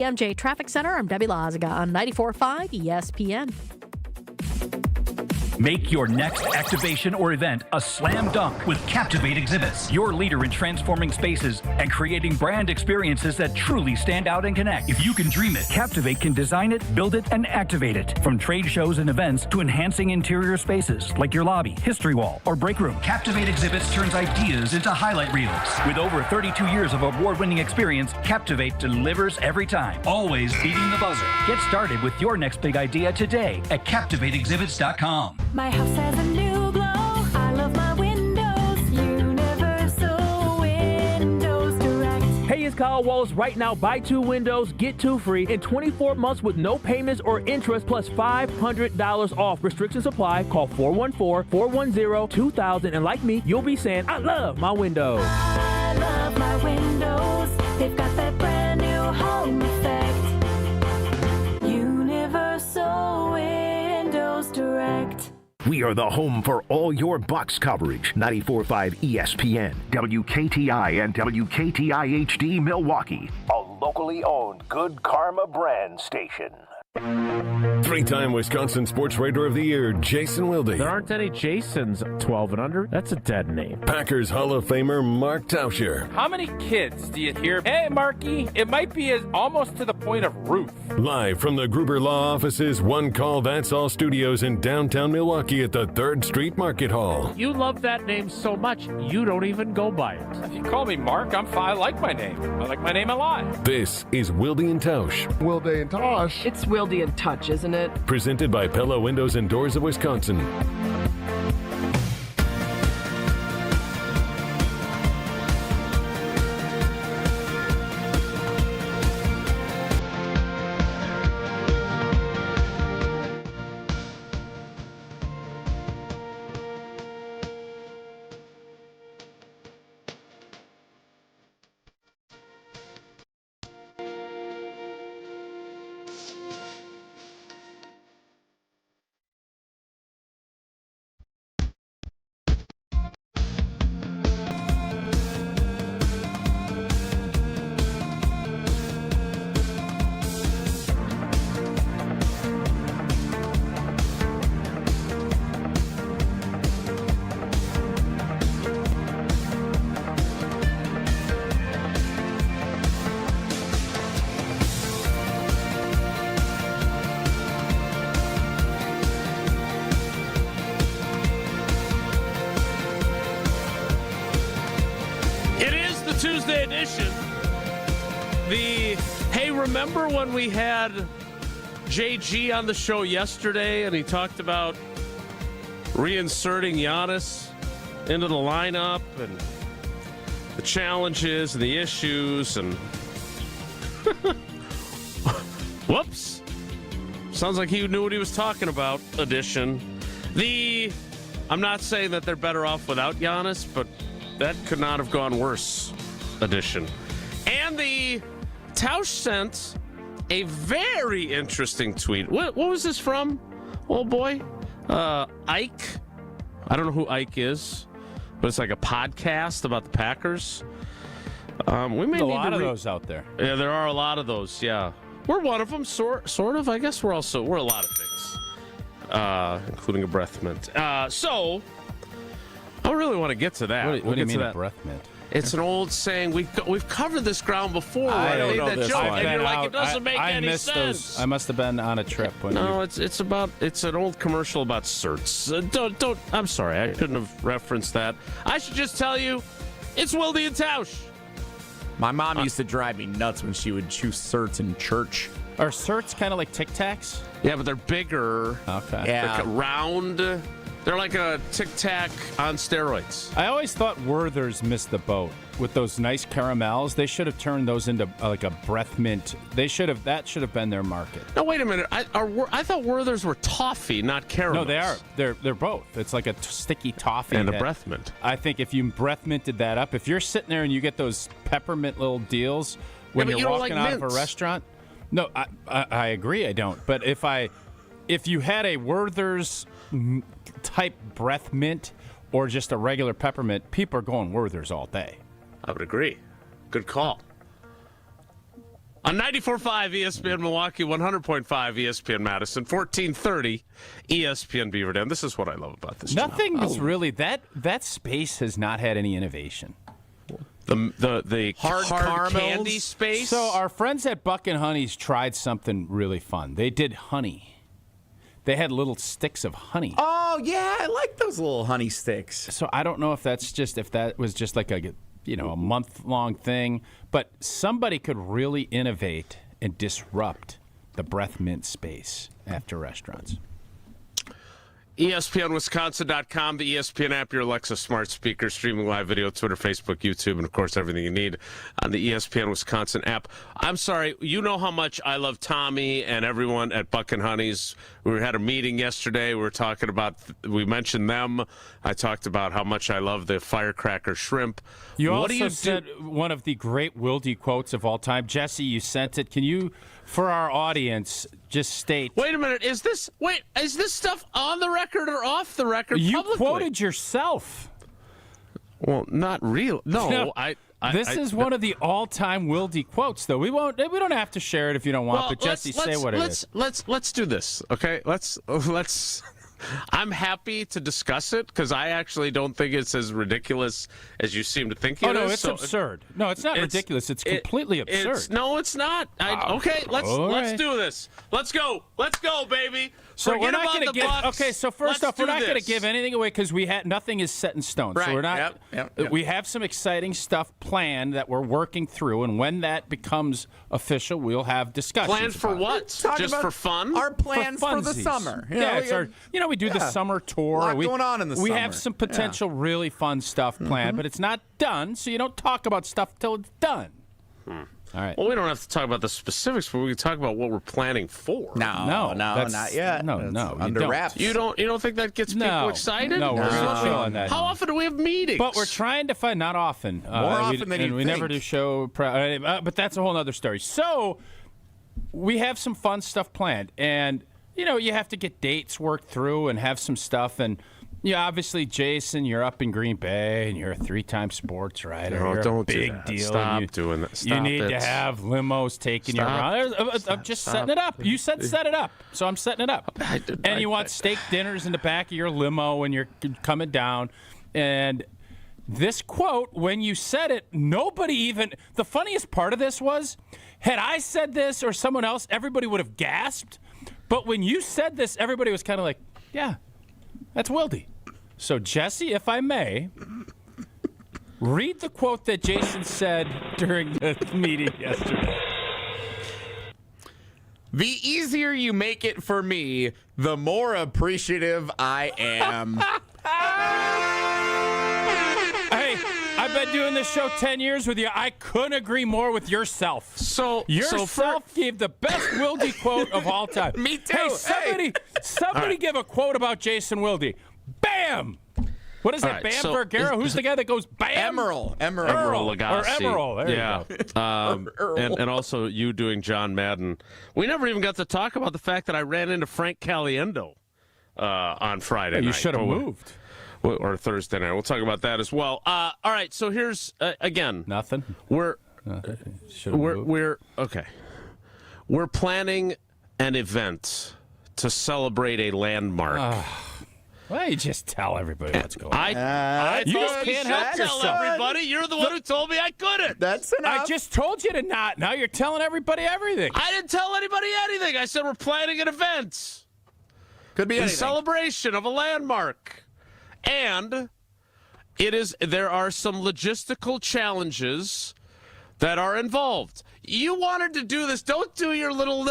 MJ Traffic Center, I'm Debbie Lazaga on 94.5 ESPN. Make your next activation or event a slam dunk with Captivate Exhibits, your leader in transforming spaces and creating brand experiences that truly stand out and connect. If you can dream it, Captivate can design it, build it, and activate it. From trade shows and events to enhancing interior spaces like your lobby, history wall, or break room, Captivate Exhibits turns ideas into highlight reels. With over 32 years of award-winning experience, Captivate delivers every time, always beating the buzzer. Get started with your next big idea today at CaptivateExhibits.com. My house has a new glow. I love my windows. Universal Windows Direct. Hey, it's Kyle Wallace. Right now, buy 2 windows, get 2 free in 24 months with no payments or interest plus $500 off. Restrictions apply. Call 414-410-2000. And like me, you'll be saying, I love my windows. I love my windows. They've got that brand new home effect. Universal Windows Direct. We are the home for all your Bucks coverage. 94.5 ESPN, WKTI, and WKTI HD Milwaukee. A locally owned Good Karma brand station. 3-time Wisconsin Sports Writer of the Year, Jason Wilde. There aren't any Jasons 12 and under. That's a dead name. Packers Hall of Famer, Mark Tauscher. How many kids do you hear, hey, Marky, it might be almost to the point of Ruth? Live from the Gruber Law Office's One Call That's All studios in downtown Milwaukee at the 3rd Street Market Hall. You love that name so much, you don't even go by it. If you call me Mark, I'm fine. I like my name. I like my name a lot. This is Wilde and Tausch. Wilde and Tausch. It's Wilde and Touch, isn't it? Presented by Pella Windows and Doors of Wisconsin. Tuesday edition. Remember when we had JG on the show yesterday and he talked about reinserting Giannis into the lineup and the challenges and the issues and whoops. Sounds like he knew what he was talking about edition. I'm not saying that they're better off without Giannis, but that could not have gone worse edition. And the Tausch sent a very interesting tweet. What was this from? Oh boy. Ike. I don't know who Ike is, but it's like a podcast about the Packers. We may need a lot of those out there. Yeah, there are a lot of those. Yeah, we're one of them, sort of. I guess we're a lot of things, including a breath mint. So I really want to get to that. What do you mean a breath mint? It's an old saying. We've covered this ground before. I don't know that this joke, one. and you're like, it doesn't make any sense. Those. I must have been on a trip. It's an old commercial about certs. Don't. I'm sorry, I couldn't have referenced that. I should just tell you, it's Wilde and Tausch. My mom used to drive me nuts when she would chew certs in church. Are certs kind of like Tic Tacs? Yeah, but they're bigger. Okay. Yeah. They're round. They're like a Tic Tac on steroids. I always thought Werther's missed the boat with those nice caramels. They should have turned those into like a breath mint. That should have been their market. No, wait a minute. I thought Werther's were toffee, not caramels. No, they are. They're both. It's like a sticky toffee and a breath mint. I think if you breath minted that up, if you're sitting there and you get those peppermint little deals when you're walking out of a restaurant. No, I agree. I don't. But if you had a Werther's type breath mint or just a regular peppermint, people are going Werther's all day. I would agree. Good call. On 94.5 ESPN Milwaukee, 100.5 ESPN Madison, 1430 ESPN Beaver. This is what I love about this. Nothing is really that space has not had any innovation. The hard candy space. So our friends at Buck and Honey's tried something really fun. They did honey. They had little sticks of honey. Oh yeah, I like those little honey sticks. So I don't know if that was just like a month-long thing, but somebody could really innovate and disrupt the breath mint space after restaurants. ESPNWisconsin.com, the ESPN app, your Alexa smart speaker, streaming live video, Twitter, Facebook, YouTube, and, of course, everything you need on the ESPN Wisconsin app. I'm sorry, you know how much I love Tommy and everyone at Buck and Honey's. We had a meeting yesterday. We mentioned them. I talked about how much I love the firecracker shrimp. You also said one of the great Wilde quotes of all time. Jesse, you sent it. Can you, for our audience, just state... Wait a minute. Is this stuff on the record or off the record You publicly? quoted yourself. Well, not real. No, This is one of the all-time Wilde quotes, though. We don't have to share it if you don't want. But Jesse, say what it is. Let's do this, okay? Let's. I'm happy to discuss it because I actually don't think it's as ridiculous as you seem to think it is. Oh no, it's absurd. No, it's not ridiculous. It's completely absurd. It's not. Okay, let's do this. Let's go, baby. So we're not going to give. Okay, so first off, we're not going to give anything away because nothing is set in stone. Right. So we're not. Yep. We have some exciting stuff planned that we're working through, and when that becomes official, we'll have discussions. Plans for what? Just for fun? Our plans for the summer. It's our. We do the summer tour. A lot going on in the summer. We have some potential really fun stuff planned, but it's not done. So you don't talk about stuff till it's done. All right. Well, we don't have to talk about the specifics, but we can talk about what we're planning for. No, not yet. No, under wraps. You don't think that gets people excited? No, we're not on that. How often do we have meetings? But we're trying to find, not often. More often than you think. We never do show, but that's a whole other story. So we have some fun stuff planned, and you have to get dates worked through and have some stuff, and obviously, Jason, you're up in Green Bay, and you're a 3-time sports writer. No, you're don't a big do that. deal. Stop doing that. You need to have limos taking you around. I'm just setting it up. You said set it up, so I'm setting it up. And you want steak dinners in the back of your limo when you're coming down. And this quote, when you said it, nobody even... The funniest part of this was, had I said this or someone else, everybody would have gasped. But when you said this, everybody was kind of like, yeah. That's Wilde. So, Jesse, if I may, read the quote that Jason said during the meeting yesterday. The easier you make it for me, the more appreciative I am. Hey, I've been doing this show 10 years with you. I couldn't agree more with yourself. Yourself gave the best Wilde quote of all time. Me too. Hey, somebody give a quote about Jason Wilde. Bam! What is that, Bam Vergara? Who's the guy that goes Bam? Emeril Lagasse. Or Emeril. There you go. And also you doing John Madden. We never even got to talk about the fact that I ran into Frank Caliendo on Friday night. You should have moved. Or Thursday night. We'll talk about that as well. All right, so here's, again. Nothing? We're planning an event to celebrate a landmark. Why don't you just tell everybody what's going on? You just can't help yourself. Everybody. You're the one who told me I couldn't. That's enough. I just told you to not. Now you're telling everybody everything. I didn't tell anybody anything. I said we're planning an event. Could be anything. In celebration of a landmark. And there are some logistical challenges that are involved. You wanted to do this. Don't do your little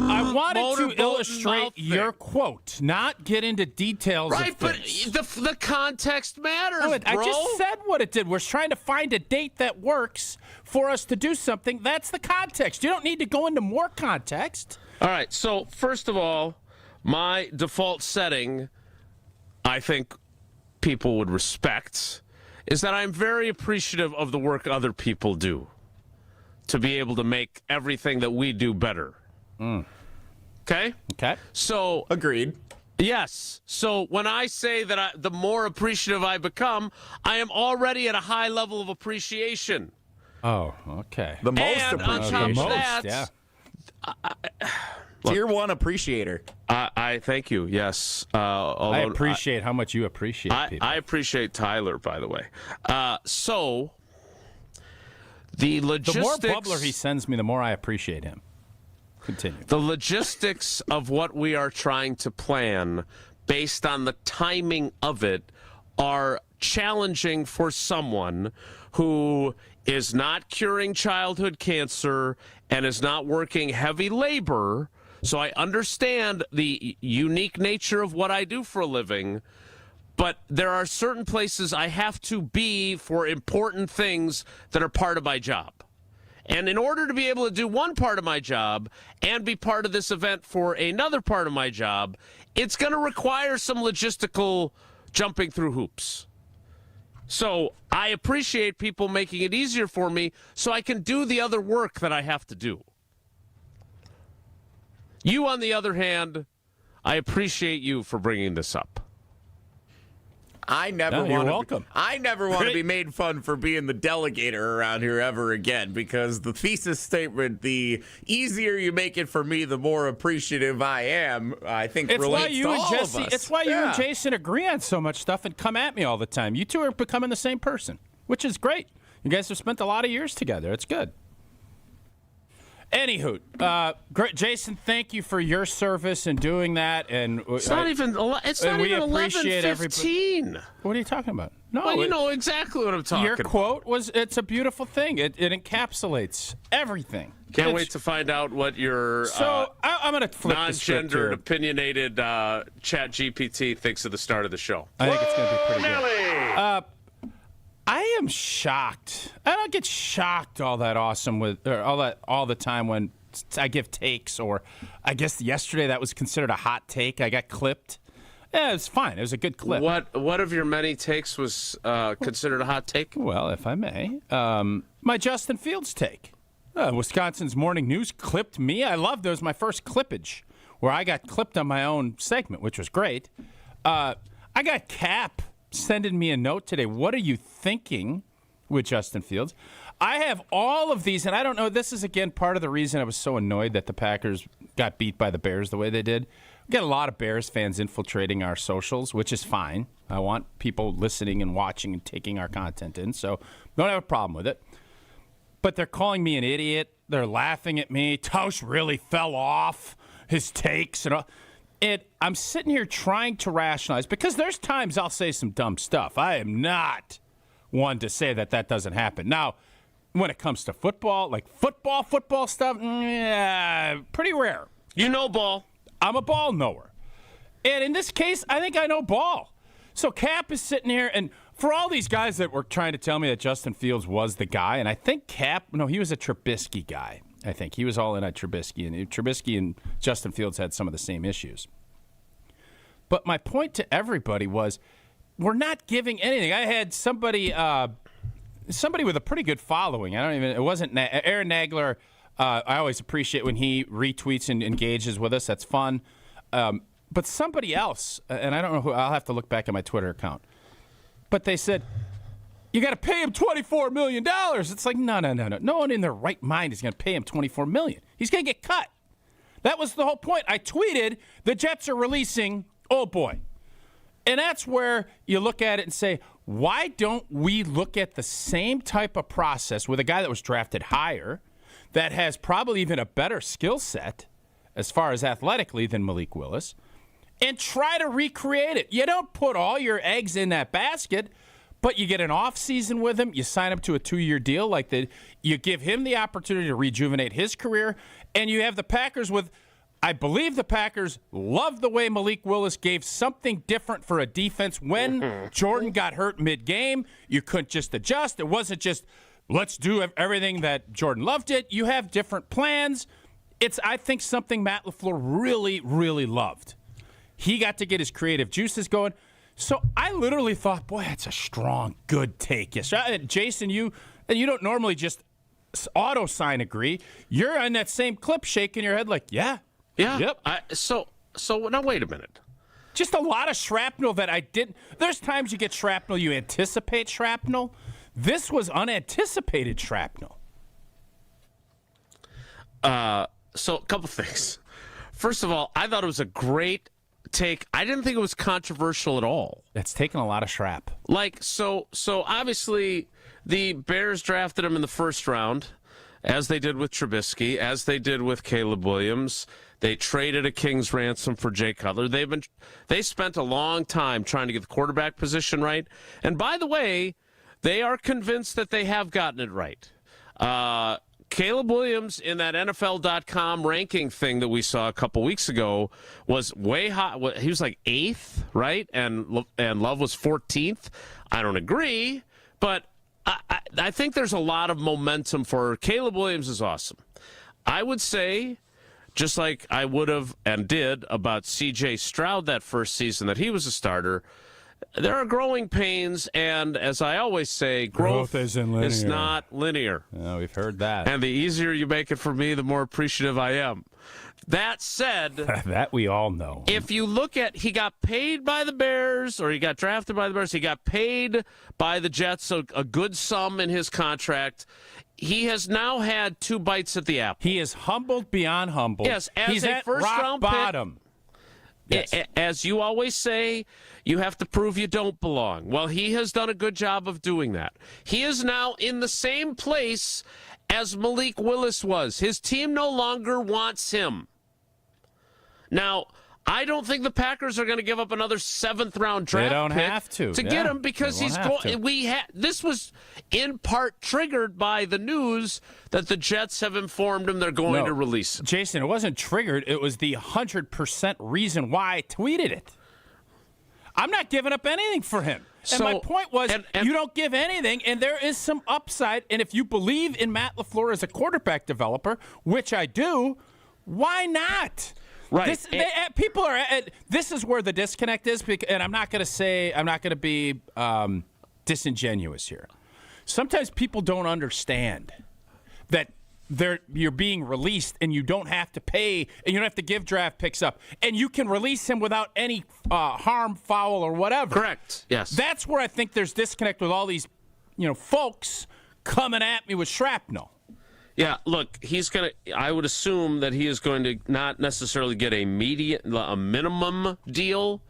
I wanted to illustrate your quote, not get into details right, of things. But the context matters, bro. I just said what it did. We're trying to find a date that works for us to do something. That's the context. You don't need to go into more context. All right, so first of all, my default setting, I think people would respect, is that I'm very appreciative of the work other people do to be able to make everything that we do better. Okay? Okay. So agreed. Yes. So when I say that the more appreciative I become, I am already at a high level of appreciation. Oh, okay. The most And on top appreciation. of that, Yeah. Tier 1 appreciator. I thank you. Yes, I appreciate how much you appreciate people. I appreciate Tyler, by the way. So the logistics. The more bubbler he sends me, the more I appreciate him. Continue. The logistics of what we are trying to plan, based on the timing of it, are challenging for someone who is not curing childhood cancer and is not working heavy labor. So I understand the unique nature of what I do for a living, but there are certain places I have to be for important things that are part of my job. And in order to be able to do one part of my job and be part of this event for another part of my job, it's going to require some logistical jumping through hoops. So I appreciate people making it easier for me so I can do the other work that I have to do. You, on the other hand, I appreciate you for bringing this up. I never want to be made fun for being the delegator around here ever again, because the thesis statement, the easier you make it for me, the more appreciative I am, I think relates to all of us. It's why you and Jason agree on so much stuff and come at me all the time. You two are becoming the same person, which is great. You guys have spent a lot of years together. It's good. Anywho, great, Jason. Thank you for your service and doing that. And it's not even 11:15. What are you talking about? No, well, you know exactly what I'm talking about. Your quote was—it's a beautiful thing. It encapsulates everything. Can't wait to find out what your I'm going to flip non-gendered, opinionated Chat GPT thinks at the start of the show. I think it's going to be pretty good. I am shocked. I don't get shocked all that awesome with all the time when I give takes, or I guess yesterday that was considered a hot take. I got clipped. Yeah, it's fine. It was a good clip. What of your many takes was considered a hot take? Well, if I may, my Justin Fields take. Wisconsin's Morning News clipped me. I loved it. It was my first clippage where I got clipped on my own segment, which was great. I got Cap sending me a note today. What are you thinking with Justin Fields? I have all of these, and I don't know. This is, again, part of the reason I was so annoyed that the Packers got beat by the Bears the way they did. We got a lot of Bears fans infiltrating our socials, which is fine. I want people listening and watching and taking our content in, so don't have a problem with it. But they're calling me an idiot. They're laughing at me. Tausch really fell off his takes and all. And I'm sitting here trying to rationalize, because there's times I'll say some dumb stuff. I am not one to say that doesn't happen. Now, when it comes to football, like football stuff, pretty rare. You know ball. I'm a ball knower. And in this case, I think I know ball. So Cap is sitting here, and for all these guys that were trying to tell me that Justin Fields was the guy, and I think he was a Trubisky guy. I think he was all in on Trubisky, and Trubisky and Justin Fields had some of the same issues. But my point to everybody was, we're not giving anything. I had somebody with a pretty good following. It wasn't Aaron Nagler. I always appreciate when he retweets and engages with us. That's fun. But somebody else, and I don't know who. I'll have to look back at my Twitter account. But they said, you got to pay him $24 million. It's like, no. No one in their right mind is going to pay him $24 million. He's going to get cut. That was the whole point. I tweeted, the Jets are releasing old boy. And that's where you look at it and say, why don't we look at the same type of process with a guy that was drafted higher, that has probably even a better skill set as far as athletically than Malik Willis, and try to recreate it? You don't put all your eggs in that basket, but you get an off season with him. You sign him to a 2-year deal you give him the opportunity to rejuvenate his career, and you have the Packers with, I believe the Packers love the way Malik Willis gave something different for a defense when Jordan got hurt mid-game. You couldn't just adjust. It wasn't just, let's do everything that Jordan loved it. You have different plans. It's, I think, something Matt LaFleur really, really loved. He got to get his creative juices going. So I literally thought, boy, that's a strong, good take. Yes, Jason, you don't normally just auto-sign agree. You're on that same clip shaking your head like, yeah. Yep. So now wait a minute. Just a lot of shrapnel that I didn't. There's times you get shrapnel, you anticipate shrapnel. This was unanticipated shrapnel. So a couple things. First of all, I thought it was a great take. I didn't think it was controversial at all. It's taken a lot of shrap. So obviously the Bears drafted him in the first round, as they did with Trubisky, as they did with Caleb Williams. They traded a king's ransom for Jay Cutler. They spent a long time trying to get the quarterback position right. And by the way, they are convinced that they have gotten it right. Caleb Williams in that NFL.com ranking thing that we saw a couple weeks ago was way high. He was like 8th, right? And Love was 14th. I don't agree, but I think there's a lot of momentum for Caleb Williams is awesome. I would say, just like I would have and did about C.J. Stroud that first season that he was a starter, there are growing pains, and as I always say, growth isn't linear. Is not linear. Yeah, we've heard that. And the easier you make it for me, the more appreciative I am. That said, that we all know. If you look at, he got paid by the Bears, or he got drafted by the Bears, he got paid by the Jets, so a good sum in his contract. He has now had 2 bites at the apple. He is humbled beyond humble. Yes, as he's a at first-round bottom. Yes. As you always say, you have to prove you don't belong. Well, he has done a good job of doing that. He is now in the same place as Malik Willis was. His team no longer wants him. Now, I don't think the Packers are going to give up another 7th-round draft pick. They don't pick have to get him because he's going. This was in part triggered by the news that the Jets have informed him they're going to release him. Jason, it wasn't triggered. It was the 100% reason why I tweeted it. I'm not giving up anything for him. And my point was, you don't give anything, and there is some upside. And if you believe in Matt LaFleur as a quarterback developer, which I do, why not? Right. People are. This is where the disconnect is, and I'm not going to be disingenuous here. Sometimes people don't understand that you're being released, and you don't have to pay, and you don't have to give draft picks up, and you can release him without any harm, foul, or whatever. Correct. Yes. That's where I think there's disconnect with all these, folks coming at me with shrapnel. Yeah, look, I would assume that he is going to not necessarily get a minimum deal,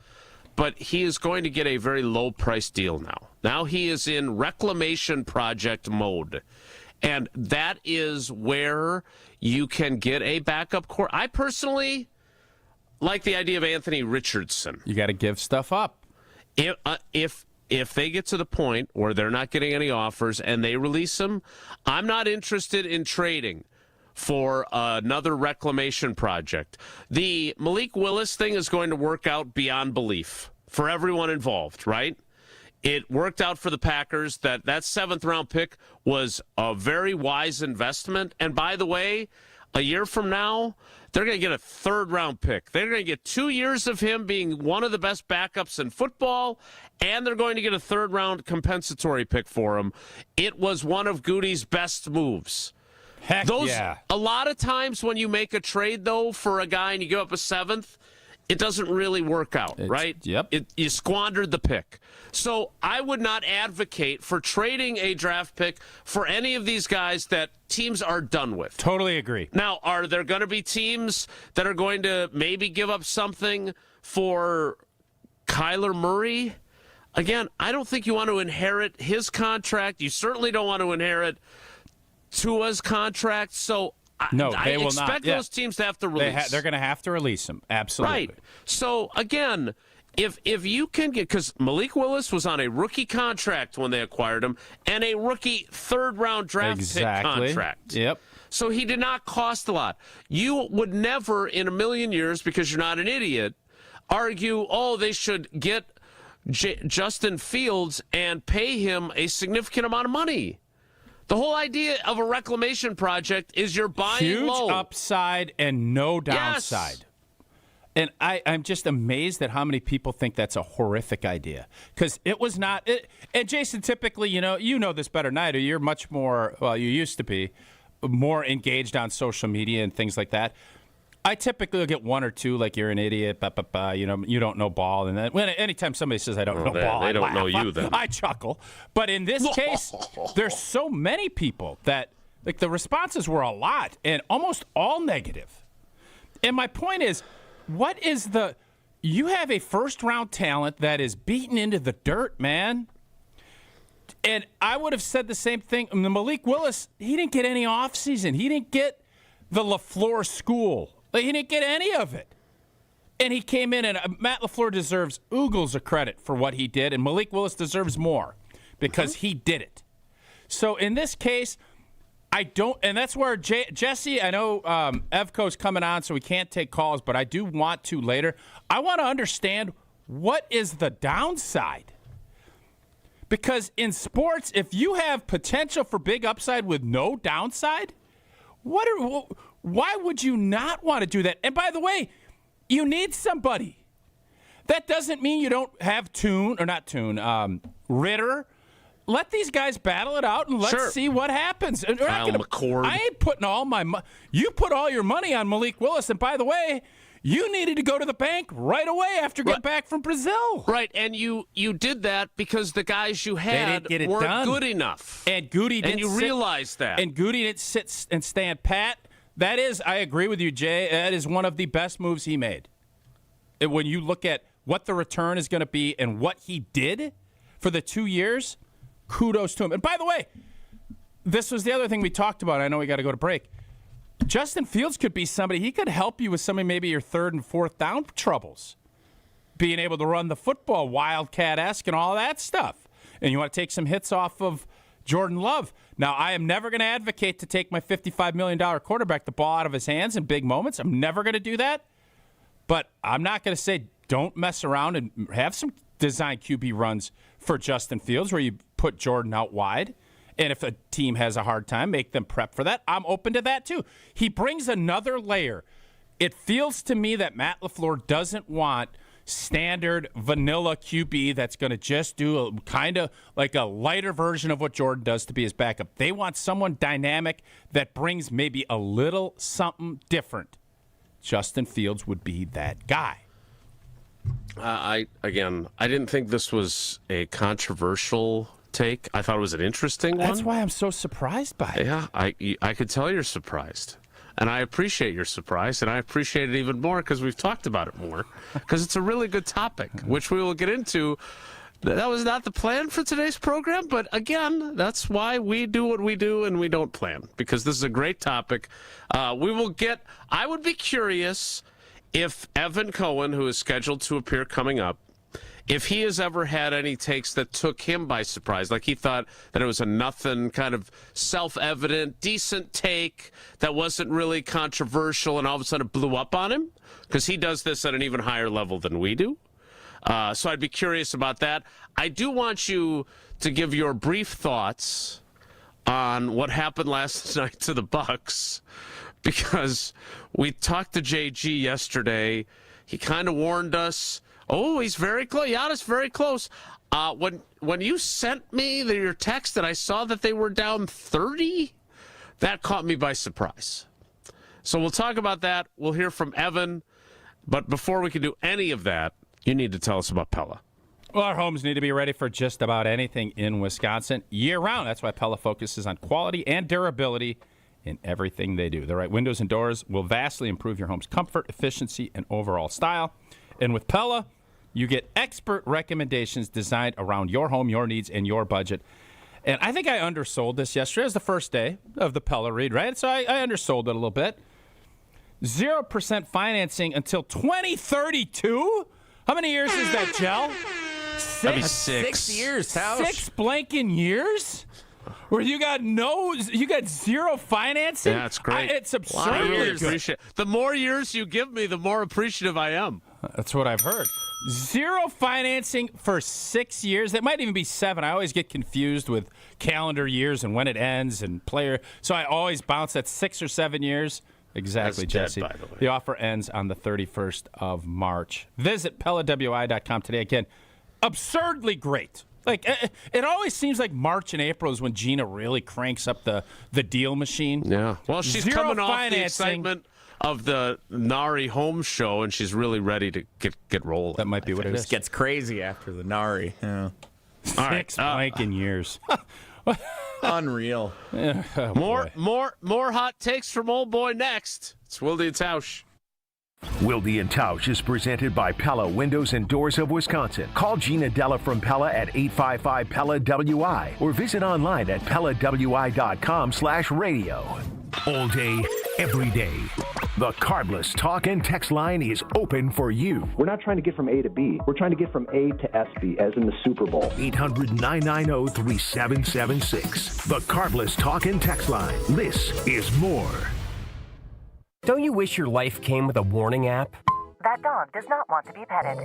but he is going to get a very low price deal now. Now he is in reclamation project mode. And that is where you can get a backup core. I personally like the idea of Anthony Richardson. You got to give stuff up. If they get to the point where they're not getting any offers and they release him, I'm not interested in trading for another reclamation project. The Malik Willis thing is going to work out beyond belief for everyone involved, right? It worked out for the Packers that 7th-round pick was a very wise investment. And by the way, a year from now, they're going to get a 3rd-round pick. They're going to get 2 years of him being one of the best backups in football, and they're going to get a 3rd-round compensatory pick for him. It was one of Gutey's best moves. Heck yeah. A lot of times when you make a trade, though, for a guy and you give up a 7th, it doesn't really work out, right? Yep. You squandered the pick. So I would not advocate for trading a draft pick for any of these guys that teams are done with. Totally agree. Now, are there going to be teams that are going to maybe give up something for Kyler Murray? Again, I don't think you want to inherit his contract. You certainly don't want to inherit Tua's contract. So no, I they will expect not. those teams to have to release. They're going to have to release him. Absolutely. Right. So, again, if you can get – because Malik Willis was on a rookie contract when they acquired him and a rookie 3rd-round draft pick contract. Yep. So he did not cost a lot. You would never in a million years, because you're not an idiot, argue, they should get Justin Fields and pay him a significant amount of money. The whole idea of a reclamation project is you're buying low. Huge upside and no downside. Yes. And I'm just amazed at how many people think that's a horrific idea. Because it was not. And Jason, typically, you know this better than I do. You're much more, you used to be, more engaged on social media and things like that. I typically will get one or two, like you're an idiot, you don't know ball. And then anytime somebody says I don't know ball, they don't know you then. I chuckle. But in this case, there's so many people that, like, the responses were a lot and almost all negative. And my point is, you have a first-round talent that is beaten into the dirt, man. And I would have said the same thing. Malik Willis, he didn't get any offseason. He didn't get the LaFleur school. Like, he didn't get any of it. And he came in, and Matt LaFleur deserves oogles of credit for what he did, and Malik Willis deserves more because he did it. So in this case, I don't, and that's where Jesse, I know Evco's coming on, so we can't take calls, but I do want to later. I want to understand what is the downside. Because in sports, if you have potential for big upside with no downside, why would you not want to do that? And by the way, you need somebody. That doesn't mean you don't have Ritter. Let these guys battle it out and let's see what happens. Kyle McCord. I ain't putting all my money. You put all your money on Malik Willis. And by the way, you needed to go to the bank right away after getting back from Brazil. Right, and you did that because the guys you had weren't good enough. And Gutey didn't realized that. And Gutey didn't sit and stand pat. That is, I agree with you, Jay, that is one of the best moves he made. When you look at what the return is going to be and what he did for the 2 years, kudos to him. And by the way, this was the other thing we talked about. I know we got to go to break. Justin Fields could be somebody, he could help you with maybe your third and fourth down troubles. Being able to run the football, Wildcat-esque and all that stuff. And you want to take some hits off of Jordan Love. Now, I am never going to advocate to take my $55 million quarterback the ball out of his hands in big moments. I'm never going to do that. But I'm not going to say don't mess around and have some design QB runs for Justin Fields where you put Jordan out wide. And if a team has a hard time, make them prep for that. I'm open to that, too. He brings another layer. It feels to me that Matt LaFleur doesn't want standard vanilla QB that's going to just do a kind of like a lighter version of what Jordan does to be his backup. They want someone dynamic that brings maybe a little something different. Justin Fields would be that guy. I didn't think this was a controversial take. I thought it was an interesting one. That's why I'm so surprised by it. Yeah, I could tell you're surprised. And I appreciate your surprise, and I appreciate it even more because we've talked about it more. Because it's a really good topic, which we will get into. That was not the plan for today's program, but again, that's why we do what we do and we don't plan. Because this is a great topic. I would be curious if Evan Cohen, who is scheduled to appear coming up, if he has ever had any takes that took him by surprise, like he thought that it was a nothing kind of self-evident, decent take that wasn't really controversial and all of a sudden it blew up on him, because he does this at an even higher level than we do. So I'd be curious about that. I do want you to give your brief thoughts on what happened last night to the Bucks, because we talked to JG yesterday. He kind of warned us. Oh, he's very close. Giannis very close. When you sent me your text and I saw that they were down 30, that caught me by surprise. So we'll talk about that. We'll hear from Evan. But before we can do any of that, you need to tell us about Pella. Well, our homes need to be ready for just about anything in Wisconsin year-round. That's why Pella focuses on quality and durability in everything they do. The right windows and doors will vastly improve your home's comfort, efficiency, and overall style. And with Pella, you get expert recommendations designed around your home, your needs, and your budget. And I think I undersold this yesterday. It was the first day of the Pella read, right? So I undersold it a little bit. 0% financing until 2032? How many years is that, Jell? That'd be 6 years, Tausch. 6 blanking years? Where you got zero financing? Yeah, that's great. It's absurd. I really appreciate it. The more years you give me, the more appreciative I am. That's what I've heard. Zero financing for 6 years. That might even be 7. I always get confused with calendar years and when it ends and player. So I always bounce at 6 or 7 years. Exactly, That's Jesse. dead, by the way. The offer ends on the 31st of March. Visit PellaWI.com today. Again, absurdly great. Like, it always seems like March and April is when Gina really cranks up the deal machine. Yeah. Well, she's Zero coming off the financing. excitement of the Nari home show, and she's really ready to get rolling. That might be what it is. It gets crazy after the Nari. Yeah. All right. 6 blanking years. Unreal. More hot takes from old boy next. It's Wilde Tausch. Wilde Tausch is presented by Pella Windows and Doors of Wisconsin. Call Gina Della from Pella at 855-PELLA-WI or visit online at PellaWI.com/radio. All day, every day. The Carbless talk and text line is open for you. We're not trying to get from A to B. We're trying to get from A to SB, as in the Super Bowl. 800-990-3776. The Carbless talk and text line. This is more. Don't you wish your life came with a warning app? That dog does not want to be petted.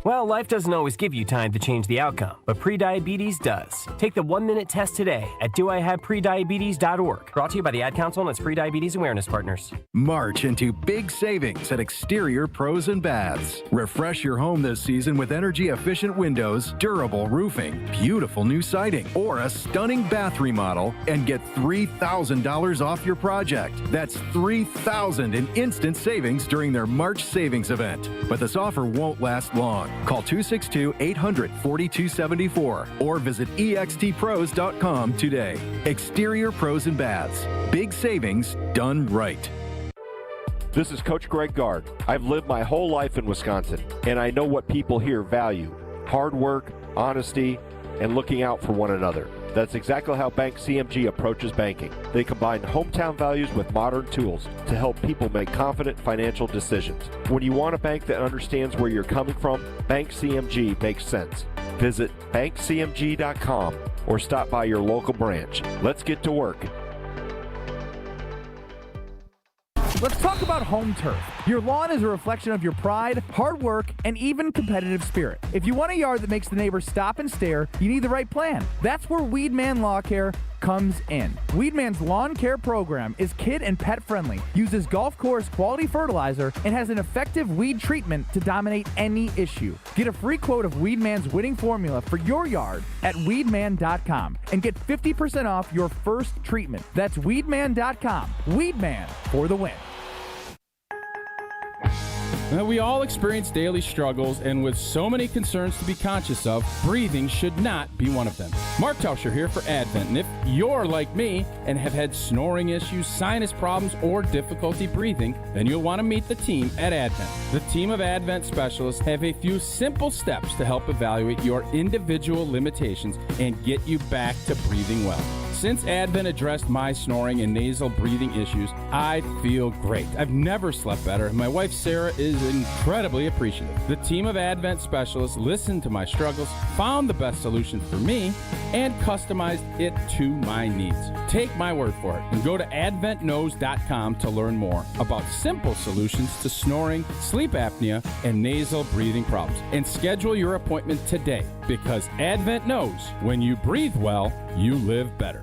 Well, life doesn't always give you time to change the outcome, but prediabetes does. Take the 1-minute test today at doihaveprediabetes.org. Brought to you by the Ad Council and its Prediabetes Awareness Partners. March into big savings at Exterior Pros and Baths. Refresh your home this season with energy-efficient windows, durable roofing, beautiful new siding, or a stunning bath remodel, and get $3,000 off your project. That's $3,000 in instant savings during their March savings event. But this offer won't last long. Call 262-800-4274 or visit extpros.com today. Exterior Pros and Baths. Big savings done right. This is Coach Greg Gard. I've lived my whole life in Wisconsin, and I know what people here value: hard work, honesty, and looking out for one another. That's exactly how Bank CMG approaches banking. They combine hometown values with modern tools to help people make confident financial decisions. When you want a bank that understands where you're coming from, Bank CMG makes sense. Visit bankcmg.com or stop by your local branch. Let's get to work. Let's talk about Home Turf. Your lawn is a reflection of your pride, hard work, and even competitive spirit. If you want a yard that makes the neighbors stop and stare, you need the right plan. That's where Weedman Lawn Care comes in. Weedman's lawn care program is kid and pet friendly, uses golf course quality fertilizer, and has an effective weed treatment to dominate any issue. Get a free quote of Weedman's winning formula for your yard at weedman.com and get 50% off your first treatment. That's weedman.com. Weedman for the win. Now, we all experience daily struggles, and with so many concerns to be conscious of, breathing should not be one of them. Mark Tauscher here for Advent, and if you're like me and have had snoring issues, sinus problems, or difficulty breathing, then you'll want to meet the team at Advent. The team of Advent specialists have a few simple steps to help evaluate your individual limitations and get you back to breathing well. Since Advent addressed my snoring and nasal breathing issues, I feel great. I've never slept better, and my wife Sarah is incredibly appreciative. The team of Advent specialists listened to my struggles, found the best solution for me, and customized it to my needs. Take my word for it and go to adventknows.com to learn more about simple solutions to snoring, sleep apnea, and nasal breathing problems. And schedule your appointment today, because Advent knows when you breathe well, you live better.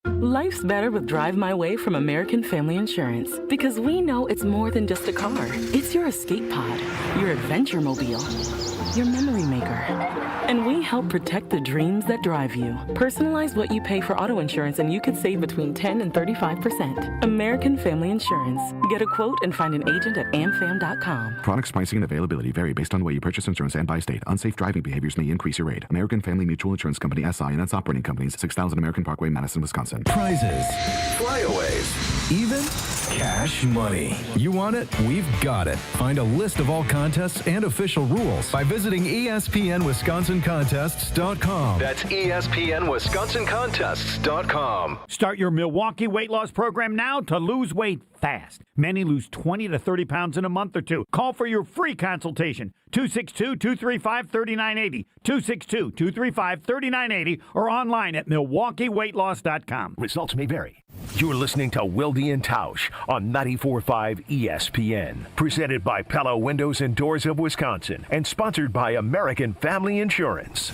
Life's better with Drive My Way from American Family Insurance, because we know it's more than just a car. It's your escape pod, your adventure mobile, your memory maker. And we help protect the dreams that drive you. Personalize what you pay for auto insurance and you could save between 10 and 35%. American Family Insurance. Get a quote and find an agent at amfam.com. Products, pricing, and availability vary based on the way you purchase insurance and by state. Unsafe driving behaviors may increase your rate. American Family Mutual Insurance Company, SI, and its operating companies, 6000 American Parkway, Madison, Wisconsin. Prizes, flyaways, even cash money. You want it? We've got it. Find a list of all contests and official rules by visiting ESPNWisconsinContests.com. That's ESPNWisconsinContests.com. Start your Milwaukee weight loss program now to lose weight fast. Many lose 20 to 30 pounds in a month or two. Call for your free consultation. 262-235-3980. 262-235-3980 or online at MilwaukeeWeightLoss.com. Results may vary. You're listening to Wilde and Tausch on 94.5 ESPN. Presented by Pella Windows and Doors of Wisconsin and sponsored by American Family Insurance.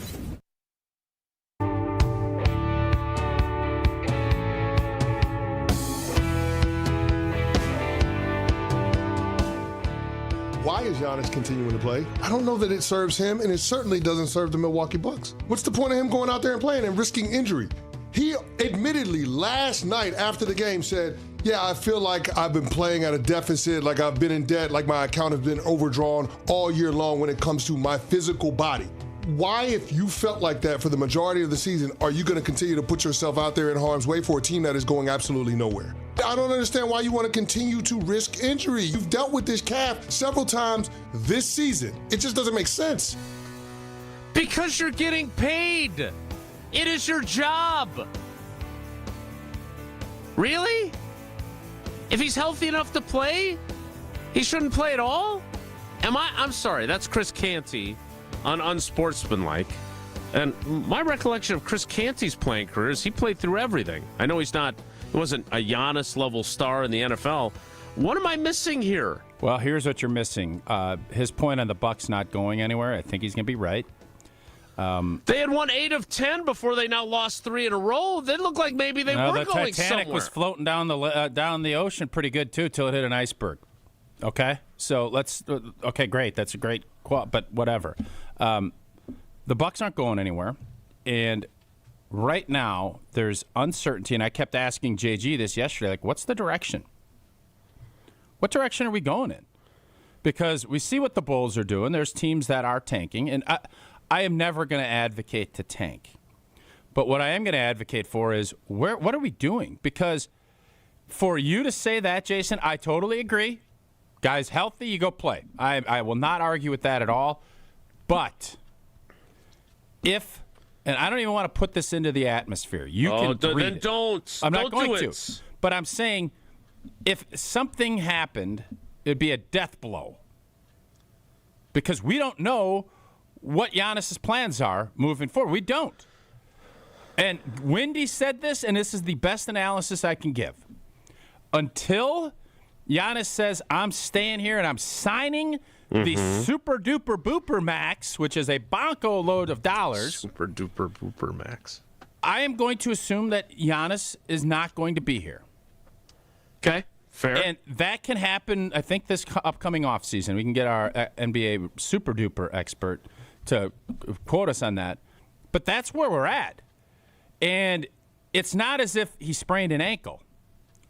Why is Giannis continuing to play? I don't know that it serves him, and it certainly doesn't serve the Milwaukee Bucks. What's the point of him going out there and playing and risking injury? He admittedly last night after the game said, yeah, I feel like I've been playing at a deficit, like I've been in debt, like my account has been overdrawn all year long when it comes to my physical body. Why, if you felt like that for the majority of the season, are you going to continue to put yourself out there in harm's way for a team that is going absolutely nowhere? I don't understand why you want to continue to risk injury. You've dealt with this calf several times this season. It just doesn't make sense. Because you're getting paid. It is your job. Really? If he's healthy enough to play, he shouldn't play at all? I'm sorry, that's Chris Canty on Unsportsmanlike. And my recollection of Chris Canty's playing career is he played through everything. I know he wasn't a Giannis level star in the NFL. What am I missing here? Well, here's what you're missing. His point on the Bucks not going anywhere, I think he's going to be right. They had won 8 of 10 before they now lost 3 in a row. They looked like maybe they were going somewhere. The Titanic was floating down the ocean pretty good, too, till it hit an iceberg. Okay? So okay, great. That's a great quote, but whatever. The Bucks aren't going anywhere, and right now there's uncertainty, and I kept asking JG this yesterday, like, what's the direction? What direction are we going in? Because we see what the Bulls are doing. There's teams that are tanking, and I am never going to advocate to tank. But what I am going to advocate for is what are we doing? Because for you to say that, Jason, I totally agree. Guys healthy, you go play. I will not argue with that at all. But and I don't even want to put this into the atmosphere. You can then don't. I'm not don't going to. But I'm saying if something happened, it'd be a death blow. Because we don't know what Giannis's plans are moving forward. We don't. And Wendy said this, and this is the best analysis I can give. Until Giannis says, I'm staying here and I'm signing the super duper booper max, which is a bonko load of dollars. Super duper booper max. I am going to assume that Giannis is not going to be here. Okay, fair. And that can happen, I think, this upcoming offseason. We can get our NBA super duper expert to quote us on that. But that's where we're at. And it's not as if he sprained an ankle.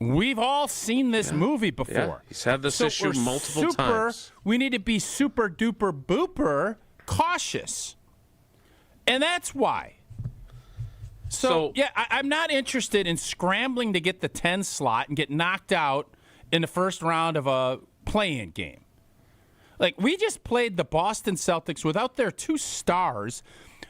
We've all seen this movie before. Yeah, he's had this issue multiple times. We need to be super duper booper cautious. And that's why. So yeah, I'm not interested in scrambling to get the 10 slot and get knocked out in the first round of a play-in game. Like, we just played the Boston Celtics without their 2 stars.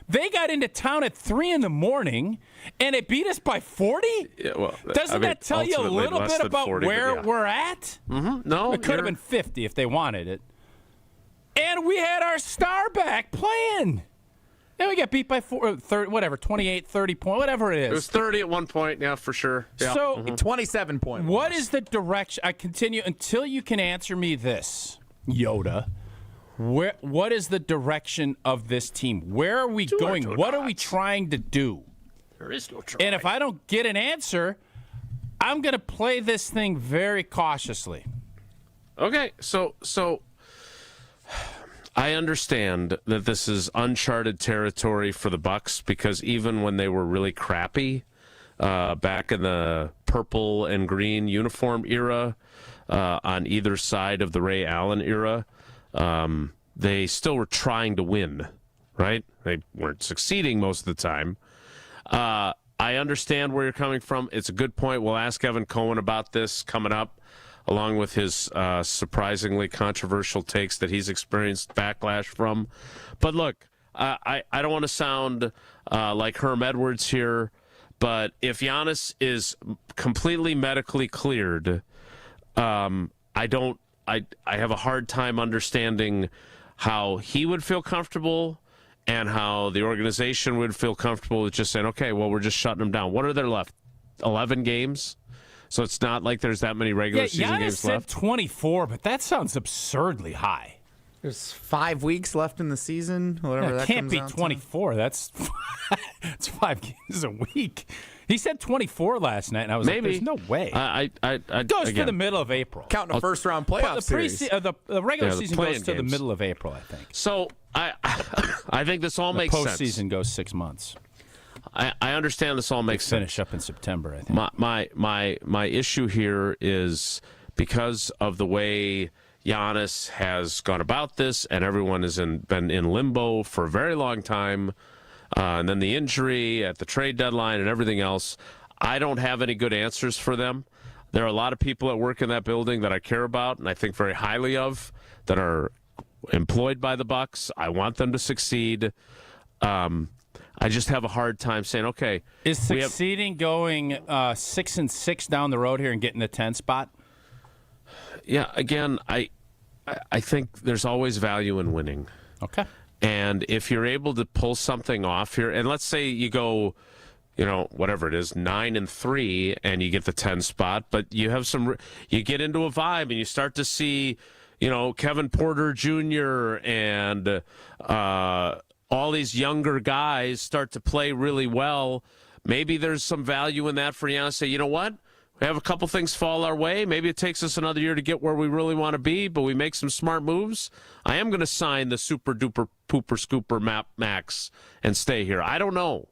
They got into town at 3 in the morning, and it beat us by 40? Yeah, well, Doesn't that tell you a little bit about 40, where we're at? Mm-hmm. No, it could have been 50 if they wanted it. And we had our star back playing. And we got beat by 30, whatever, 28, 30 points, whatever it is. It was 30 at one point, yeah, for sure. Yeah. So 27 points. What is the direction? I continue until you can answer me this, Yoda. What is the direction of this team? Where are we going? What are we trying to do? There is no try. And if I don't get an answer, I'm going to play this thing very cautiously. Okay, so I understand that this is uncharted territory for the Bucks because even when they were really crappy back in the purple and green uniform era, on either side of the Ray Allen era, they still were trying to win, right? They weren't succeeding most of the time. I understand where you're coming from. It's a good point. We'll ask Evan Cohen about this coming up, along with his surprisingly controversial takes that he's experienced backlash from. But look, I don't want to sound like Herm Edwards here, but if Giannis is completely medically cleared, I have a hard time understanding how he would feel comfortable and how the organization would feel comfortable with just saying, okay, well, we're just shutting him down. What are there left? 11 games? So it's not like there's that many regular season games left. Giannis said 24, but that sounds absurdly high. There's 5 weeks left in the season, whatever that can't comes be 24. That's it's 5 games a week. He said 24 last night, and I was like, "There's no way." It goes to the middle of April. Counting a first-round playoff series. The regular season goes to the middle of April, I think. So I think this all makes sense. The postseason goes 6 months. I understand this all makes sense. Finish up in September, I think. My issue here is because of the way Giannis has gone about this, and everyone has been in limbo for a very long time, and then the injury at the trade deadline and everything else. I don't have any good answers for them. There are a lot of people that work in that building that I care about and I think very highly of that are employed by the Bucks. I want them to succeed. I just have a hard time saying, okay. Is succeeding going 6-6 down the road here and getting the 10 spot? Yeah, again, I think there's always value in winning. Okay. And if you're able to pull something off here, and let's say you go, whatever it is, 9-3, and you get the 10 spot, but you have you get into a vibe, and you start to see, Kevin Porter Jr. and all these younger guys start to play really well. Maybe there's some value in that for Giannis. Say, you know what? We have a couple things fall our way. Maybe it takes us another year to get where we really want to be, but we make some smart moves. I am going to sign the super duper pooper scooper max and stay here. I don't know.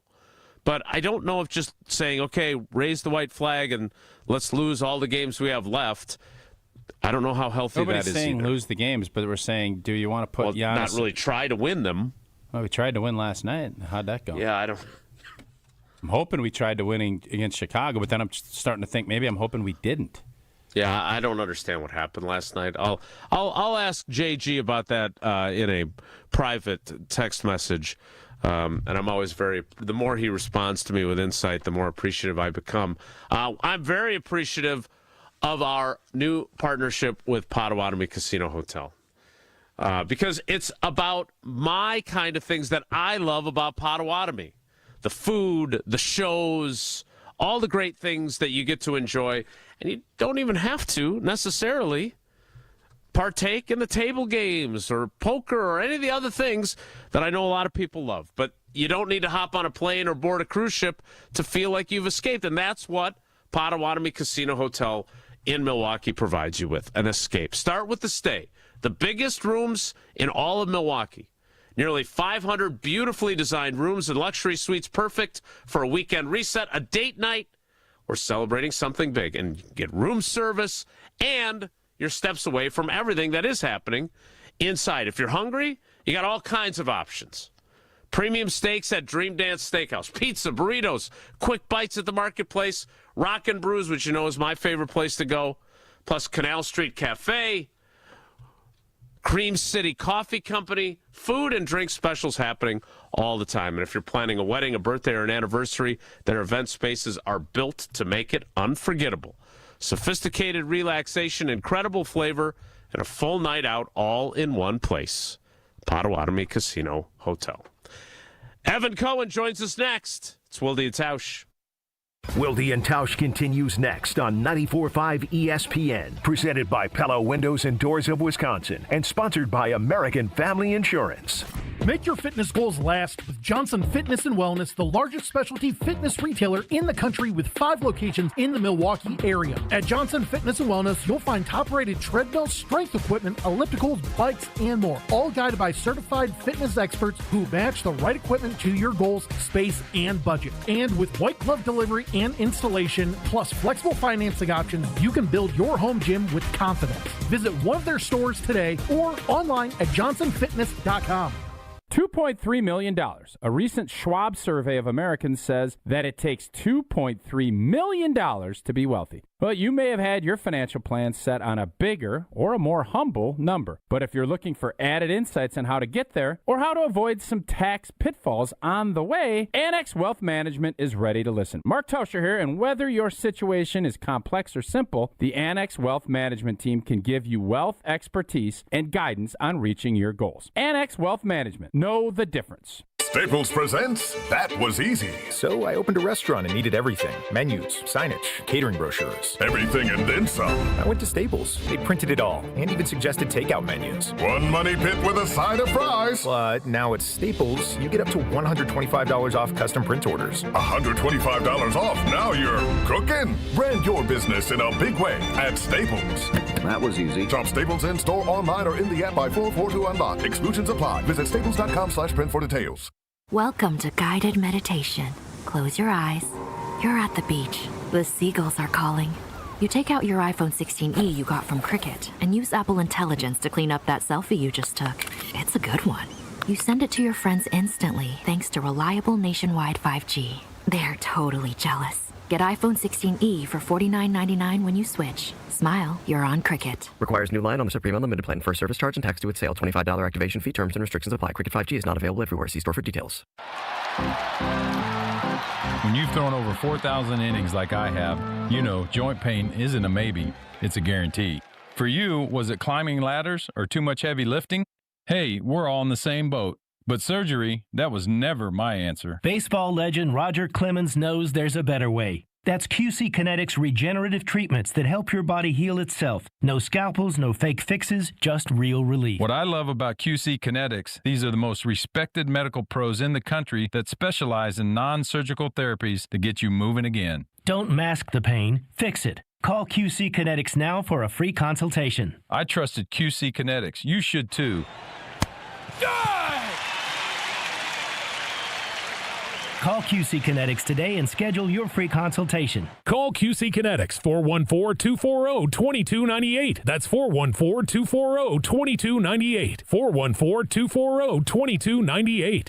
But I don't know if just saying, okay, raise the white flag and let's lose all the games we have left. I don't know how healthy Nobody's that is. Saying either. Lose the games, but we're saying, do you want to put Giannis? Not really try to win them. Well, we tried to win last night. How'd that go? Yeah, I'm hoping we tried to win against Chicago, but then I'm starting to think maybe I'm hoping we didn't. Yeah, I don't understand what happened last night. I'll ask JG about that in a private text message. And I'm always the more he responds to me with insight, the more appreciative I become. I'm very appreciative of our new partnership with Potawatomi Casino Hotel. Because it's about my kind of things that I love about Potawatomi. The food, the shows, all the great things that you get to enjoy. And you don't even have to necessarily partake in the table games or poker or any of the other things that I know a lot of people love. But you don't need to hop on a plane or board a cruise ship to feel like you've escaped. And that's what Potawatomi Casino Hotel in Milwaukee provides you with, an escape. Start with the stay. The biggest rooms in all of Milwaukee. Nearly 500 beautifully designed rooms and luxury suites, perfect for a weekend reset, a date night, or celebrating something big. And you get room service, and you're steps away from everything that is happening inside. If you're hungry, you got all kinds of options. Premium steaks at Dream Dance Steakhouse, pizza, burritos, quick bites at the marketplace, Rock and Brews, which you know is my favorite place to go, plus Canal Street Cafe, Cream City Coffee Company, food and drink specials happening all the time. And if you're planning a wedding, a birthday, or an anniversary, their event spaces are built to make it unforgettable. Sophisticated relaxation, incredible flavor, and a full night out all in one place. Potawatomi Casino Hotel. Evan Cohen joins us next. It's Wilde Tausch. Wilde and Tausch continues next on 94.5 ESPN, presented by Pella Windows and Doors of Wisconsin, and sponsored by American Family Insurance. Make your fitness goals last with Johnson Fitness and Wellness, the largest specialty fitness retailer in the country with 5 locations in the Milwaukee area. At Johnson Fitness and Wellness, you'll find top-rated treadmills, strength equipment, ellipticals, bikes, and more, all guided by certified fitness experts who match the right equipment to your goals, space, and budget. And with white glove delivery and installation, plus flexible financing options, you can build your home gym with confidence. Visit one of their stores today or online at johnsonfitness.com. $2.3 million. A recent Schwab survey of Americans says that it takes $2.3 million to be wealthy. Well, you may have had your financial plan set on a bigger or a more humble number. But if you're looking for added insights on how to get there or how to avoid some tax pitfalls on the way, Annex Wealth Management is ready to listen. Mark Tauscher here, and whether your situation is complex or simple, the Annex Wealth Management team can give you wealth expertise and guidance on reaching your goals. Annex Wealth Management. Know the difference. Staples presents That Was Easy. So I opened a restaurant and needed everything. Menus, signage, catering brochures. Everything and then some. I went to Staples. They printed it all and even suggested takeout menus. One money pit with a side of fries. But now at Staples, you get up to $125 off custom print orders. $125 off. Now you're cooking. Brand your business in a big way at Staples. That was easy. Shop Staples in store, online, or in the app by 4/4 to unlock. Exclusions apply. Visit staples.com/print for details. Welcome to guided meditation. Close your eyes. You're at the beach. The seagulls are calling. You take out your iPhone 16e you got from Cricket and use Apple Intelligence to clean up that selfie you just took. It's a good one. You send it to your friends instantly thanks to reliable nationwide 5G. They're totally jealous. Get iPhone 16e for $49.99 when you switch. Smile, you're on Cricket. Requires new line on the Supreme Unlimited plan. First service charge and tax due at sale. $25 activation fee. Terms and restrictions apply. Cricket 5G is not available everywhere. See store for details. When you've thrown over 4,000 innings like I have, you know joint pain isn't a maybe, it's a guarantee. For you, was it climbing ladders or too much heavy lifting? Hey, we're all in the same boat. But surgery, that was never my answer. Baseball legend Roger Clemens knows there's a better way. That's QC Kinetics regenerative treatments that help your body heal itself. No scalpels, no fake fixes, just real relief. What I love about QC Kinetics, these are the most respected medical pros in the country that specialize in non-surgical therapies to get you moving again. Don't mask the pain, fix it. Call QC Kinetics now for a free consultation. I trusted QC Kinetics. You should too. Call QC Kinetics today and schedule your free consultation. Call QC Kinetics, 414-240-2298. That's 414-240-2298. 414-240-2298.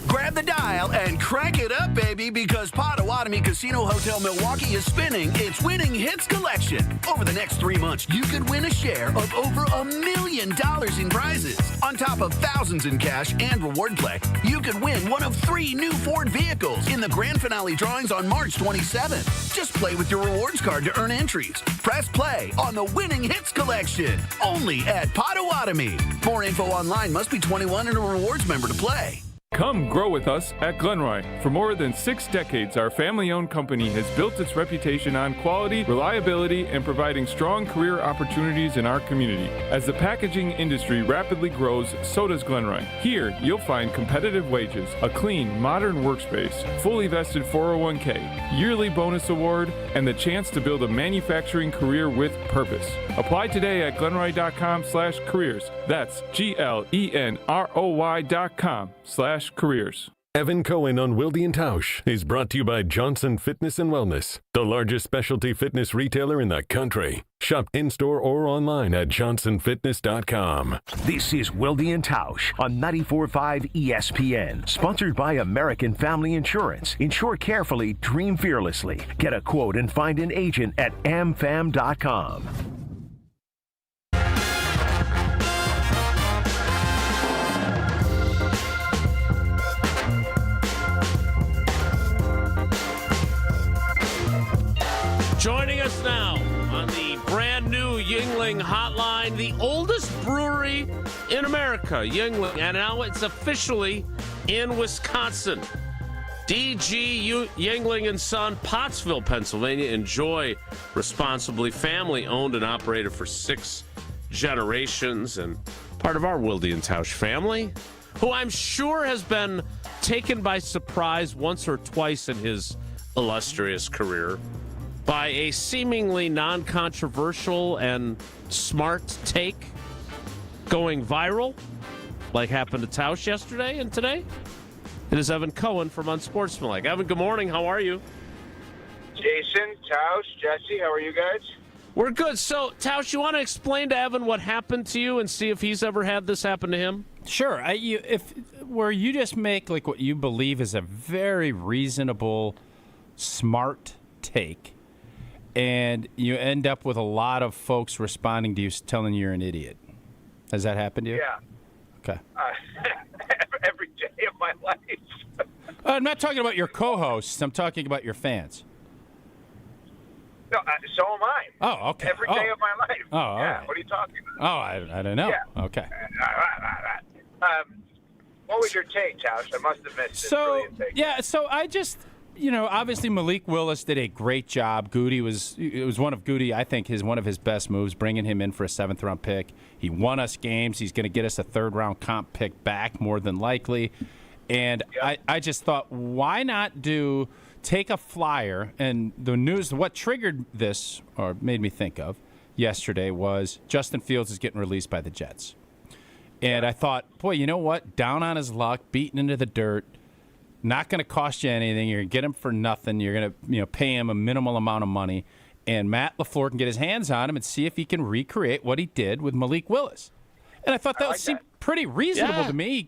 Grab the dial and crank it up, baby, because Potawatomi Casino Hotel Milwaukee is spinning its Winning Hits collection. Over the next 3 months, you could win a share of over $1 million in prizes. On top of thousands in cash and reward play, you could win one of 3 new Ford vehicles in the grand finale drawings on March 27th. Just play with your rewards card to earn entries. Press play on the Winning Hits collection, only at Potawatomi. More info online. Must be 21 and a rewards member to play. Come grow with us at Glenroy. For more than 6 decades, our family-owned company has built its reputation on quality, reliability, and providing strong career opportunities in our community. As the packaging industry rapidly grows, so does Glenroy. Here, you'll find competitive wages, a clean, modern workspace, fully vested 401k, yearly bonus award, and the chance to build a manufacturing career with purpose. Apply today at glenroy.com/careers. That's GLENROY.com/careers. Evan Cohen on Wilde Tausch is brought to you by Johnson Fitness and Wellness, the largest specialty fitness retailer in the country. Shop in-store or online at johnsonfitness.com. This is Wilde Tausch on 94.5 ESPN, sponsored by American Family Insurance. Insure carefully, dream fearlessly. Get a quote and find an agent at amfam.com. Joining us now on the brand new Yuengling hotline, the oldest brewery in America, Yuengling, and now it's officially in Wisconsin. DG Yuengling and Son, Pottsville, Pennsylvania. Enjoy responsibly. Family owned and operated for 6 generations, and part of our Wilde and Tausch family, who I'm sure has been taken by surprise once or twice in his illustrious career by a seemingly non-controversial and smart take going viral, like happened to Tausch yesterday and today. It is Evan Cohen from Unsportsmanlike. Evan, good morning. How are you? Jason, Tausch, Jesse, how are you guys? We're good. So, Tausch, you want to explain to Evan what happened to you and see if he's ever had this happen to him? Sure. Where you just make like what you believe is a very reasonable, smart take, and you end up with a lot of folks responding to you telling you're an idiot. Has that happened to you? Yeah. Okay. Every day of my life. I'm not talking about your co-hosts. I'm talking about your fans. No, so am I. Oh, okay. Every day of my life. Oh, all yeah. right. What are you talking about? Oh, I don't know. Yeah. Okay. What was your take, Tausch? I must have missed it. Brilliant take. So I just, obviously Malik Willis did a great job. It was one of Gutey, I think, one of his best moves, bringing him in for a 7th-round pick. He won us games. He's going to get us a 3rd-round comp pick back, more than likely. And yep. I just thought, why not take a flyer? And the news, what triggered this, or made me think of, yesterday was Justin Fields is getting released by the Jets. And I thought, boy, you know what? Down on his luck, beaten into the dirt. not going to cost you anything. You're going to get him for nothing. You're going to pay him a minimal amount of money. And Matt LaFleur can get his hands on him and see if he can recreate what he did with Malik Willis. And I thought that seemed pretty reasonable to me.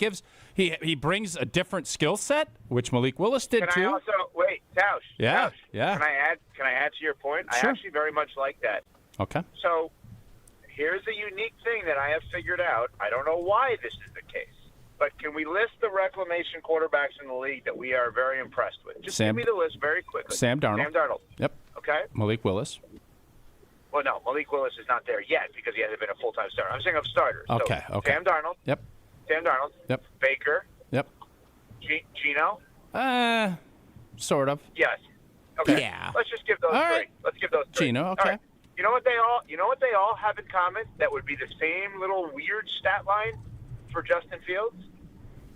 He brings a different skill set, which Malik Willis did too. Can I also wait, Tausch? Yeah, Tausch, yeah. Can I add to your point? Sure. I actually very much like that. Okay. So here's a unique thing that I have figured out. I don't know why this is the case, but can we list the reclamation quarterbacks in the league that we are very impressed with? Just give me the list very quickly. Sam Darnold. Sam Darnold. Yep. Okay. Malik Willis. Well, no, Malik Willis is not there yet because he hasn't been a full-time starter. I'm saying of starters. Okay, So, okay. Sam Darnold. Yep. Sam Darnold. Yep. Baker. Yep. Gino. Sort of. Yes. Okay. Yeah. Let's just give those All three. right. Let's give those three. Gino, All okay. right. You know what they all have in common? That would be the same little weird stat line for Justin Fields.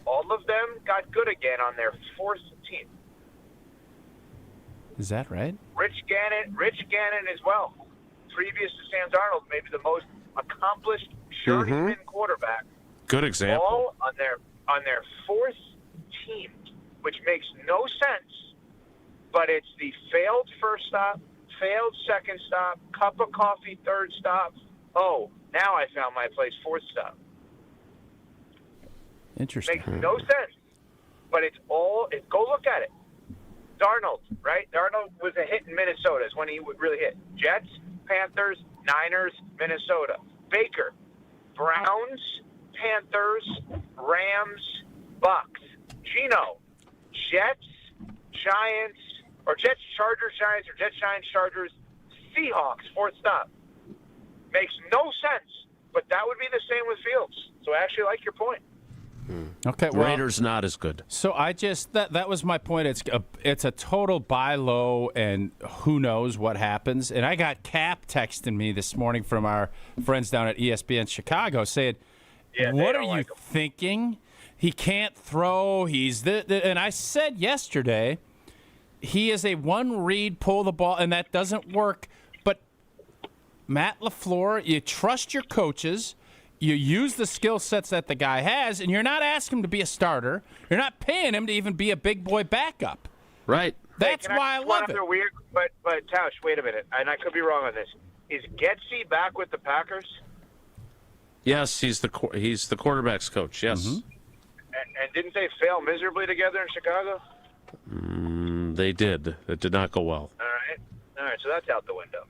All of them got good again on their fourth team. Is that right? Rich Gannon as well. Previous to Sam Darnold, maybe the most accomplished journeyman quarterback. Good example. All on their fourth team, which makes no sense, but it's the failed first stop, failed second stop, cup of coffee third stop. Oh, now I found my place fourth stop. Interesting. Makes no sense, but it's all. Go look at it. Darnold, right? Darnold was a hit in Minnesota is when he would really hit. Jets, Panthers, Niners, Minnesota. Baker, Browns, Panthers, Rams, Bucks. Gino, Jets, Giants, or Jets, Chargers, Giants, or Jets, Giants, Chargers, Seahawks, fourth stop. Makes no sense, but that would be the same with Fields. So I actually like your point. Okay, well, Raiders not as good. So I just that was my point. It's a total buy low, and who knows what happens. And I got Cap texting me this morning from our friends down at ESPN Chicago saying, "What are you thinking? He can't throw. He's and I said yesterday, he is a one read, pull the ball, and that doesn't work. But Matt LaFleur, you trust your coaches. You use the skill sets that the guy has, and you're not asking him to be a starter. You're not paying him to even be a big boy backup. Right. That's why I love it. Weird, but Tausch, wait a minute, and I could be wrong on this. Is Gutey back with the Packers? Yes, he's the quarterback's coach. Yes. And didn't they fail miserably together in Chicago? They did. It did not go well. All right. So that's out the window.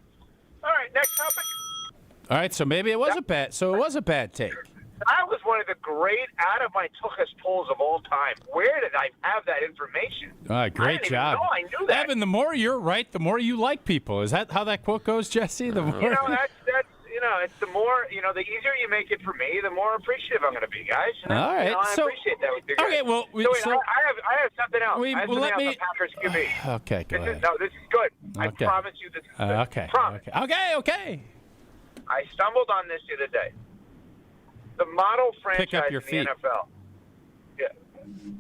All right. Next topic. All right, so maybe it was a bad. So it was a bad take. That was one of the great out of my tuchus polls of all time. Where did I have that information? All right, great job. I knew that. Evan, the more you're right, the more you like people. Is that how that quote goes, Jesse? The more it's the more the easier you make it for me, the more appreciative I'm going to be, guys. And all right, I appreciate that with you guys. Okay, well, I have something else. I have something else on Packers QB. Okay, go ahead. This is good. Okay. I promise you this is good. Okay. Promise. Okay. I stumbled on this the other day. The model franchise Pick up your in the feet. NFL. Yeah,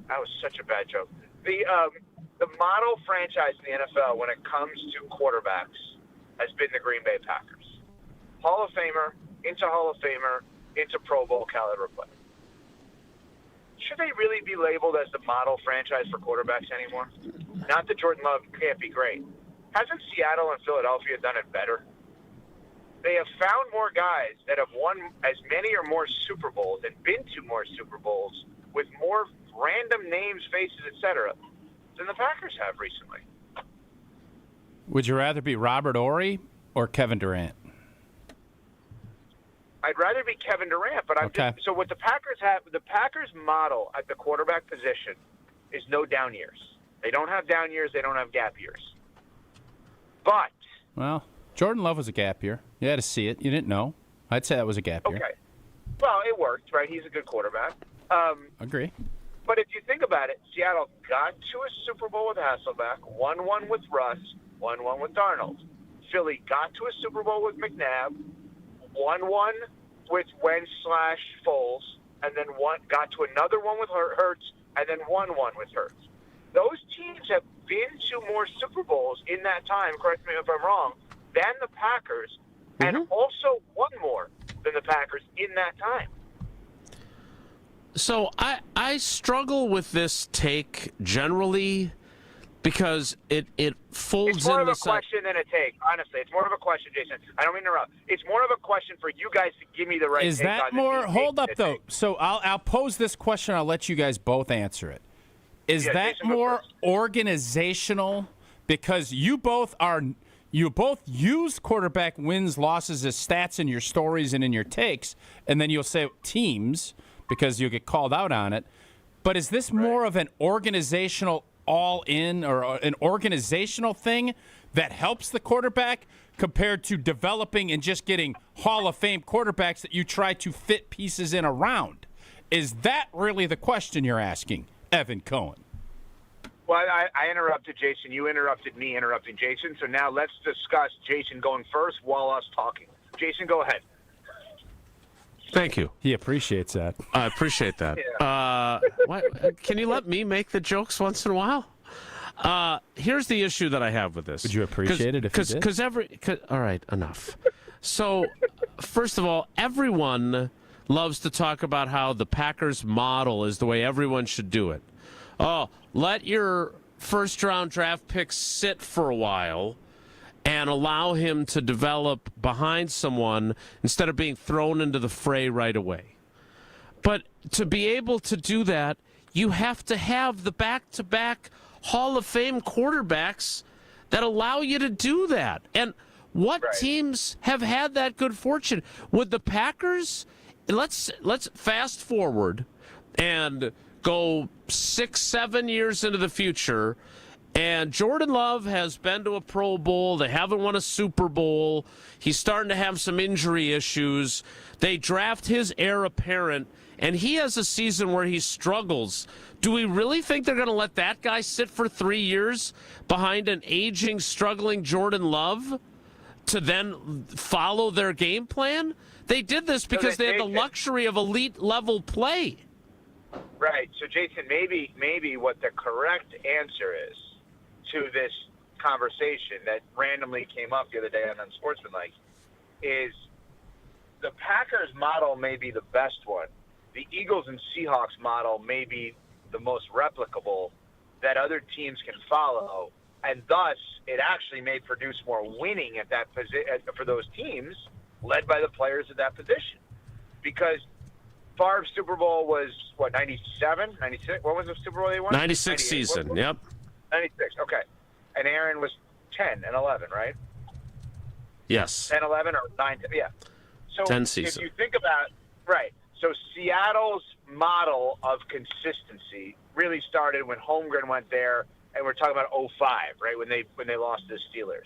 that was such a bad joke. The model franchise in the NFL when it comes to quarterbacks has been the Green Bay Packers. Hall of Famer, into Hall of Famer, into Pro Bowl caliber player. Should they really be labeled as the model franchise for quarterbacks anymore? Not that Jordan Love can't be great. Hasn't Seattle and Philadelphia done it better? They have found more guys that have won as many or more Super Bowls and been to more Super Bowls with more random names, faces, etc., than the Packers have recently. Would you rather be Robert Ory or Kevin Durant? I'd rather be Kevin Durant, but so what the Packers have, the Packers model at the quarterback position is no down years. They don't have down years. They don't have gap years. But well, Jordan Love was a gap year. You had to see it. You didn't know. I'd say that was a gap year. Okay. Well, it worked, right? He's a good quarterback. Agree. But if you think about it, Seattle got to a Super Bowl with Hasselbeck, won one with Russ, won one with Darnold. Philly got to a Super Bowl with McNabb, won one with Wentz/Foles, and then got to another one with Hurts, and then won one with Hurts. Those teams have been to more Super Bowls in that time, correct me if I'm wrong, than the Packers, and also won more than the Packers in that time. So I struggle with this take generally because it folds in. It's more of a question than a take. Honestly, it's more of a question, Jason. I don't mean to interrupt. It's more of a question for you guys to give me the right. Is take that on more? this. Hold up, though. So I'll pose this question. I'll let you guys both answer it. Is that Jason, more organizational? Because you both use quarterback wins, losses as stats in your stories and in your takes, and then you'll say teams because you'll get called out on it. But is this more of an organizational all-in or an organizational thing that helps the quarterback compared to developing and just getting Hall of Fame quarterbacks that you try to fit pieces in around? Is that really the question you're asking, Evan Cohen? Well, I interrupted Jason. You interrupted me interrupting Jason. So now let's discuss Jason going first while us talking. Jason, go ahead. Thank you. He appreciates that. I appreciate that. Yeah. Can you let me make the jokes once in a while? Here's the issue that I have with this. Would you appreciate it if you did? All right, enough. So, first of all, everyone loves to talk about how the Packers model is the way everyone should do it. Oh, let your first-round draft pick sit for a while and allow him to develop behind someone instead of being thrown into the fray right away. But to be able to do that, you have to have the back-to-back Hall of Fame quarterbacks that allow you to do that. And what teams have had that good fortune? Would the Packers, let's fast forward and go 6-7 years into the future, and Jordan Love has been to a Pro Bowl. They haven't won a Super Bowl. He's starting to have some injury issues. They draft his heir apparent, and he has a season where he struggles. Do we really think they're going to let that guy sit for 3 years behind an aging, struggling Jordan Love to then follow their game plan? They did this because they had the luxury of elite-level play. Right. So, Jason, maybe what the correct answer is to this conversation that randomly came up the other day on Unsportsmanlike is the Packers model may be the best one. The Eagles and Seahawks model may be the most replicable that other teams can follow, and thus it actually may produce more winning at that for those teams led by the players at that position. Because Favre's Super Bowl was, 97, 96? What was the Super Bowl they won? 96 season, yep. 96, okay. And Aaron was 10 and 11, right? Yes. 10, 11, or 9, yeah. So 10 season. If you think about, right, so Seattle's model of consistency really started when Holmgren went there, and we're talking about 05, right, when they lost to the Steelers.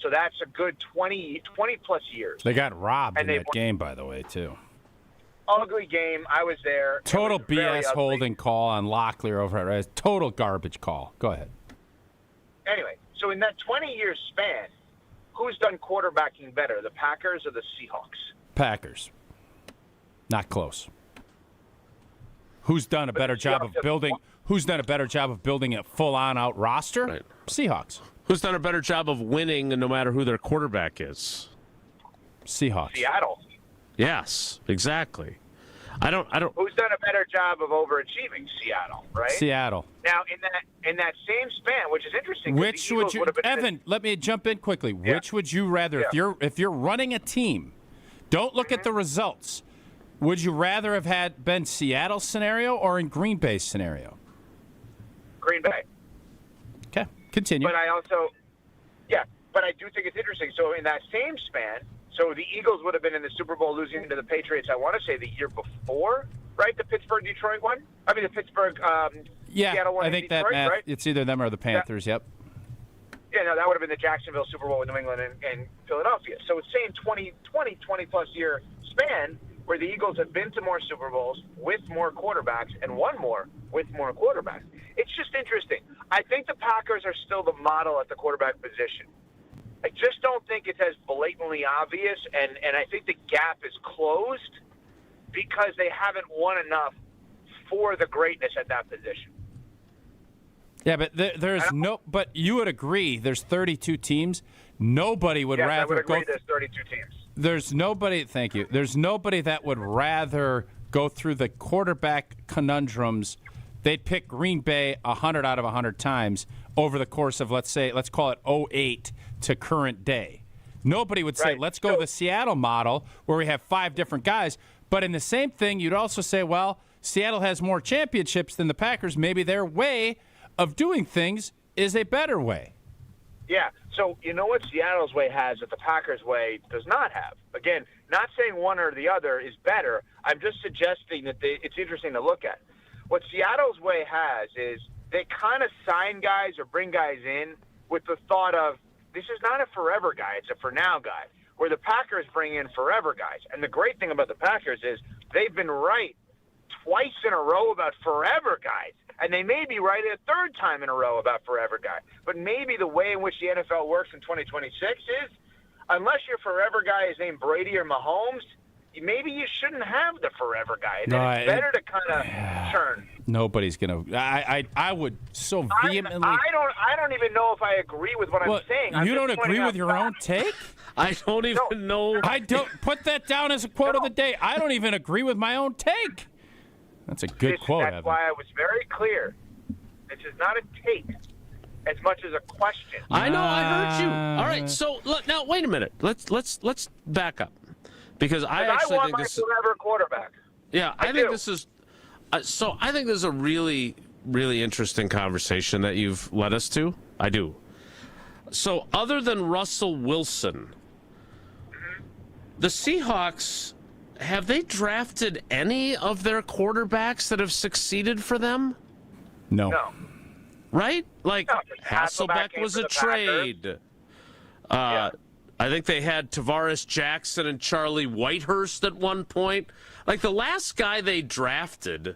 So that's a good 20-plus years. They got robbed in that game, by the way, too. Ugly game. I was there. Total BS holding call on Locklear over at Res. Total garbage call. Go ahead. Anyway, so in that 20-year span, who's done quarterbacking better, the Packers or the Seahawks? Packers. Not close. Who's done a better job of building? Who's done a better job of building a full-on out roster? Right. Seahawks. Who's done a better job of winning no matter who their quarterback is? Seahawks. Seattle. Yes, exactly. I don't. Who's done a better job of overachieving? Seattle, right? Seattle. Now, in that same span, which is interesting. Which would you, Evan? Let me jump in quickly. Yeah. Which would you rather, if you're running a team, don't look at the results. Would you rather have been Seattle's scenario or in Green Bay's scenario? Green Bay. Okay, continue. But I also, but I do think it's interesting. So in that same span. So the Eagles would have been in the Super Bowl losing to the Patriots, I want to say, the year before, right? The Pittsburgh-Detroit one? I mean, the Pittsburgh Seattle one. I think Detroit, that right? it's either them or the Panthers, yep. Yeah, no, that would have been the Jacksonville Super Bowl with New England and Philadelphia. So it's saying 20-plus year span where the Eagles have been to more Super Bowls with more quarterbacks and won more with more quarterbacks. It's just interesting. I think the Packers are still the model at the quarterback position. I just don't think it's as blatantly obvious, and I think the gap is closed because they haven't won enough for the greatness at that position. Yeah, but but you would agree there's 32 teams. Nobody would rather I would agree there's 32 teams. There's nobody, thank you. There's nobody that would rather go through the quarterback conundrums, they'd pick Green Bay 100 out of 100 times over the course of, let's call it 08 to current day. Nobody would say, let's go the Seattle model where we have 5 different guys. But in the same thing, you'd also say, well, Seattle has more championships than the Packers. Maybe their way of doing things is a better way. Yeah, so you know what Seattle's way has that the Packers' way does not have? Again, not saying one or the other is better. I'm just suggesting that it's interesting to look at. What Seattle's way has is they kind of sign guys or bring guys in with the thought of, this is not a forever guy, it's a for now guy, where the Packers bring in forever guys. And the great thing about the Packers is they've been right twice in a row about forever guys. And they may be right a third time in a row about forever guy. But maybe the way in which the NFL works in 2026 is, unless your forever guy is named Brady or Mahomes, maybe you shouldn't have the forever guy. And it's better to kind of turn. Nobody's gonna. I would so vehemently. I don't even know if I agree with what I'm saying. You don't agree with your own take? I don't even know. I don't put that down as a quote of the day. I don't even agree with my own take. That's a good quote, That's Evan. why I was very clear. This is not a take as much as a question. I know, I heard you. All right, so look, now wait a minute. Let's back up because I actually want think my this. forever quarterback. Yeah, I think this is. So I think this is a really, really interesting conversation that you've led us to. I do. So other than Russell Wilson, the Seahawks. Have they drafted any of their quarterbacks that have succeeded for them? No. Right? Like, Hasselbeck was a trade. I think they had Tavares Jackson and Charlie Whitehurst at one point. Like, the last guy they drafted,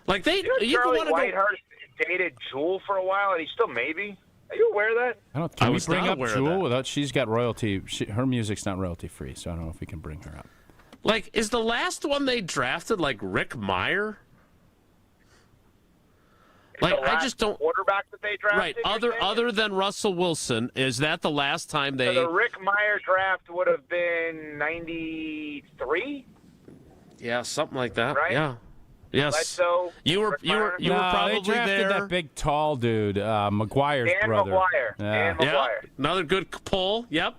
like, they... Charlie Whitehurst dated Jewel for a while, and he still maybe... Are you aware of that? Can we bring up Jewel without... She's got royalty... her music's not royalty-free, so I don't know if we can bring her up. Like, is the last one they drafted like Rick Meyer? Like, I just don't. Quarterback that they drafted. Right. Other than Russell Wilson, is that the last time they? So the Rick Meyer draft would have been 93. Yeah, something like that. Right. Yeah. Yes. Bledsoe, you were probably they drafted there. That big tall dude, McGuire's Dan brother. McGuire. Dan McGuire. Yeah. Another good pull. Yep.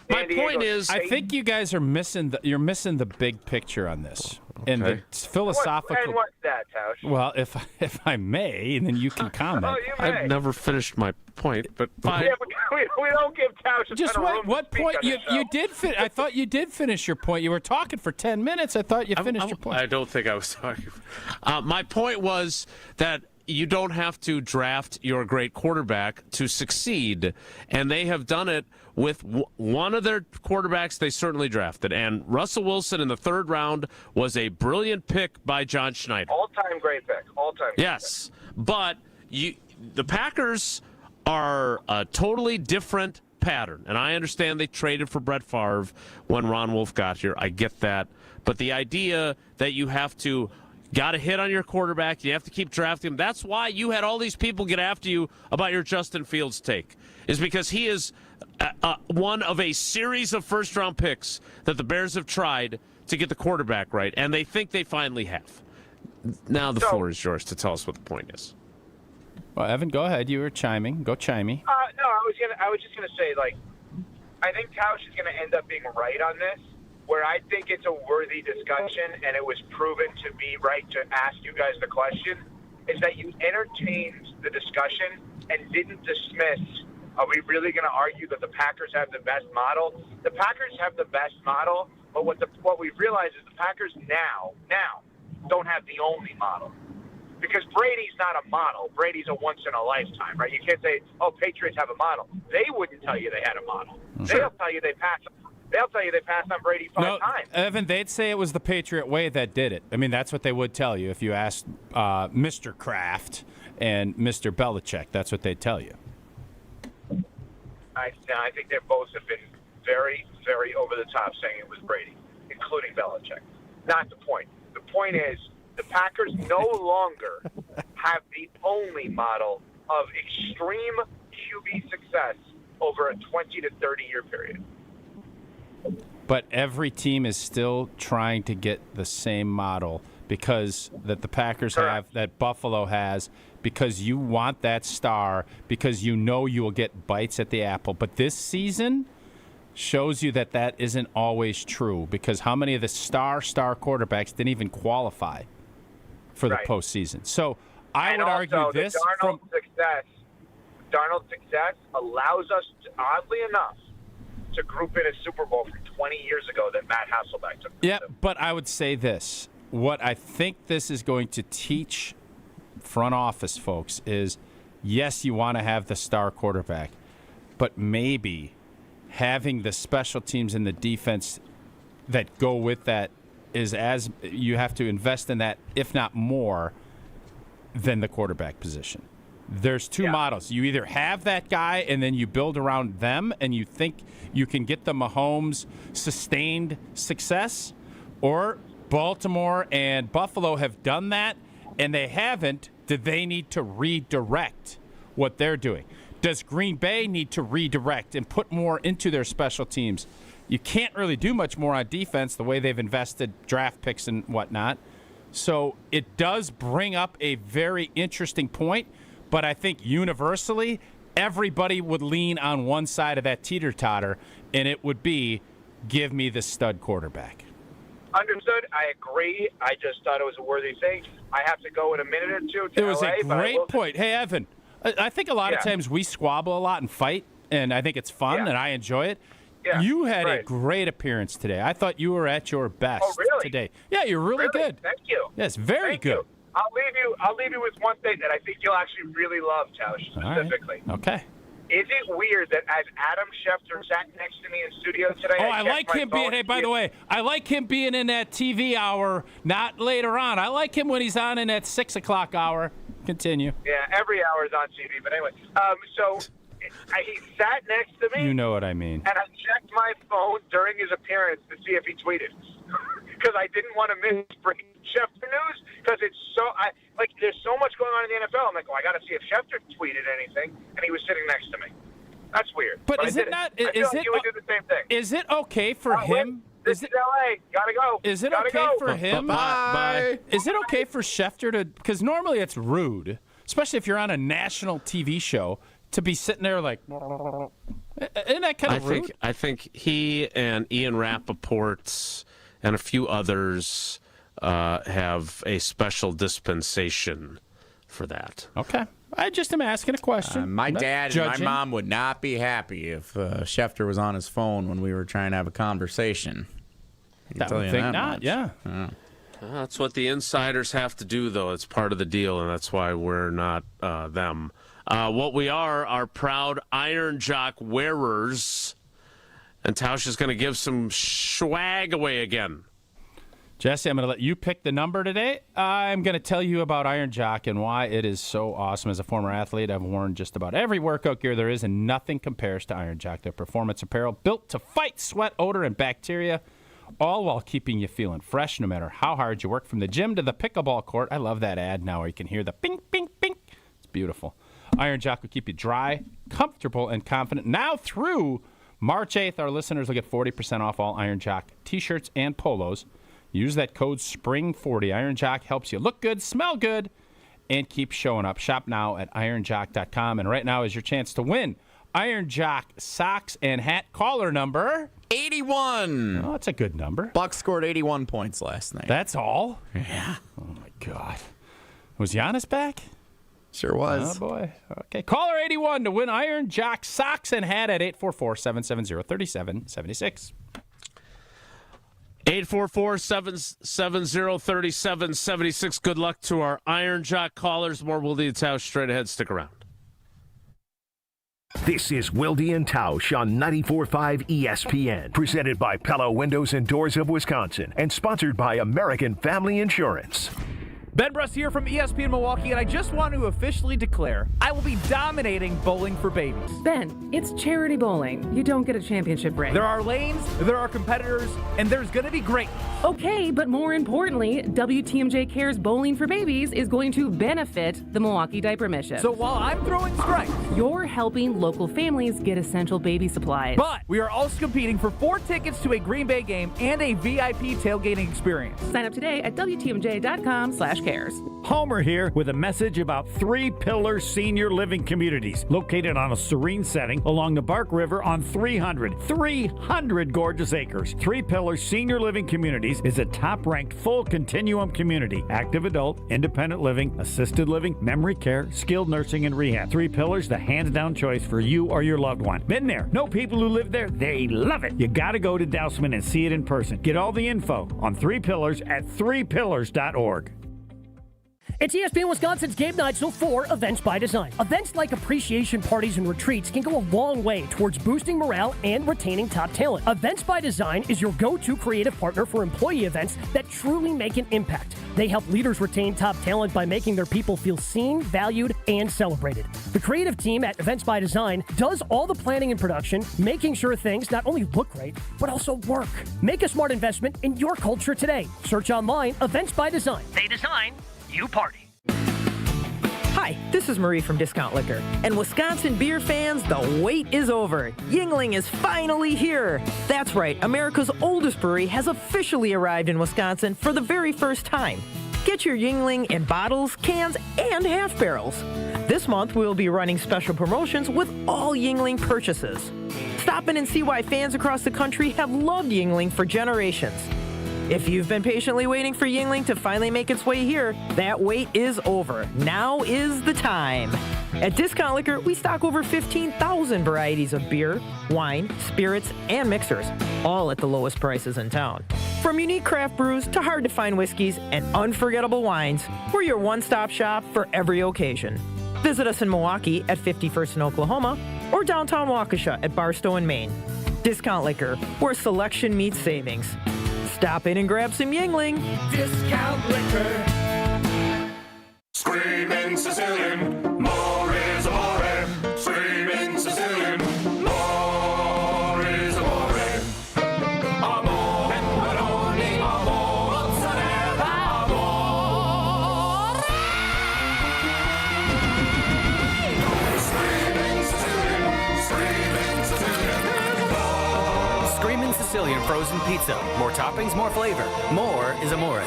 My point is, I think you guys are missing the big picture on this. Okay. And the philosophical. And what's that, Tausch? Well, if I may, then you can comment. You may. I've never finished my point, but fine. Yeah, but we don't give Tausch a ton of room what to point speak on you did I thought you did finish your point. You were talking for 10 minutes. I thought you finished your point. I don't think I was talking. My point was that you don't have to draft your great quarterback to succeed, and they have done it with one of their quarterbacks they certainly drafted. And Russell Wilson in the 3rd round was a brilliant pick by John Schneider. All-time great pick. All-time great Yes, but the Packers are a totally different pattern. And I understand they traded for Brett Favre when Ron Wolf got here. I get that. But the idea that you have to got to hit on your quarterback. You have to keep drafting him. That's why you had all these people get after you about your Justin Fields take, is because he is one of a series of first-round picks that the Bears have tried to get the quarterback right, and they think they finally have. Now the floor is yours to tell us what the point is. Well, Evan, go ahead. You were chiming. Go chimey. No, I was just gonna say, like, I think Tausch is gonna end up being right on this. Where I think it's a worthy discussion, and it was proven to be right to ask you guys the question, is that you entertained the discussion and didn't dismiss, are we really going to argue that the Packers have the best model? The Packers have the best model, but what we've realized is the Packers now don't have the only model. Because Brady's not a model. Brady's a once-in-a-lifetime, right? You can't say, Patriots have a model. They wouldn't tell you they had a model. Sure. They'll tell you they passed on Brady 5 times. Evan, they'd say it was the Patriot way that did it. I mean, that's what they would tell you if you asked Mr. Kraft and Mr. Belichick. That's what they'd tell you. I think they both have been very, very over the top saying it was Brady, including Belichick. Not the point. The point is the Packers no longer have the only model of extreme QB success over a 20 to 30-year period. But every team is still trying to get the same model because that the Packers have, that Buffalo has, because you want that star, because you know you will get bites at the apple. But this season shows you that isn't always true, because how many of the star quarterbacks didn't even qualify for the postseason? So I would argue this. Darnold's success allows us, oddly enough, to group in a Super Bowl from 20 years ago that Matt Hasselbeck took. Yeah, but I would say this. What I think this is going to teach front office folks is, yes, you want to have the star quarterback, but maybe having the special teams and the defense that go with that is as you have to invest in that, if not more, than the quarterback position. There's two models. You either have that guy and then you build around them and you think you can get the Mahomes sustained success, or Baltimore and Buffalo have done that and they haven't. Do they need to redirect what they're doing? Does Green Bay need to redirect and put more into their special teams? You can't really do much more on defense the way they've invested draft picks and whatnot. So it does bring up a very interesting point, but I think universally everybody would lean on one side of that teeter-totter, and it would be, give me the stud quarterback. Understood. I agree. I just thought it was a worthy thing. I have to go in a minute or two to It was LA, a great point. Hey, Evan, I think a lot of times we squabble a lot and fight, and I think it's fun, and I enjoy it. Yeah, you had a great appearance today. I thought you were at your best today. Yeah, you're really good. Thank you. Yes, very good. I'll leave you with one thing that I think you'll actually really love, Tausch, specifically. All right. Okay. Is it weird that as Adam Schefter sat next to me in studio today, I like him being. Hey, by the way, I like him being in that TV hour, not later on. I like him when he's on in that 6 o'clock hour. Continue. Yeah, every hour is on TV. But anyway, so he sat next to me. You know what I mean. And I checked my phone during his appearance to see if he tweeted, because I didn't want to miss Schefter news, because it's so there's so much going on in the NFL. I'm like, I got to see if Schefter tweeted anything, and he was sitting next to me. That's weird. But is it not? I feel like you would do the same thing. Is it okay for him? This is LA. Gotta go. Is it okay for him? Bye. Is it okay for Schefter to? Because normally it's rude, especially if you're on a national TV show, to be sitting there like. Isn't that kind of rude? I think he and Ian Rappaport and a few others have a special dispensation for that. Okay. I just am asking a question. My dad and my mom would not be happy if Schefter was on his phone when we were trying to have a conversation. I would think not, yeah. That's what the insiders have to do, though. It's part of the deal, and that's why we're not them. What we are proud Iron Jock wearers, and Tausch is going to give some swag away again. Jesse, I'm going to let you pick the number today. I'm going to tell you about Iron Jock and why it is so awesome. As a former athlete, I've worn just about every workout gear there is, and nothing compares to Iron Jock. Their performance apparel built to fight sweat, odor, and bacteria, all while keeping you feeling fresh no matter how hard you work, from the gym to the pickleball court. I love that ad now where you can hear the ping, ping, ping. It's beautiful. Iron Jock will keep you dry, comfortable, and confident. Now through March 8th, our listeners will get 40% off all Iron Jock T-shirts and polos. Use that code SPRING40. Iron Jock helps you look good, smell good, and keep showing up. Shop now at ironjock.com. And right now is your chance to win Iron Jock socks and hat. Caller number 81. Oh, that's a good number. Bucks scored 81 points last night. That's all? Yeah. Oh, my God. Was Giannis back? Sure was. Oh, boy. Okay. Caller 81 to win Iron Jock socks and hat at 844-770-3776. 844-770-3776. Good luck to our Iron Jock callers. More Wilde Tausch straight ahead. Stick around. This is Wilde and Tausch on 94.5 ESPN, presented by Pella Windows and Doors of Wisconsin, and sponsored by American Family Insurance. Ben Bruss here from ESPN Milwaukee, and I just want to officially declare I will be dominating Bowling for Babies. Ben, it's charity bowling. You don't get a championship ring. There are lanes, there are competitors, and there's going to be great. Okay, but more importantly, WTMJ Cares Bowling for Babies is going to benefit the Milwaukee Diaper Mission. So while I'm throwing strikes, you're helping local families get essential baby supplies. But we are also competing for 4 tickets to a Green Bay game and a VIP tailgating experience. Sign up today at WTMJ.com/cares. Homer here with a message about 3 Pillar Senior Living Communities located on a serene setting along the Bark River on 300 gorgeous acres. 3 Pillar Senior Living Communities is a top-ranked full continuum community. Active adult, independent living, assisted living, memory care, skilled nursing, and rehab. 3 Pillars, the hands-down choice for you or your loved one. Been there. Know people who live there. They love it. You got to go to Dousman and see it in person. Get all the info on 3 Pillars at 3pillars.org. It's ESPN Wisconsin's Game Night Show for Events by Design. Events like appreciation parties and retreats can go a long way towards boosting morale and retaining top talent. Events by Design is your go-to creative partner for employee events that truly make an impact. They help leaders retain top talent by making their people feel seen, valued, and celebrated. The creative team at Events by Design does all the planning and production, making sure things not only look great, but also work. Make a smart investment in your culture today. Search online, Events by Design. They design, you party. Hi, this is Marie from Discount Liquor. And Wisconsin beer fans, the wait is over. Yuengling is finally here. That's right, America's oldest brewery has officially arrived in Wisconsin for the very first time. Get your Yuengling in bottles, cans, and half barrels. This month, we will be running special promotions with all Yuengling purchases. Stop in and see why fans across the country have loved Yuengling for generations. If you've been patiently waiting for Yuengling to finally make its way here, that wait is over. Now is the time. At Discount Liquor, we stock over 15,000 varieties of beer, wine, spirits, and mixers, all at the lowest prices in town. From unique craft brews to hard-to-find whiskeys and unforgettable wines, we're your one-stop shop for every occasion. Visit us in Milwaukee at 51st in Oklahoma or downtown Waukesha at Barstow in Maine. Discount Liquor, where selection meets savings. Stop in and grab some Yuengling. Discount Liquor. Screaming Sicilian, more is amore. Screaming Sicilian, more is amore. Amore, pepperoni, amore, mozzarella, amore. Screaming Sicilian, screaming Sicilian. Screamin' Sicilian frozen pizza. More toppings, more flavor. More is amore.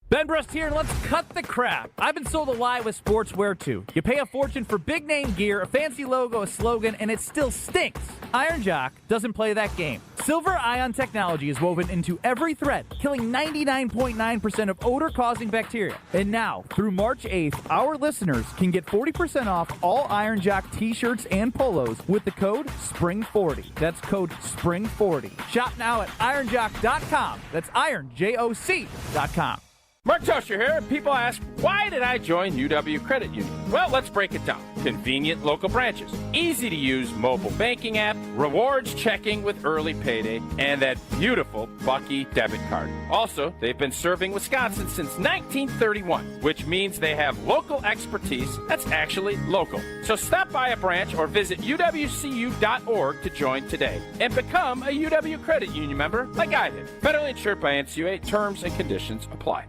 Ben Brust here, and let's cut the crap. I've been sold a lie with sportswear, too. You pay a fortune for big-name gear, a fancy logo, a slogan, and it still stinks. Iron Jock doesn't play that game. Silver ion technology is woven into every thread, killing 99.9% of odor-causing bacteria. And now, through March 8th, our listeners can get 40% off all Iron Jock t-shirts and polos with the code SPRING40. That's code SPRING40. Shop now at ironjock.com. That's ironjoc.com. Mark Tauscher here. People ask, why did I join UW Credit Union? Well, let's break it down. Convenient local branches, easy to use mobile banking app, rewards checking with early payday, and that beautiful Bucky debit card. Also, they've been serving Wisconsin since 1931, which means they have local expertise that's actually local. So stop by a branch or visit uwcu.org to join today and become a UW Credit Union member like I did. Federally insured by NCUA. Terms and conditions apply.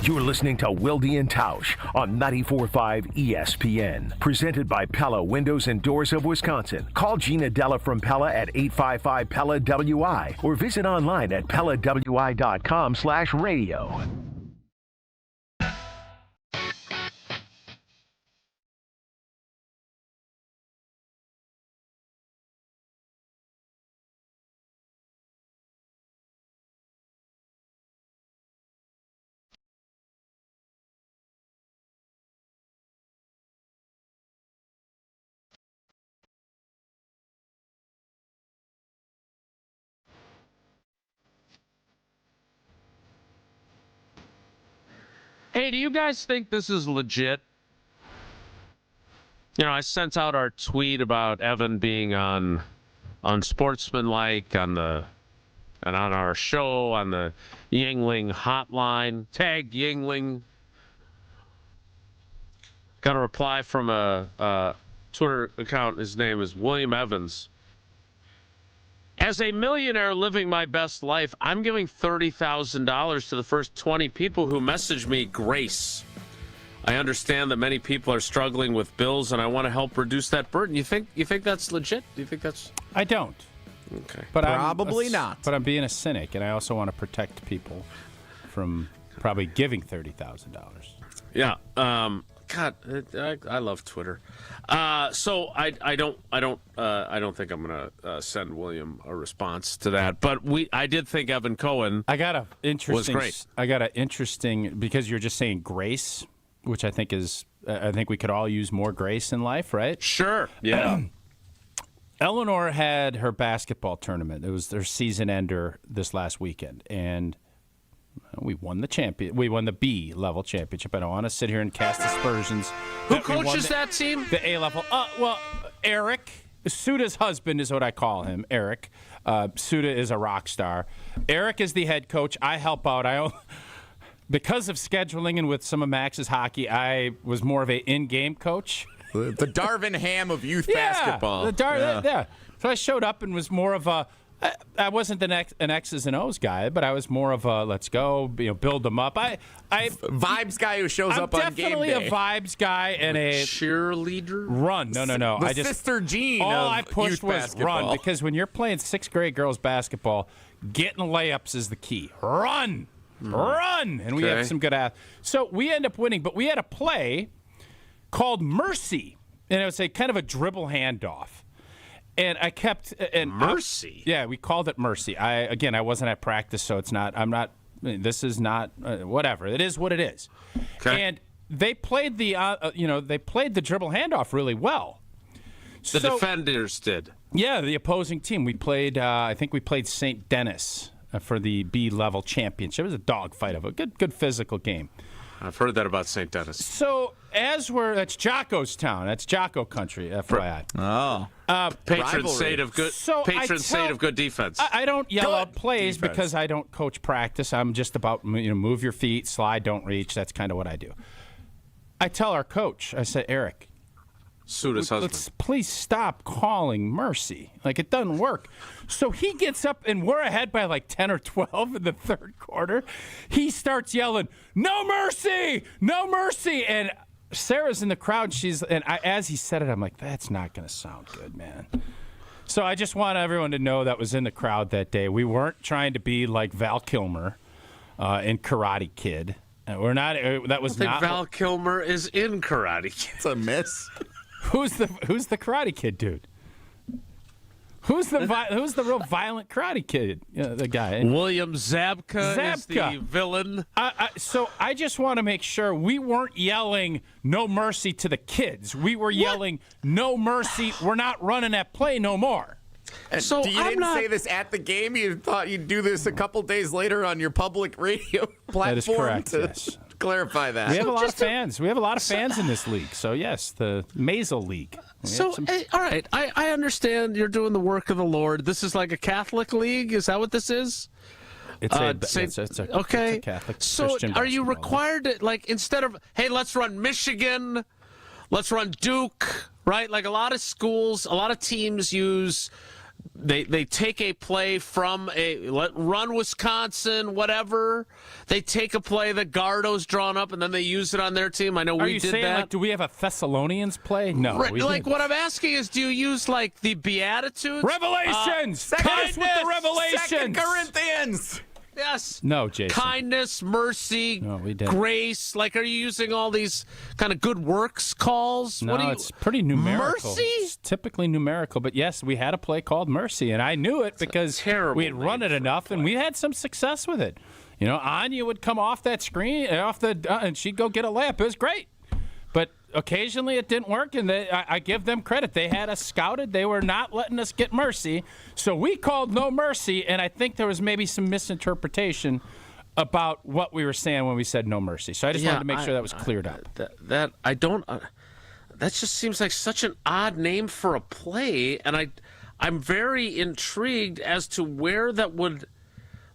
You're listening to Wilde Tausch on 94.5 ESPN. Presented by Pella Windows and Doors of Wisconsin. Call Gina Della from Pella at 855-PELLA-WI or visit online at PellaWI.com/radio. Hey, do you guys think this is legit? You know, I sent out our tweet about Evan being on Unsportsmanlike on the And on our show on the Yingling hotline, tagged Yingling. Got a reply from a Twitter account. His name is William Evans. As a millionaire living my best life, I'm giving $30,000 to the first 20 people who message me grace. I understand that many people are struggling with bills, and I want to help reduce that burden. You think that's legit? Do you think that's? I don't. Okay. But Probably not. But I'm being a cynic, and I also want to protect people from probably giving $30,000. Yeah. God, I love Twitter. So I don't think I'm gonna send William a response to that. But I did think Evan Cohen. Was great. I got an interesting because you're just saying grace, which I think we could all use more grace in life, right? Sure. Yeah. Eleanor had her basketball tournament. It was their season ender this last weekend, and we won the We won the B level championship. I don't want to sit here and cast aspersions. Who coaches that team? The A level. Well, Eric, Suda's husband is what I call him. Eric. Suda is a rock star. Eric is the head coach. I help out. Because of scheduling and with some of Max's hockey, I was more of an in-game coach. The Darvin Ham of youth basketball. Yeah. So I showed up and was more of a. I wasn't an X's and O's guy, but I was more of a let's go, build them up. I vibes guy who shows up on game day. I'm definitely a vibes guy and a cheerleader. Run. No. The Sister Jean. All of I pushed was basketball. run because when you're playing sixth grade girls basketball, getting layups is the key. Run, and we have some good athletes. So we end up winning, but we had a play called Mercy, and it was a kind of a dribble handoff. And I kept Mercy. Yeah, we called it Mercy. I wasn't at practice, so it's not. I'm not. This is not whatever. It is what it is. Okay. And they played the dribble handoff really well. The defenders did. Yeah, the opposing team. We played. I think we played St. Denis for the B level championship. It was a dogfight of a good physical game. I've heard that about St. Denis. So that's Jocko's town. That's Jocko country, FYI. Patron saint of good defense. I don't yell out plays because I don't coach practice. I'm just about move your feet, slide, don't reach. That's kind of what I do. I tell our coach, I said, Eric, Suda's husband, let's please stop calling Mercy. Like it doesn't work. So he gets up and we're ahead by like 10 or 12 in the third quarter. He starts yelling, "No mercy! No mercy!" And Sarah's in the crowd. As he said it, I'm like, that's not going to sound good, man. So I just want everyone to know that was in the crowd that day. We weren't trying to be like Val Kilmer in Karate Kid. We're not. That was I not. think Val Kilmer is in Karate Kid. It's a miss. Who's the Karate Kid dude? Who's the real violent Karate Kid? The guy. William Zabka is the villain. So I just want to make sure we weren't yelling "No mercy" to the kids. We were yelling "No mercy." We're not running that play no more. So you didn't say this at the game? You thought you'd do this a couple days later on your public radio platform? That is correct, yes. Clarify that. We have a lot of fans. We have a lot of fans in this league. So, yes, the Maisel League. All right. I understand you're doing the work of the Lord. This is like a Catholic league? Is that what this is? It's a Catholic so Christian are you basketball required to, like, instead of, hey, let's run Michigan, let's run Duke, right? Like a lot of schools, a lot of teams use... They take a play from run Wisconsin, whatever. They take a play that Gardo's drawn up, and then they use it on their team. I know we did that. Like, do we have a Thessalonians play? No. Right, like, what I'm asking is, do you use, like, the Beatitudes? Revelations! Kindness with the Revelations! 2 Corinthians! Yes. No, Jason. Kindness, mercy, grace. Like, are you using all these kind of good works calls? No, it's pretty numerical. Mercy? It's typically numerical. But, yes, we had a play called Mercy, and I knew it because we had run it enough, and we had some success with it. Anya would come off that screen, and she'd go get a layup. It was great. But occasionally it didn't work, and I give them credit. They had us scouted. They were not letting us get mercy. So we called no mercy, and I think there was maybe some misinterpretation about what we were saying when we said no mercy. So I just wanted to make sure that was cleared up. That just seems like such an odd name for a play, and I'm very intrigued as to where that would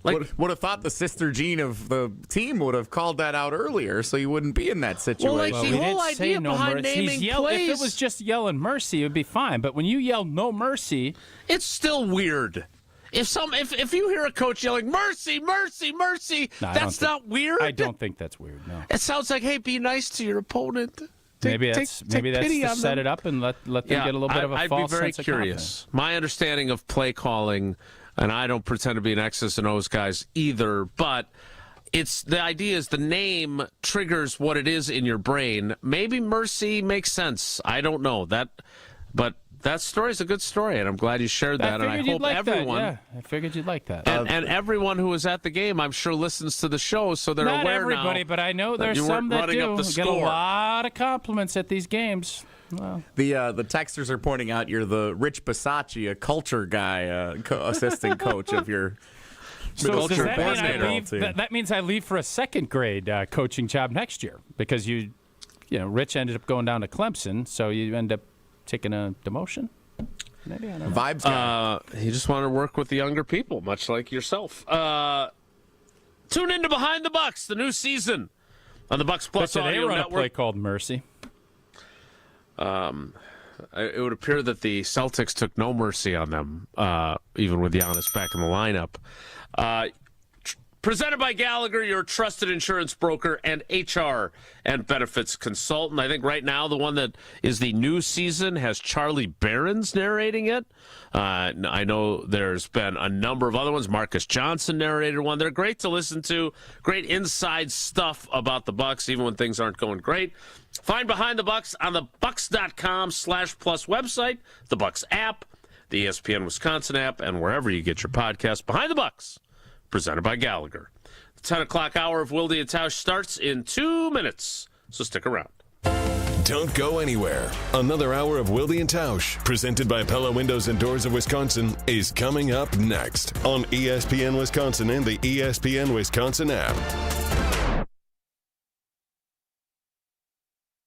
Would have thought the sister Jean of the team would have called that out earlier, so you wouldn't be in that situation. Well, the whole idea behind naming plays. If it was just yelling mercy, it would be fine. But when you yell no mercy, it's still weird. If you hear a coach yelling mercy, mercy, mercy, that's not weird. I don't think that's weird. No, it sounds like, hey, be nice to your opponent. Maybe that's to set it up and let them get a little bit of a false sense of confidence. I'd be very curious. My understanding of play calling, and I don't pretend to be an X's and O's guys either, but the idea is the name triggers what it is in your brain. Maybe mercy makes sense. I don't know but that story is a good story, and I'm glad you shared that. And I hope everyone. I figured you'd like that. And everyone who was at the game, I'm sure, listens to the show, so they're Not aware everybody, now but I know there's some that do. Get a lot of compliments at these games. Well. The texters are pointing out you're the Rich Bisaccia, a culture guy, assistant coach of your. So does that means I leave for a second grade coaching job next year because Rich ended up going down to Clemson, so you end up taking a demotion? Maybe, I don't know. Vibes guy. He just wanted to work with the younger people, much like yourself. Tune into Behind the Bucks, the new season on the Bucks Plus Audio Network. They run a play called Mercy. It would appear that the Celtics took no mercy on them, even with Giannis back in the lineup. Presented by Gallagher, your trusted insurance broker and HR and benefits consultant. I think right now the one that is the new season has Charlie Barron's narrating it. I know there's been a number of other ones. Marcus Johnson narrated one. They're great to listen to. Great inside stuff about the Bucks, even when things aren't going great. Find Behind the Bucks on the Bucks.com/plus website, the Bucks app, the ESPN Wisconsin app, and wherever you get your podcasts. Behind the Bucks, presented by Gallagher. The 10 o'clock hour of Wilde Tausch starts in 2 minutes, so stick around. Don't go anywhere. Another hour of Wilde and Tausch, presented by Pella Windows and Doors of Wisconsin, is coming up next on ESPN Wisconsin and the ESPN Wisconsin app.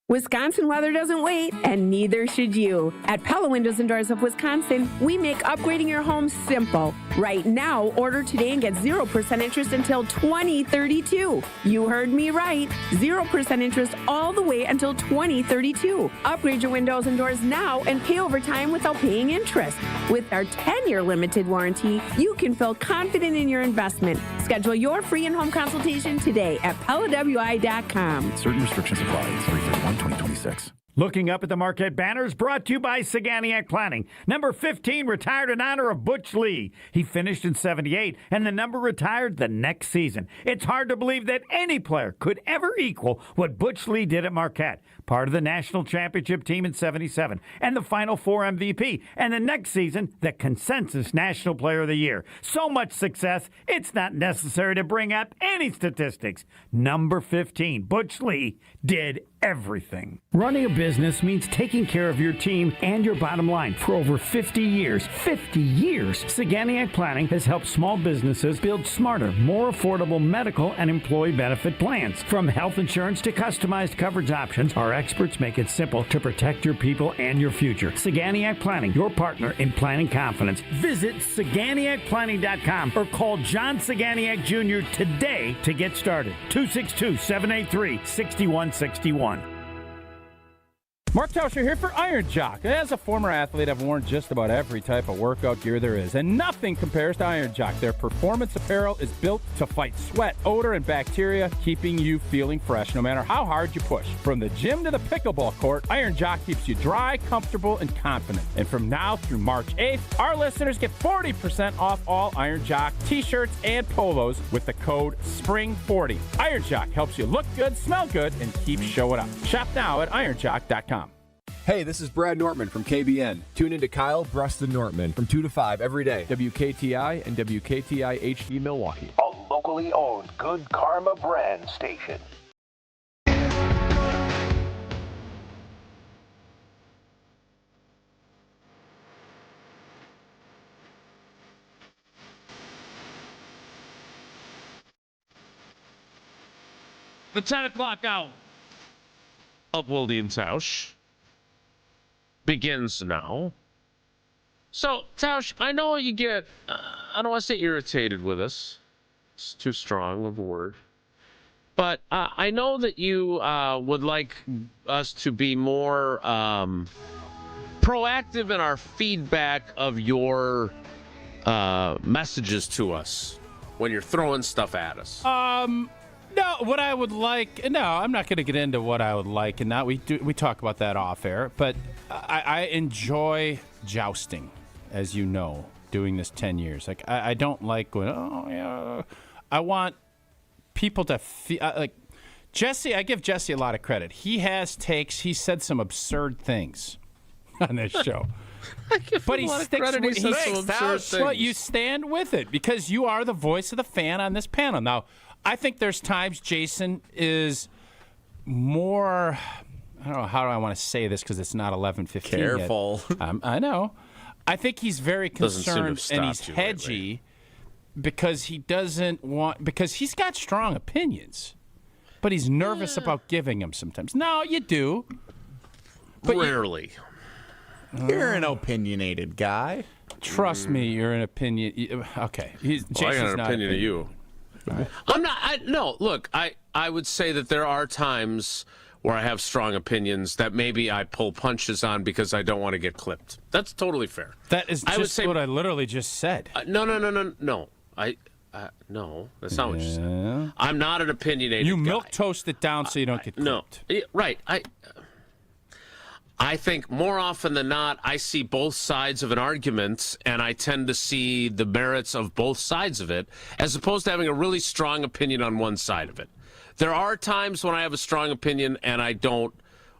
Wisconsin weather doesn't wait, and neither should you. At Pella Windows and Doors of Wisconsin, we make upgrading your home simple. Right now, order today and get 0% interest until 2032. You heard me right. 0% interest all the way until 2032. Upgrade your windows and doors now and pay over time without paying interest. With our 10-year limited warranty, you can feel confident in your investment. Schedule your free in-home consultation today at PellaWI.com. Certain restrictions apply. 3/31/2026. Looking up at the Marquette banners, brought to you by Saganiac Planning. Number 15 retired in honor of Butch Lee. He finished in 78, and the number retired the next season. It's hard to believe that any player could ever equal what Butch Lee did at Marquette. Part of the national championship team in 77, and the Final Four MVP, and the next season, the consensus National Player of the Year. So much success, it's not necessary to bring up any statistics. Number 15, Butch Lee, did everything. Running a business means taking care of your team and your bottom line. For over 50 years, Saganiac Planning has helped small businesses build smarter, more affordable medical and employee benefit plans. From health insurance to customized coverage options, our experts make it simple to protect your people and your future. Saganiac Planning, your partner in planning confidence. Visit SaganiacPlanning.com or call John Saganiac Jr. today to get started. 262-783-6161. Mark Tauscher here for Iron Jock. As a former athlete, I've worn just about every type of workout gear there is, and nothing compares to Iron Jock. Their performance apparel is built to fight sweat, odor, and bacteria, keeping you feeling fresh no matter how hard you push. From the gym to the pickleball court, Iron Jock keeps you dry, comfortable, and confident. And from now through March 8th, our listeners get 40% off all Iron Jock t-shirts and polos with the code SPRING40. Iron Jock helps you look good, smell good, and keep showing up. Shop now at ironjock.com. Hey, this is Brad Nortman from KBN. Tune in to Kyle, Brust, and Nortman from 2 to 5 every day. WKTI and WKTI HD Milwaukee. A locally owned Good Karma brand station. The 10 o'clock hour of Wilde and Tausch begins now. So, Tausch, I know you get, I don't want to say irritated with us, It's too strong of a word. But I know that you would like us to be more proactive in our feedback of your messages to us when you're throwing stuff at us. No, what I would like. No, I'm not going to get into what I would like, and not we talk about that off air. But I enjoy jousting, as you know, doing this 10 years. Like I don't like going. Oh yeah, I want people to feel like Jesse. I give Jesse a lot of credit. He has takes. He said some absurd things on this show. But he sticks with it. Well, you stand with it because you are the voice of the fan on this panel. Now, I think there's times Jason is more. I don't know how do I want to say this because it's not 11:15 Careful. Yet. I know. I think he's very concerned and he's hedgy because he doesn't want because he's got strong opinions, but he's nervous about giving them sometimes. No, you do. But rarely. You're an opinionated guy. Trust me, you're an opinion. Okay, Jason's I got an not opinion of you. Right. I'm not. No, look, I would say that there are times where I have strong opinions that maybe I pull punches on because I don't want to get clipped. That's totally fair. That is just what I literally just said. No. No, that's not what you said. I'm not an opinionated You guy. milk toast it down so you don't get clipped. No, right. I think more often than not, I see both sides of an argument, and I tend to see the merits of both sides of it, as opposed to having a really strong opinion on one side of it. There are times when I have a strong opinion, and I don't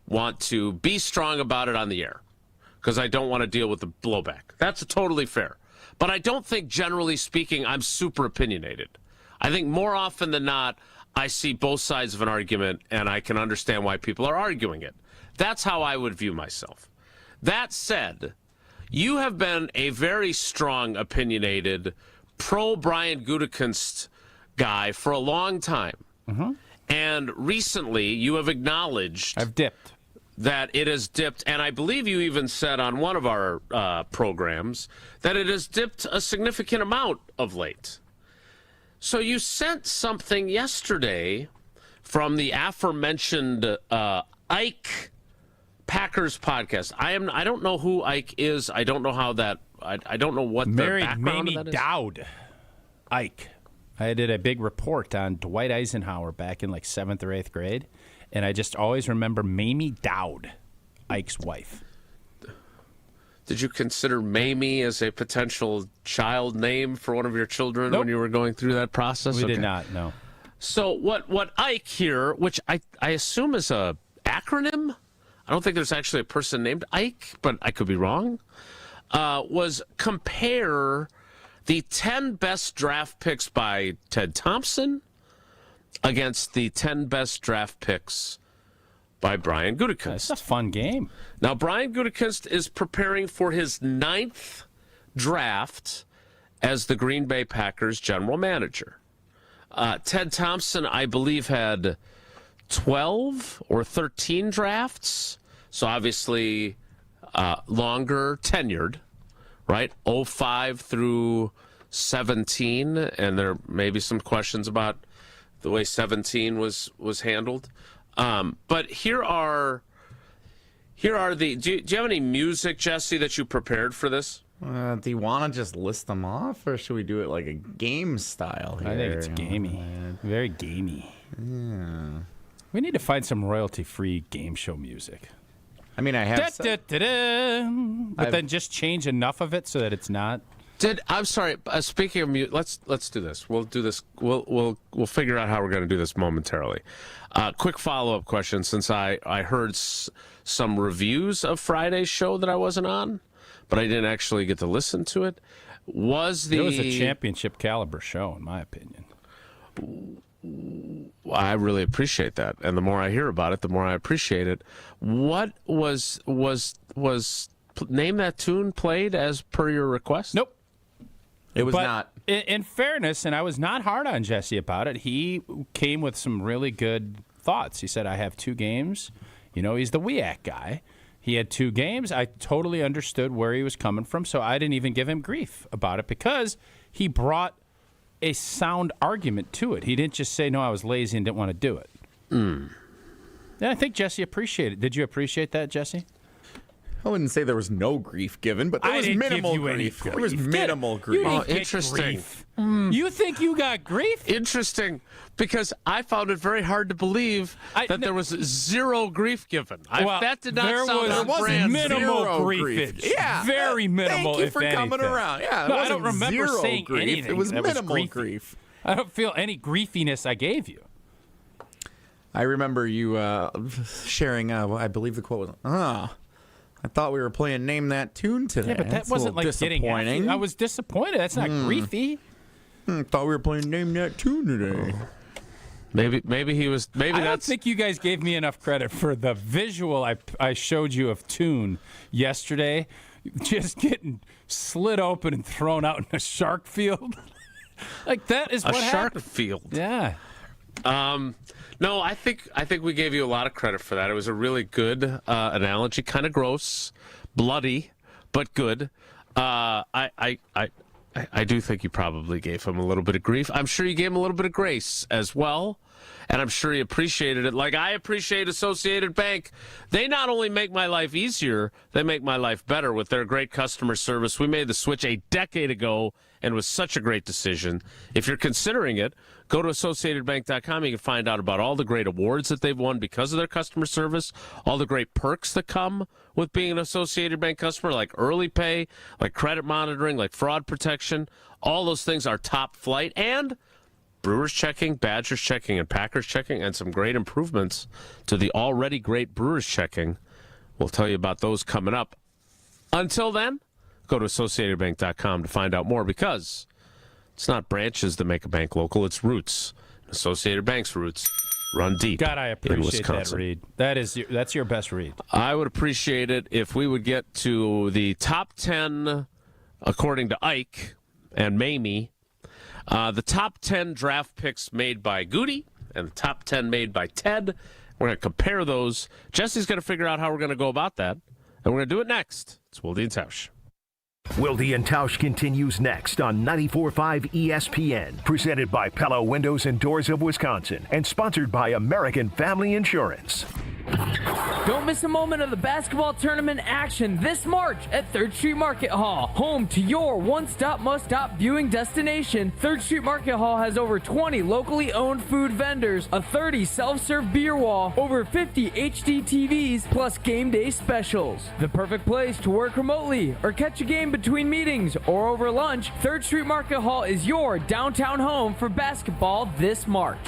want to be strong about it on the air, because I don't want to deal with the blowback. That's totally fair. But I don't think, generally speaking, I'm super opinionated. I think more often than not, I see both sides of an argument, and I can understand why people are arguing it. That's how I would view myself. That said, you have been a very strong, opinionated, pro-Brian Gutekunst guy for a long time. Mm-hmm. And recently, you have acknowledged I've dipped. That it has dipped, and I believe you even said on one of our programs that it has dipped a significant amount of late. So you sent something yesterday from the aforementioned Ike Packers podcast. I don't know who Ike is. I don't know how that. I don't know what Married the background Mamie of that is. Dowd. Ike. I did a big report on Dwight Eisenhower back in like 7th or 8th grade, and I just always remember Mamie Dowd, Ike's wife. Did you consider Mamie as a potential child name for one of your children when you were going through that process? We did not, no. So what Ike here, which I assume is a acronym, I don't think there's actually a person named Ike, but I could be wrong, was compare the 10 best draft picks by Ted Thompson against the 10 best draft picks by Brian Gutekunst. That's a fun game. Now, Brian Gutekunst is preparing for his 9th draft as the Green Bay Packers general manager. Ted Thompson, I believe, had 12 or 13 drafts, so obviously longer tenured, right? 05 through 17, and there may be some questions about the way 17 was handled. But here are the. Do you have any music, Jesse, that you prepared for this? Do you want to just list them off, or should we do it like a game style here? I think it's gamey. Very gamey. Yeah. We need to find some royalty-free game show music. I mean, I have. But then just change enough of it so that it's not. I'm sorry. Speaking of music, let's do this. We'll do this. We'll figure out how we're going to do this momentarily. Quick follow-up question, since I heard some reviews of Friday's show that I wasn't on, but I didn't actually get to listen to it. It was a championship caliber show, in my opinion. I really appreciate that, and the more I hear about it, the more I appreciate it. What was Name That Tune played as per your request? Nope. It was not. In fairness, and I was not hard on Jesse about it, he came with some really good thoughts. He said, I have 2 games. You know, he's the WEAC guy. He had 2 games. I totally understood where he was coming from, so I didn't even give him grief about it because he brought a sound argument to it. He didn't just say, no, I was lazy and didn't want to do it. Yeah, I think Jesse appreciated it. Did you appreciate that, Jesse? I wouldn't say there was no grief given, but there was minimal grief. There was minimal grief. Oh, interesting. You think you got grief? Interesting, because I found it very hard to believe that there was zero grief given. That did not sound on brand. Minimal grief. Yeah, very minimal. Thank you for coming around. Yeah, no, I don't remember saying grief. anything. It was that minimal was grief. I don't feel any griefiness I gave you. I remember you sharing. I believe the quote was, I thought we were playing Name That Tune today. Yeah, but that wasn't like disappointing. I was disappointed. That's not griefy. Thought we were playing Name That Tune today. Maybe he was. Maybe I don't think you guys gave me enough credit for the visual I showed you of Tune yesterday, just getting slit open and thrown out in a shark field. Like that is what happened. A shark field. Yeah. No, I think we gave you a lot of credit for that. It was a really good analogy, kind of gross, bloody, but good. I do think you probably gave him a little bit of grief. I'm sure you gave him a little bit of grace as well, and I'm sure he appreciated it. Like I appreciate Associated Bank. They not only make my life easier, they make my life better with their great customer service. We made the switch a decade ago, and it was such a great decision. If you're considering it, go to AssociatedBank.com. You can find out about all the great awards that they've won because of their customer service, all the great perks that come with being an Associated Bank customer, like early pay, like credit monitoring, like fraud protection. All those things are top flight. And Brewers checking, Badgers checking, and Packers checking, and some great improvements to the already great Brewers checking. We'll tell you about those coming up. Until then, go to AssociatedBank.com to find out more, because it's not branches that make a bank local, it's roots. Associated Bank's roots run deep. God, I appreciate that read. That's your best read. I would appreciate it if we would get to the top 10, according to Ike and Mamie, the top 10 draft picks made by Gutey and the top 10 made by Ted. We're going to compare those. Jesse's going to figure out how we're going to go about that, and we're going to do it next. It's Wilde Tausch. Wilde and Tausch continues next on 94.5 ESPN, presented by Pella Windows and Doors of Wisconsin, and sponsored by American Family Insurance. Don't miss a moment of the basketball tournament action this March at 3rd Street Market Hall, home to your one-stop must-stop viewing destination. 3rd Street Market Hall has over 20 locally owned food vendors, a 30 self-serve beer wall, over 50 HD TVs, plus game day specials. The perfect place to work remotely or catch a game between meetings or over lunch. 3rd Street Market Hall is your downtown home for basketball this March.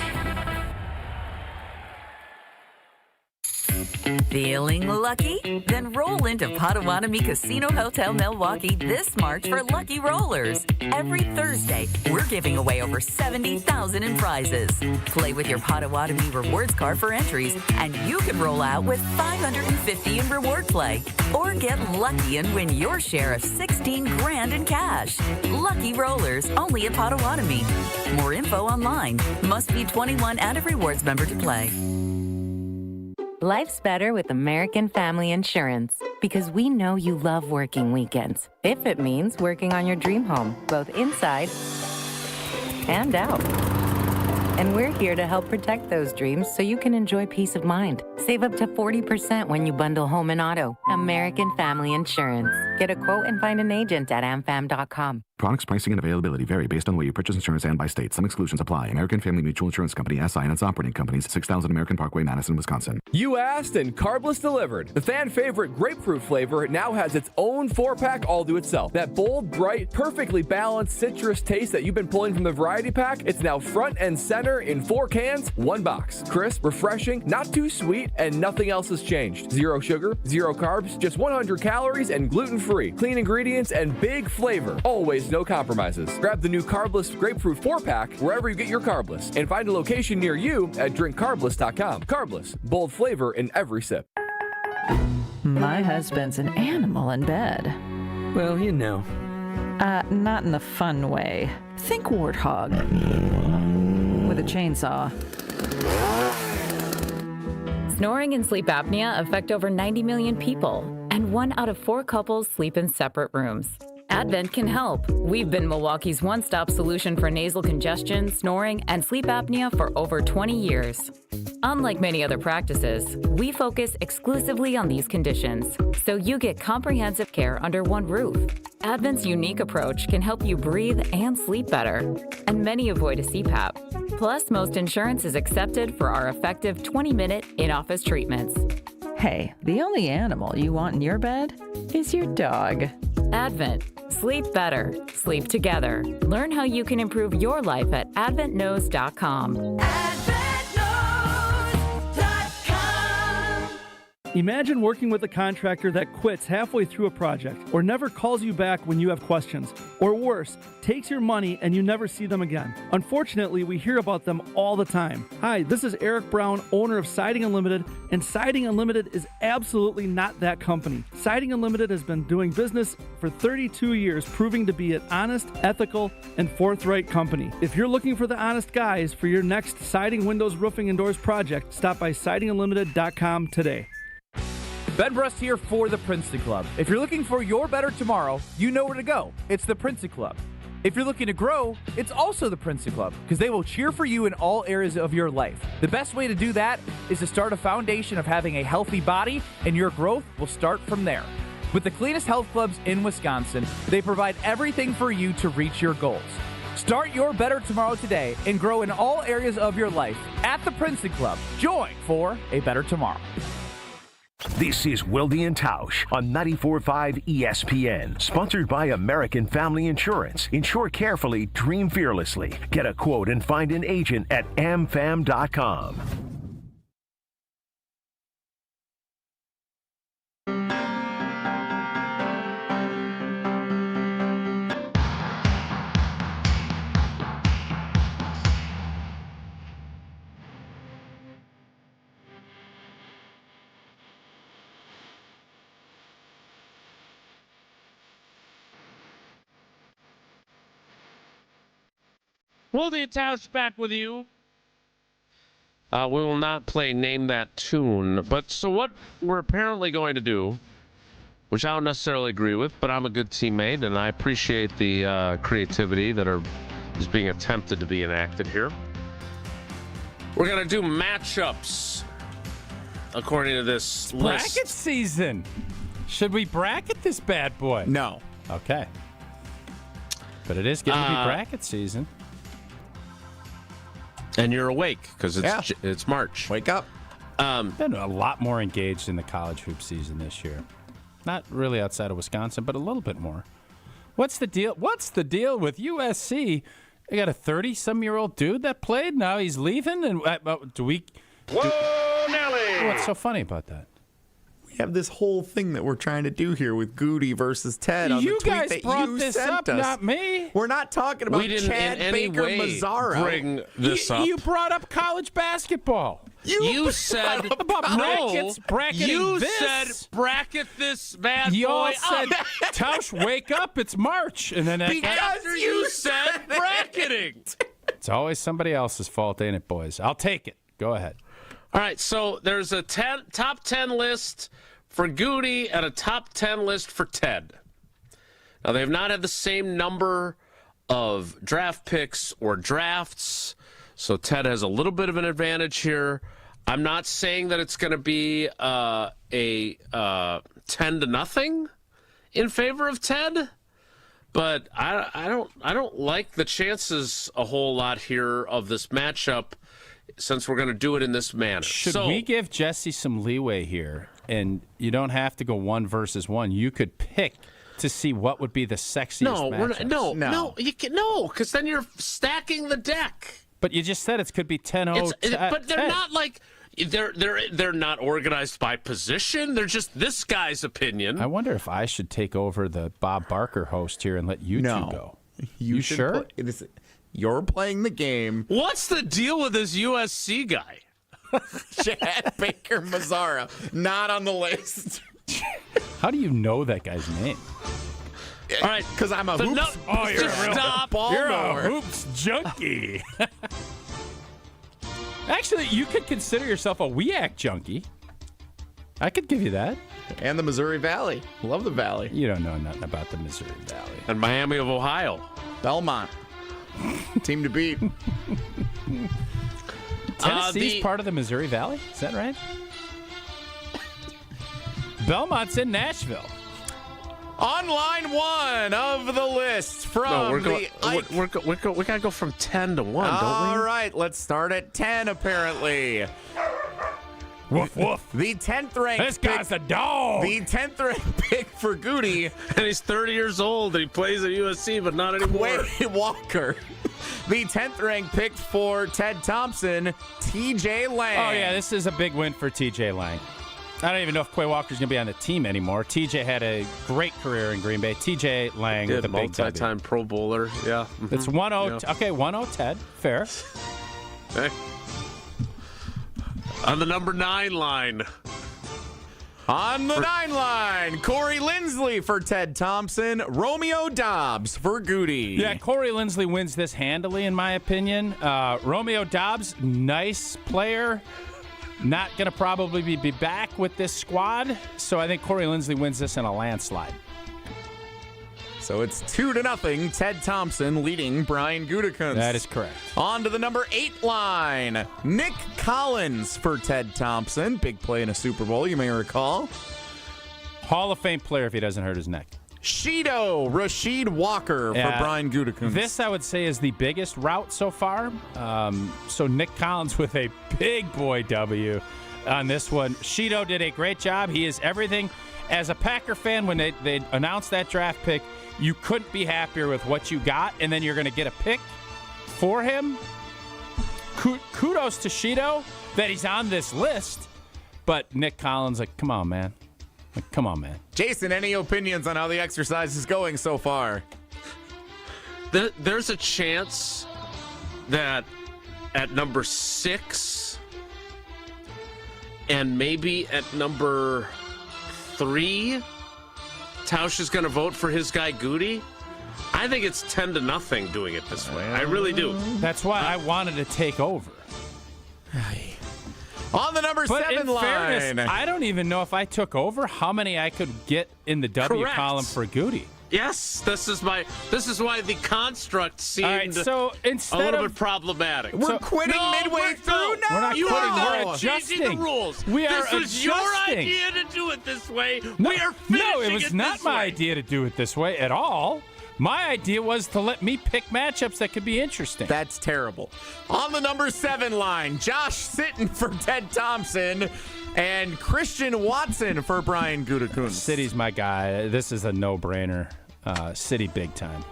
Feeling lucky? Then roll into Potawatomi Casino Hotel Milwaukee this March for Lucky Rollers. Every Thursday, we're giving away over $70,000 in prizes. Play with your Potawatomi rewards card for entries, and you can roll out with $550 in reward play. Or get lucky and win your share of $16,000 in cash. Lucky Rollers, only at Potawatomi. More info online. Must be 21 and a rewards member to play. Life's better with American Family Insurance, because we know you love working weekends, if it means working on your dream home, both inside and out. And we're here to help protect those dreams so you can enjoy peace of mind. Save up to 40% when you bundle home and auto. American Family Insurance. Get a quote and find an agent at amfam.com. Products, pricing, and availability vary based on the way you purchase insurance and by state. Some exclusions apply. American Family Mutual Insurance Company, SI, and its operating companies, 6000 American Parkway, Madison, Wisconsin. You asked and Carbless delivered. The fan favorite grapefruit flavor now has its own 4-pack all to itself. That bold, bright, perfectly balanced citrus taste that you've been pulling from the variety pack, it's now front and center in 4 cans, 1 box. Crisp, refreshing, not too sweet, and nothing else has changed. 0 sugar, 0 carbs, just 100 calories and gluten-free. Clean ingredients and big flavor. Always no compromises. Grab the new Carbless Grapefruit 4-pack wherever you get your Carbless, and find a location near you at drinkcarbless.com. Carbless, bold flavor in every sip. My husband's an animal in bed. Well, you know. Not in the fun way. Think warthog. With a chainsaw. Snoring and sleep apnea affect over 90 million people, and 1 out of 4 couples sleep in separate rooms. Advent can help. We've been Milwaukee's one-stop solution for nasal congestion, snoring, and sleep apnea for over 20 years. Unlike many other practices, we focus exclusively on these conditions, so you get comprehensive care under one roof. Advent's unique approach can help you breathe and sleep better, and many avoid a CPAP. Plus, most insurance is accepted for our effective 20-minute in-office treatments. Hey, the only animal you want in your bed is your dog. Advent. Sleep better. Sleep together. Learn how you can improve your life at adventknows.com. Imagine working with a contractor that quits halfway through a project or never calls you back when you have questions. Or worse, takes your money and you never see them again. Unfortunately, we hear about them all the time. Hi, this is Eric Brown, owner of Siding Unlimited, and Siding Unlimited is absolutely not that company. Siding Unlimited has been doing business for 32 years, proving to be an honest, ethical, and forthright company. If you're looking for the honest guys for your next siding, windows, roofing, and doors project, stop by sidingunlimited.com today. Ben Brust here for the Princeton Club. If you're looking for your better tomorrow, you know where to go. It's the Princeton Club. If you're looking to grow, it's also the Princeton Club, because they will cheer for you in all areas of your life. The best way to do that is to start a foundation of having a healthy body, and your growth will start from there. With the cleanest health clubs in Wisconsin, they provide everything for you to reach your goals. Start your better tomorrow today and grow in all areas of your life at the Princeton Club. Join for a better tomorrow. This is Wilde Tausch on 94.5 ESPN, sponsored by American Family Insurance. Insure carefully, dream fearlessly. Get a quote and find an agent at amfam.com. Wilde Tausch back with you. We will not play Name That Tune. But so what we're apparently going to do, which I don't necessarily agree with, but I'm a good teammate, and I appreciate the creativity that is being attempted to be enacted here. We're going to do matchups, according to this list. Bracket season. Should we bracket this bad boy? No. Okay. But it is going to be bracket season. And you're awake because it's March. Wake up. Been a lot more engaged in the college hoop season this year. Not really outside of Wisconsin, but a little bit more. What's the deal? What's the deal with USC? They got a 30-some-year-old dude that played. Now he's leaving. And Whoa, Nelly! What's so funny about that? We have this whole thing that we're trying to do here with Gutey versus Ted on the tweet guys that brought you this sent up, us. not me. We're not talking about Chad Baker Mazzaro. Bring this up. You brought up college basketball. You said about brackets, bracketing you this. said bracket this bad Y'all boy said, Tausch, wake up, it's March. And then because you said bracketing. It's always somebody else's fault, ain't it, boys? I'll take it. Go ahead. All right, so there's a top 10 list for Gutey and a top 10 list for Ted. Now, they have not had the same number of draft picks or drafts, so Ted has a little bit of an advantage here. I'm not saying that it's going to be a 10-0 in favor of Ted, but I don't like the chances a whole lot here of this matchup since we're going to do it in this manner. Should we give Jesse some leeway here? And you don't have to go 1 versus 1. You could pick to see what would be the sexiest matchups. No, because then you're stacking the deck. But you just said it could be 10-0. But they're not like they're not organized by position. They're just this guy's opinion. I wonder if I should take over the Bob Barker host here and let you two go. You sure? You're playing the game. What's the deal with this USC guy? Chad Baker Mazzaro, not on the list. How do you know that guy's name? All right, because I'm a hoops. You're a hoops junkie. Actually, you could consider yourself a WEAC junkie. I could give you that. And the Missouri Valley. Love the Valley. You don't know nothing about the Missouri Valley. And Miami of Ohio. Belmont. Team to beat. Tennessee's part of the Missouri Valley? Is that right? Belmont's in Nashville. On line 1 of the list from we gotta go from 10 to 1, don't we? All right, let's start at 10, apparently. Woof, woof. The 10th ranked This guy's a dog. The 10th ranked pick for Gutey. And he's 30 years old, and he plays at USC, but not anymore. Quay Walker. The 10th ranked pick for Ted Thompson, TJ Lang. Oh, yeah, this is a big win for TJ Lang. I don't even know if Quay Walker's going to be on the team anymore. TJ had a great career in Green Bay. TJ Lang with a big W. multi-time Pro Bowler, yeah. Mm-hmm. It's 1-0. Yeah. Okay, 1-0 Ted. Fair. Okay. On the number 9 line. On the 9 line, Corey Lindsley for Ted Thompson, Romeo Dobbs for Gutey. Yeah, Corey Lindsley wins this handily, in my opinion. Romeo Dobbs, nice player. Not going to probably be back with this squad, so I think Corey Lindsley wins this in a landslide. So it's 2-0, Ted Thompson leading Brian Gutekunst. That is correct. On to the number 8 line, Nick Collins for Ted Thompson. Big play in a Super Bowl, you may recall. Hall of Fame player if he doesn't hurt his neck. Shido Rasheed Walker for Brian Gutekunst. This, I would say, is the biggest route so far. So Nick Collins with a big boy W on this one. Shido did a great job. He is everything. As a Packer fan, when they announced that draft pick, you couldn't be happier with what you got, and then you're going to get a pick for him. Kudos to Shido that he's on this list, but Nick Collins, come on, man. Come on, man. Jason, any opinions on how the exercise is going so far? There's a chance that at number 6 and maybe at number 3, Tausch is going to vote for his guy Gutey. I think it's 10-0 doing it this way. I really do. That's why I wanted to take over. On the number 7 line. Fairness, I don't even know if I took over how many I could get in the W column for Gutey. Yes, this is why the construct seemed so a little bit problematic. We're quitting midway through now. We're not you quitting. are We're adjusting changing the rules. We are this was adjusting. your idea to do it this way. We are finishing No, it was not this my way. idea to do it this way at all. My idea was to let me pick matchups that could be interesting. That's terrible. On the number 7 line, Josh Sitton for Ted Thompson and Christian Watson for Brian Gutekunst. City's my guy. This is a no-brainer. City big time.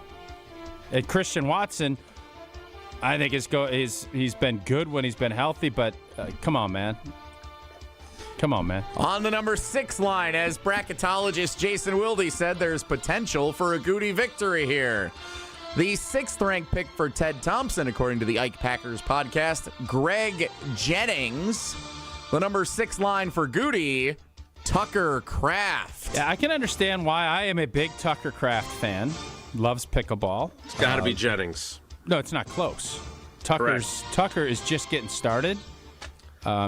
And Christian Watson, I think he's been good when he's been healthy, but come on, man. Come on, man. On the number 6 line, as bracketologist Jason Wilde said, there's potential for a Gutey victory here. The 6th-ranked pick for Ted Thompson, according to the Ike Packers podcast, Greg Jennings. The number 6 line for Gutey, Tucker Kraft. Yeah, I can understand why I am a big Tucker Kraft fan. Loves pickleball. It's got to be Jennings. No, it's not close. Tucker is just getting started.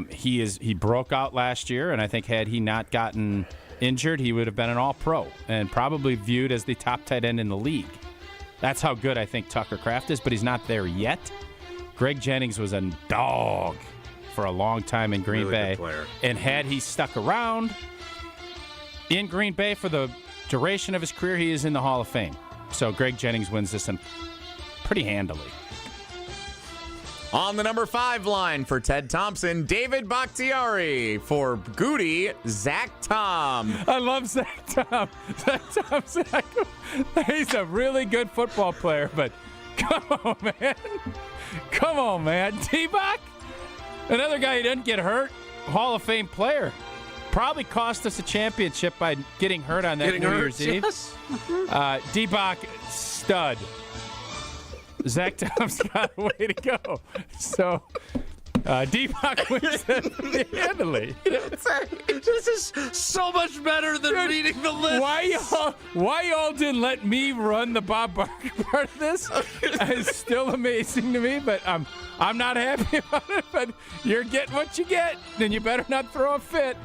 He broke out last year, and I think had he not gotten injured, he would have been an all-pro and probably viewed as the top tight end in the league. That's how good I think Tucker Kraft is, but he's not there yet. Greg Jennings was a dog for a long time in Green Bay. And had he stuck around in Green Bay for the duration of his career, he is in the Hall of Fame. So Greg Jennings wins this one pretty handily. On the number 5 line for Ted Thompson, David Bakhtiari. For Gutey, Zach Tom. I love Zach Tom. Zach, he's a really good football player, but come on, man. Come on, man. T-Bach, another guy who didn't get hurt, Hall of Fame player. Probably cost us a championship by getting hurt on that New Year's Eve. Yes. D-Bach, stud. Zach Tom's got a way to go. So, D-Bach wins that handily. This is so much better than reading the list. Why y'all didn't let me run the Bob Barker part of this is still amazing to me, but I'm not happy about it. But you're getting what you get, then you better not throw a fit.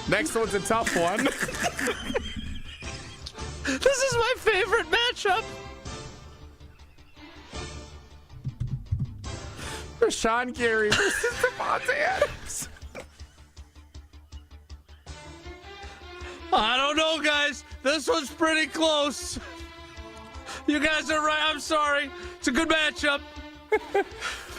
Next one's a tough one. This is my favorite matchup. Rashawn Gary versus Davante Adams. I don't know, guys. This one's pretty close. You guys are right. I'm sorry. It's a good matchup.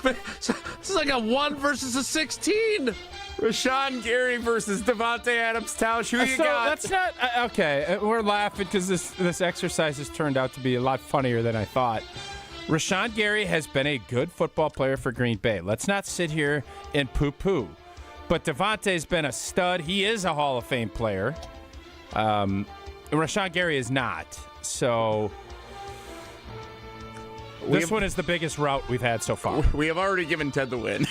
This is like a 1 versus a 16. Rashawn Gary versus Davante Adams. Tausch, who you got? That's not okay. We're laughing because this exercise has turned out to be a lot funnier than I thought. Rashawn Gary has been a good football player for Green Bay. Let's not sit here and poo-poo. But Davante's been a stud. He is a Hall of Fame player. Rashawn Gary is not. So this one is the biggest route we've had so far. We have already given Ted the win.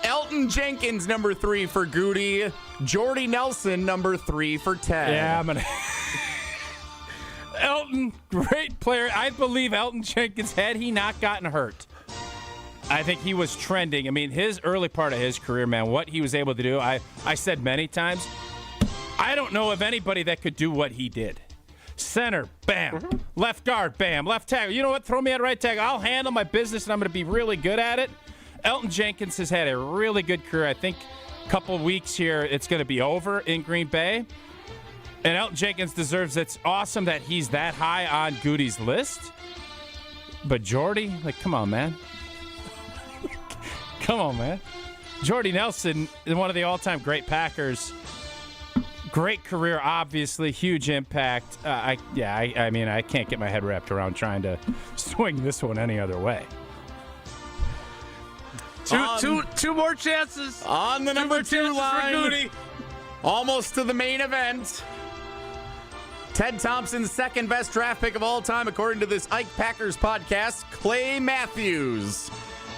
Elton Jenkins, number 3 for Gutey. Jordy Nelson, number 3 for Ted. Yeah, I'm going to... Elton, great player. I believe Elton Jenkins, had he not gotten hurt, I think he was trending. I mean, his early part of his career, man, what he was able to do, I said many times, I don't know of anybody that could do what he did. Center, bam. Left guard, bam. Left tackle. You know what? Throw me at right tackle. I'll handle my business, and I'm going to be really good at it. Elton Jenkins has had a really good career. I think a couple of weeks here, it's going to be over in Green Bay. And Elton Jenkins deserves it. It's awesome that he's that high on Gutey's list. But Jordy, come on, man. Come on, man. Jordy Nelson is one of the all-time great Packers. Great career, obviously. Huge impact. I mean, I can't get my head wrapped around trying to swing this one any other way. Two more chances. On the number 2 line. For Gutey. Almost to the main event. Ted Thompson's second best draft pick of all time, according to this Ike Packers podcast, Clay Matthews.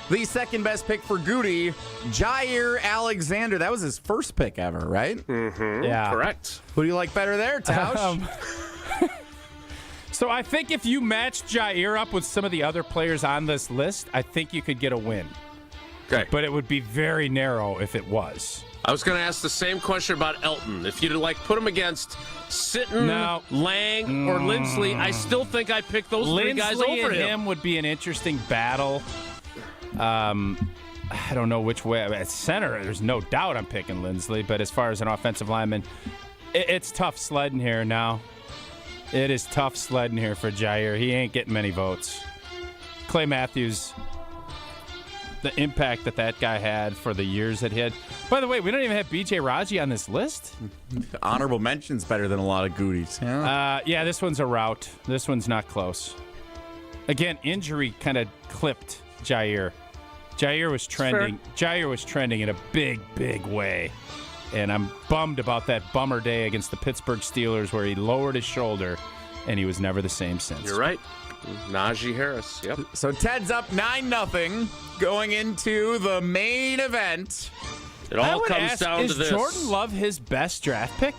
The second best pick for Gutey, Jair Alexander. That was his first pick ever, right? Mm-hmm. Yeah. Correct. Who do you like better there, Tausch? So I think if you match Jair up with some of the other players on this list, I think you could get a win. Okay. But it would be very narrow if it was. I was going to ask the same question about Elton. If you'd put him against Sitton, Lang, or Lindsley, I still think I'd pick those three guys over and him. him would be an interesting battle. I don't know which way. At center, there's no doubt I'm picking Lindsley. But as far as an offensive lineman, it's tough sledding here now. It is tough sledding here for Jair. He ain't getting many votes. Clay Matthews, the impact that guy had for the years that he had. By the way, we don't even have B.J. Raji on this list. Honorable mention's better than a lot of Guteys. Yeah, this one's a rout. This one's not close. Again, injury kind of clipped Jair. Jair was trending. Jair was trending in a big, big way. And I'm bummed about that bummer day against the Pittsburgh Steelers where he lowered his shoulder and he was never the same since. You're right. Najee Harris. Yep. So Ted's up 9-0 going into the main event. It all comes down to this. Is Jordan Love his best draft pick?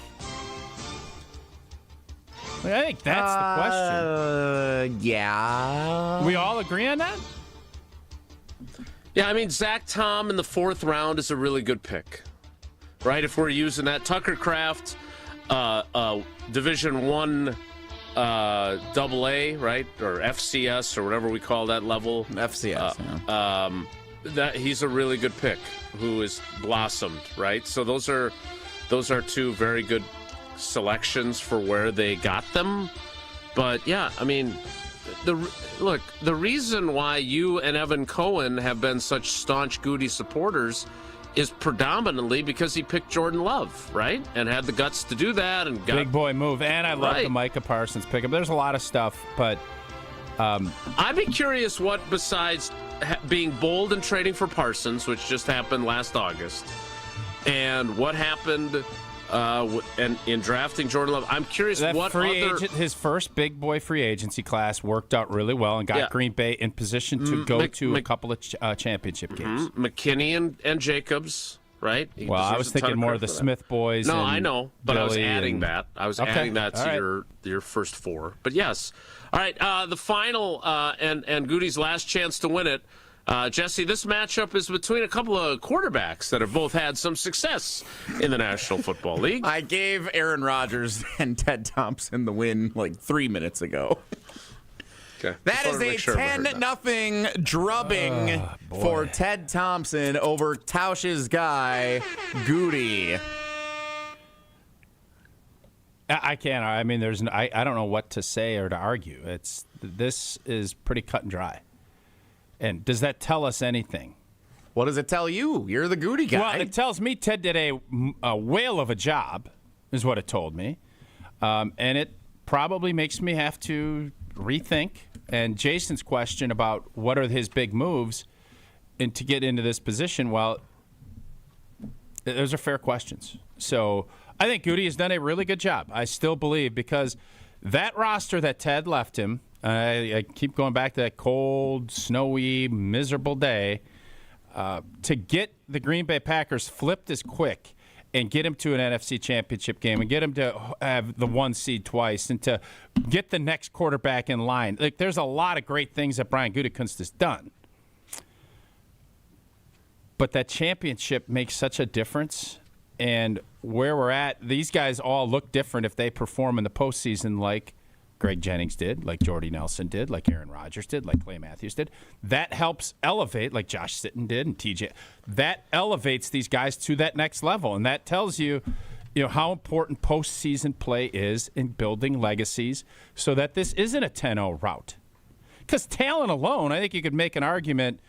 I think that's the question. Yeah. We all agree on that? Yeah, I mean, Zach Tom in the 4th round is a really good pick. Right? If we're using that. Tucker Kraft, Division I AA, right? Or FCS or whatever we call that level. FCS, that he's a really good pick who has blossomed, right? So those are two very good selections for where they got them. But yeah, I mean, the reason why you and Evan Cohen have been such staunch Gutey supporters is predominantly because he picked Jordan Love, right? And had the guts to do that. And got, big boy move. And I love the Micah Parsons pick. There's a lot of stuff, but I'd be curious what, besides being bold and trading for Parsons, which just happened last August, and what happened in drafting Jordan Love. I'm curious that what his first big boy free agency class worked out really well and got Green Bay in position to go to a couple of championship games. McKinney and Jacobs, right? I was thinking more of the Smith boys. No, and I know, but I was adding that. I was adding that All to your first 4. But yes. All right, the final and Gutey's last chance to win it. Jesse, this matchup is between a couple of quarterbacks that have both had some success in the National Football League. I gave Aaron Rodgers and Ted Thompson the win like 3 minutes ago. Okay. That is a 10-0 drubbing for Ted Thompson over Tausch's guy, Gutey. I can't. I mean, I don't know what to say or to argue. This is pretty cut and dry. And does that tell us anything? What does it tell you? You're the Gutey guy. Well, it tells me Ted did a whale of a job, is what it told me. And it probably makes me have to rethink. And Jason's question about what are his big moves and to get into this position, well, those are fair questions. So I think Gutey has done a really good job. I still believe, because that roster that Ted left him, I keep going back to that cold, snowy, miserable day, to get the Green Bay Packers flipped as quick and get him to an NFC championship game and get him to have the 1 seed twice and to get the next quarterback in line. Like, there's a lot of great things that Brian Gutekunst has done. But that championship makes such a difference. And where we're at, these guys all look different if they perform in the postseason like Greg Jennings did, like Jordy Nelson did, like Aaron Rodgers did, like Clay Matthews did. That helps elevate, like Josh Sitton did and TJ. That elevates these guys to that next level. And that tells you, how important postseason play is in building legacies so that this isn't a 10-0 route. Because talent alone, I think you could make an argument,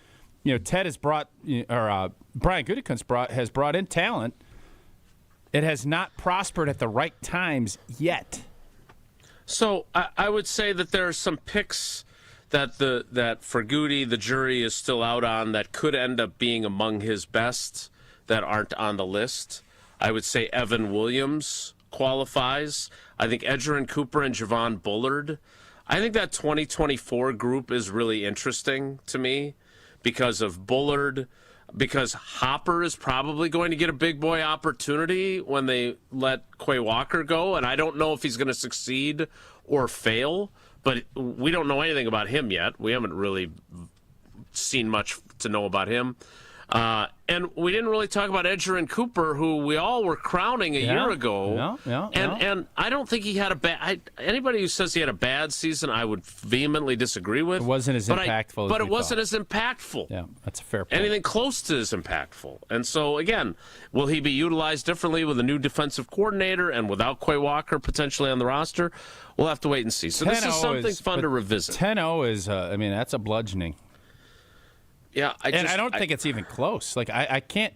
Ted has brought, Brian Gutekunst has brought in talent. It has not prospered at the right times yet. So I would say that there are some picks that for Gutey the jury is still out on that could end up being among his best that aren't on the list. I would say Evan Williams qualifies. I think Edgerrin Cooper and Javon Bullard. I think that 2024 group is really interesting to me because of Bullard. Because Hopper is probably going to get a big boy opportunity when they let Quay Walker go, and I don't know if he's going to succeed or fail, but we don't know anything about him yet. We haven't really seen much to know about him. And we didn't really talk about Edgerrin Cooper, who we all were crowning a year ago. And I don't think he had a bad. Anybody who says he had a bad season, I would vehemently disagree with. It wasn't as impactful. But it wasn't as impactful. Yeah, that's a fair point. Anything close to as impactful. And so again, will he be utilized differently with a new defensive coordinator and without Quay Walker potentially on the roster? We'll have to wait and see. So this is something fun to revisit. 10-0 is, that's a bludgeoning. Yeah, I don't think it's even close. Like, I can't.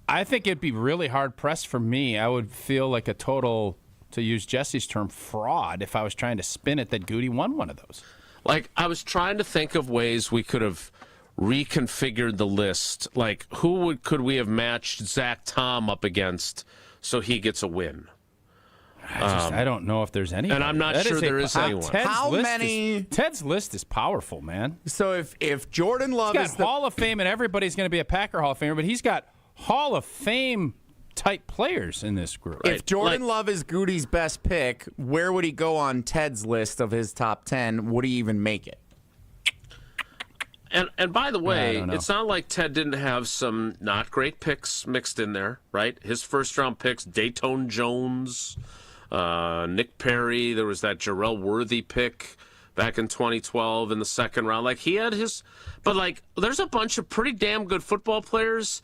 I think it'd be really hard pressed for me. I would feel like a total, to use Jesse's term, fraud if I was trying to spin it that Gutey won one of those. Like, I was trying to think of ways we could have reconfigured the list. Like, could we have matched Zach Tom up against so he gets a win? I don't know if there's any. And I'm not sure there is anyone. Ted's list is powerful, man. So if Jordan Love is Hall of Fame and everybody's going to be a Packer Hall of Famer, but he's got Hall of Fame type players in this group. If Jordan Love is Gutey's best pick, where would he go on Ted's list of his top 10? Would he even make it? And by the way, it's not like Ted didn't have some not great picks mixed in there, right? His first round picks, Dayton Jones, Nick Perry. There was that Jarrell Worthy pick back in 2012 in the second round. Like, he had his, but like, there's a bunch of pretty damn good football players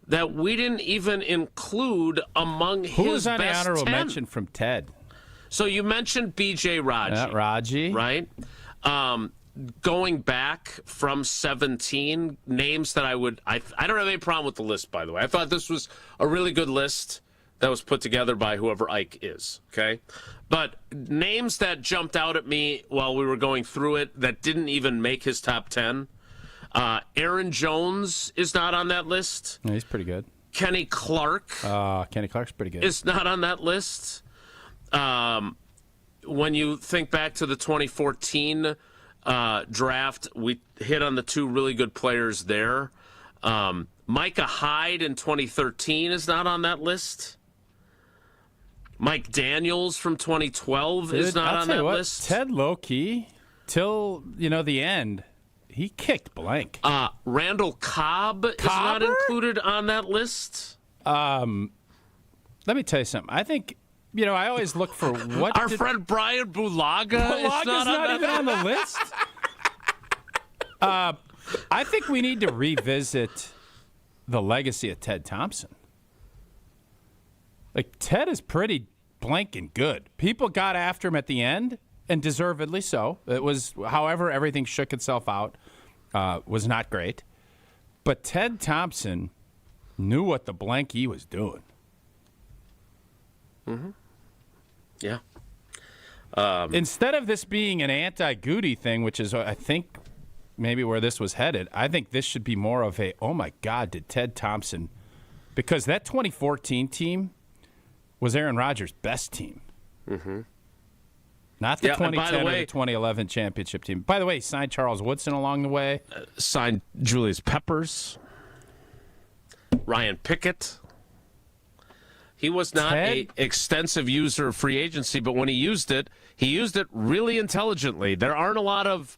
that we didn't even include among his best 10. Who was on the honorable mention from Ted? So you mentioned B.J. Raji. Raji. Right? Going back from 17, names that I don't have any problem with the list, by the way. I thought this was a really good list that was put together by whoever Ike is, okay? But names that jumped out at me while we were going through it that didn't even make his top 10. Aaron Jones is not on that list. No, he's pretty good. Kenny Clark. Kenny Clark's pretty good. Is not on that list. When you think back to the 2014 draft, we hit on the two really good players there. Micah Hyde in 2013 is not on that list. Mike Daniels from 2012 is not on that list. Ted low-key, till the end, He kicked blank. Randall Cobb is not included on that list. Let me tell you something. I think, I always look for what our friend Brian Bulaga's not even on the list. I think we need to revisit the legacy of Ted Thompson. Like, Ted is pretty blanking good. People got after him at the end, and deservedly so. It was, however, everything shook itself out, was not great. But Ted Thompson knew what the blank he was doing. Mm-hmm. Yeah. Instead of this being an anti-Gutey thing, which is, I think, maybe where this was headed, I think this should be more of a, oh, my God, did Ted Thompson... Because that 2014 team was Aaron Rodgers' best team. Mm-hmm. Not the 2010 or the 2011 championship team. By the way, he signed Charles Woodson along the way. Signed Julius Peppers. Ryan Pickett. He was not an extensive user of free agency, but when he used it really intelligently. There aren't a lot of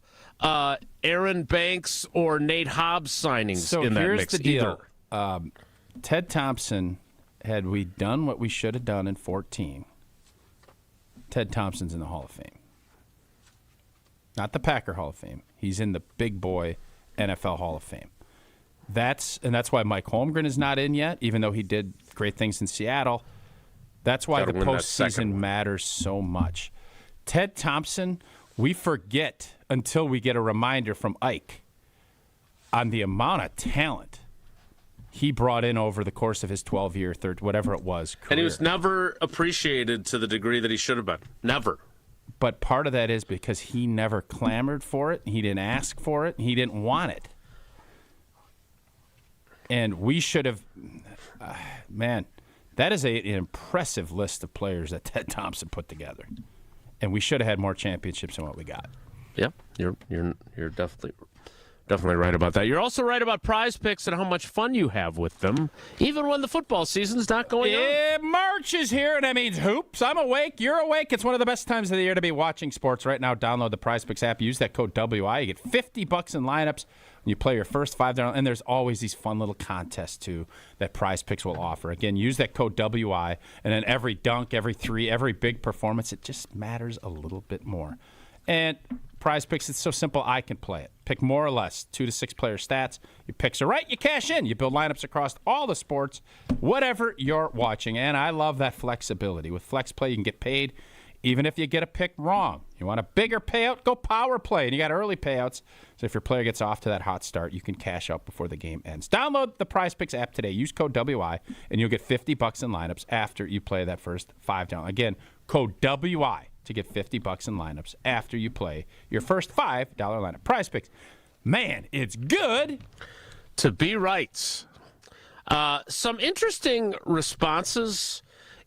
Aaron Banks or Nate Hobbs signings in that mix the deal. Ted Thompson, had we done what we should have done in 2014, Ted Thompson's in the Hall of Fame. Not the Packer Hall of Fame. He's in the big boy NFL Hall of Fame. That's why Mike Holmgren is not in yet, even though he did great things in Seattle. That's why the postseason matters so much. Ted Thompson, we forget until we get a reminder from Ike on the amount of talent he brought in over the course of his 12-year, whatever it was, career. And he was never appreciated to the degree that he should have been. Never. But part of that is because he never clamored for it. He didn't ask for it. He didn't want it. And we should have, man, that is an impressive list of players that Ted Thompson put together. And we should have had more championships than what we got. Yep, you're definitely right about that. You're also right about Prize Picks and how much fun you have with them, even when the football season's not going on. March is here, and that means hoops. I'm awake. You're awake. It's one of the best times of the year to be watching sports. Right now, download the Prize Picks app. Use that code WI. You get $50 in lineups when you play your first $5. And there's always these fun little contests, too, that Prize Picks will offer. Again, use that code WI, and then every dunk, every three, every big performance, it just matters a little bit more. And Prize Picks, it's so simple, I can play it. Pick more or less 2 to 6 player stats. Your picks are right, you cash in. You build lineups across all the sports, whatever you're watching. And I love that flexibility. With Flex Play, you can get paid even if you get a pick wrong. You want a bigger payout? Go Power Play. And you got early payouts. So if your player gets off to that hot start, you can cash out before the game ends. Download the Prize Picks app today. Use code WI, and you'll get $50 in lineups after you play that first $5. Again, code WI. To get $50 in lineups after you play your first $5 lineup. Prize Picks. Man, it's good to be right. Some interesting responses